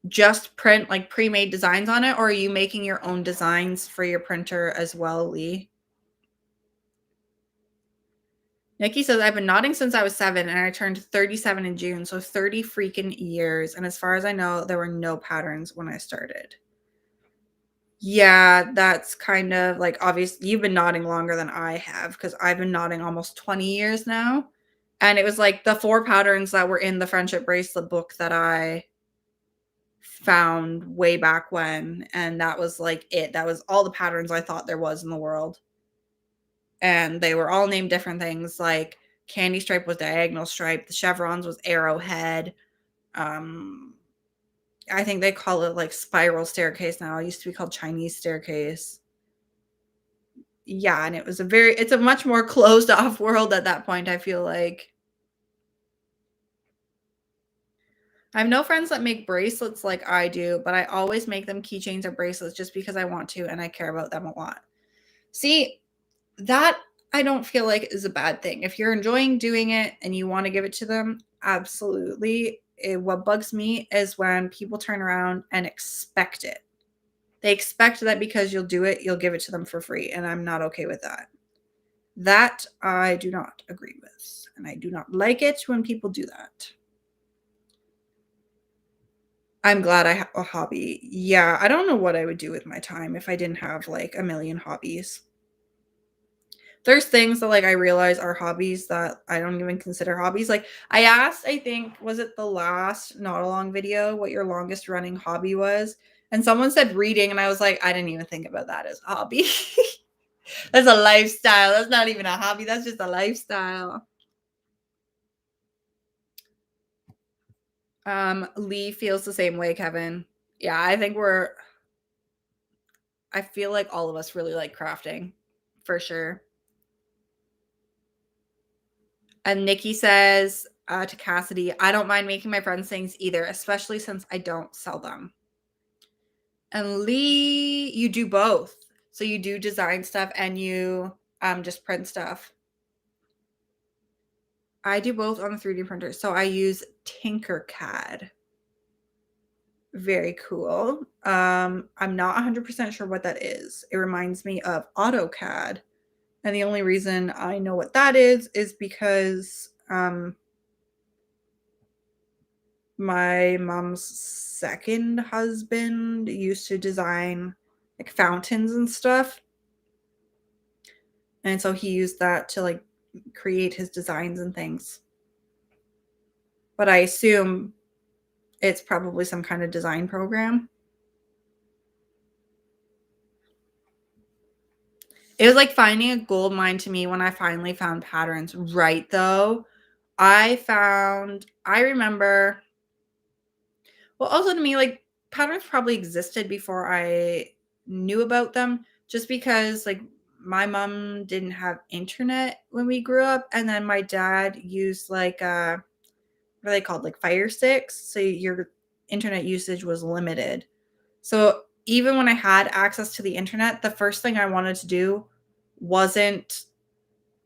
just print like pre-made designs on it, or are you making your own designs for your printer as well, Lee? Nikki says, I've been knotting since I was 7 and I turned 37 in June, so 30 freaking years. And as far as I know, there were no patterns when I started. Yeah, that's kind of like obvious. You've been knotting longer than I have because I've been knotting almost 20 years now. And it was like the 4 patterns that were in the friendship bracelet book that I found way back when. And that was like it. That was all the patterns I thought there was in the world. And they were all named different things. Like candy stripe was diagonal stripe, the chevrons was arrowhead. I think they call it like spiral staircase now. It used to be called Chinese staircase. Yeah, and it's a much more closed off world at that point, I feel like. I have no friends that make bracelets like I do, but I always make them keychains or bracelets just because I want to and I care about them a lot. See, that I don't feel like is a bad thing. If you're enjoying doing it and you want to give it to them, absolutely. What bugs me is when people turn around and expect it. They expect that because you'll do it, you'll give it to them for free, and I'm not okay with that. That I do not agree with, and I do not like it when people do that. I'm glad I have a hobby. Yeah, I don't know what I would do with my time if I didn't have like a million hobbies. There's things that like I realize are hobbies that I don't even consider hobbies. Like I asked, I think, was it the last not a long video, what your longest running hobby was? And someone said reading, and I was like, I didn't even think about that as a hobby. That's a lifestyle. That's not even a hobby. That's just a lifestyle. Lee feels the same way, Kevin. Yeah, I feel like all of us really like crafting for sure. And Nikki says, To Cassidy, I don't mind making my friends things either, especially since I don't sell them. And Lee, you do both. So you do design stuff and you just print stuff. I do both on the 3D printer. So I use Tinkercad. Very cool. I'm not 100% sure what that is. It reminds me of AutoCAD. And the only reason I know what that is because my mom's second husband used to design like fountains and stuff. And so he used that to like create his designs and things. But I assume it's probably some kind of design program. It was like finding a gold mine to me when I finally found patterns. Right, though. I remember, well, also to me, like patterns probably existed before I knew about them just because like my mom didn't have internet when we grew up. And then my dad used like, what are they called? Like fire sticks. So your internet usage was limited. So even when I had access to the internet, the first thing I wanted to do wasn't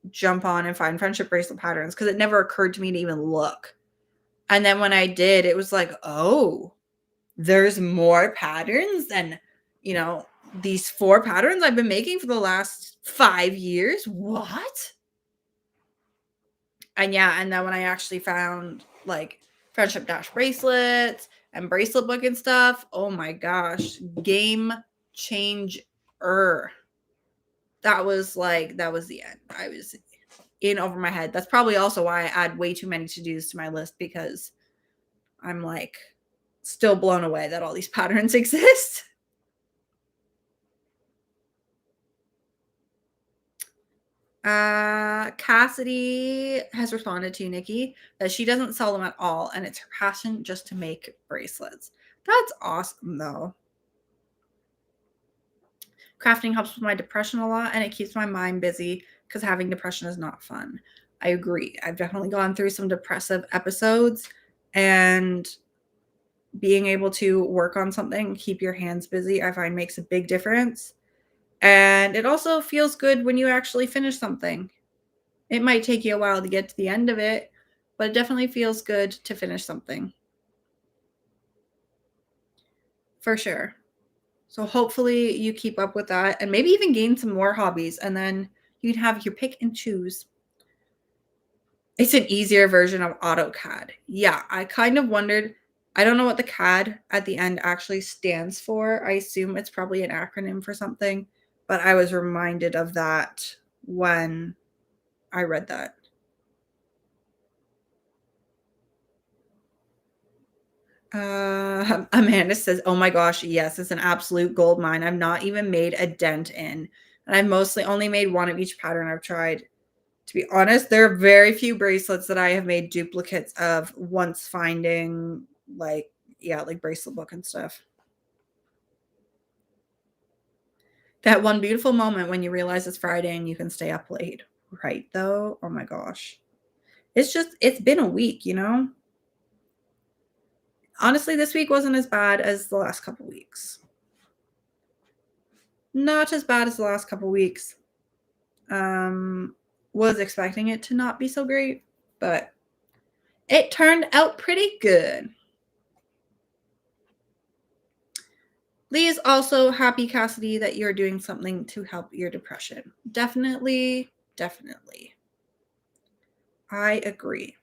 jump on and find friendship bracelet patterns because it never occurred to me to even look. And then when I did, it was like, oh, there's more patterns than, these 4 patterns I've been making for the last 5 years. What? And yeah, and then when I actually found like friendship dash bracelets and bracelet book and stuff, oh my gosh, game changer. That was the end. I was in over my head. That's probably also why I add way too many to-dos to my list because I'm like still blown away that all these patterns exist. Cassidy has responded to Nikki that she doesn't sell them at all and it's her passion just to make bracelets. That's awesome though. Crafting helps with my depression a lot and it keeps my mind busy because having depression is not fun. I agree. I've definitely gone through some depressive episodes and being able to work on something, keep your hands busy, I find makes a big difference. And it also feels good when you actually finish something. It might take you a while to get to the end of it, but it definitely feels good to finish something. For sure. So hopefully you keep up with that and maybe even gain some more hobbies and then you can have your pick and choose. It's an easier version of AutoCAD. Yeah, I kind of wondered. I don't know what the CAD at the end actually stands for. I assume it's probably an acronym for something, but I was reminded of that when I read that. Amanda says, "Oh my gosh, yes, it's an absolute gold mine. I've not even made a dent in, and I've mostly only made one of each pattern I've tried. To be honest, there are very few bracelets that I have made duplicates of once finding like bracelet book and stuff. That one beautiful moment when you realize it's Friday and you can stay up late, right? Though, oh my gosh, it's been a week, Honestly, this week wasn't as bad as the last couple weeks. Not as bad as the last couple weeks. Was expecting it to not be so great, but it turned out pretty good. Lee is also happy, Cassidy, that you're doing something to help your depression. Definitely, definitely. I agree.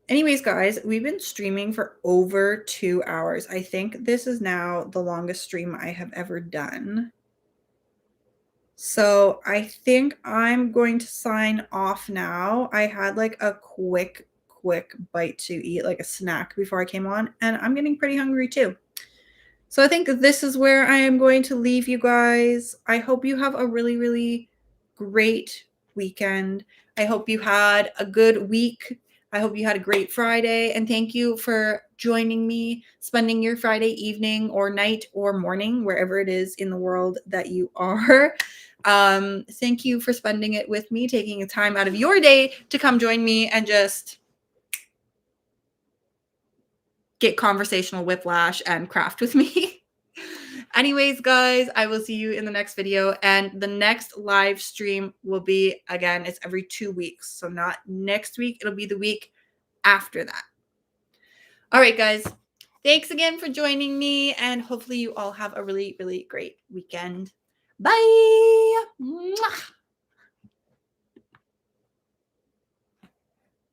Anyways, guys, we've been streaming for over 2 hours. I think this is now the longest stream I have ever done. So I think I'm going to sign off now. I had like a quick bite to eat, like a snack before I came on, and I'm getting pretty hungry too. So I think this is where I am going to leave you guys. I hope you have a really, really great weekend. I hope you had a good week. I hope you had a great Friday. And thank you for joining me, spending your Friday evening or night or morning, wherever it is in the world that you are. Thank you for spending it with me, taking a time out of your day to come join me and just get conversational whiplash and craft with me. Anyways, guys, I will see you in the next video. And the next live stream will be, again, it's every 2 weeks. So not next week. It'll be the week after that. All right, guys. Thanks again for joining me. And hopefully you all have a really, really great weekend. Bye. Mwah.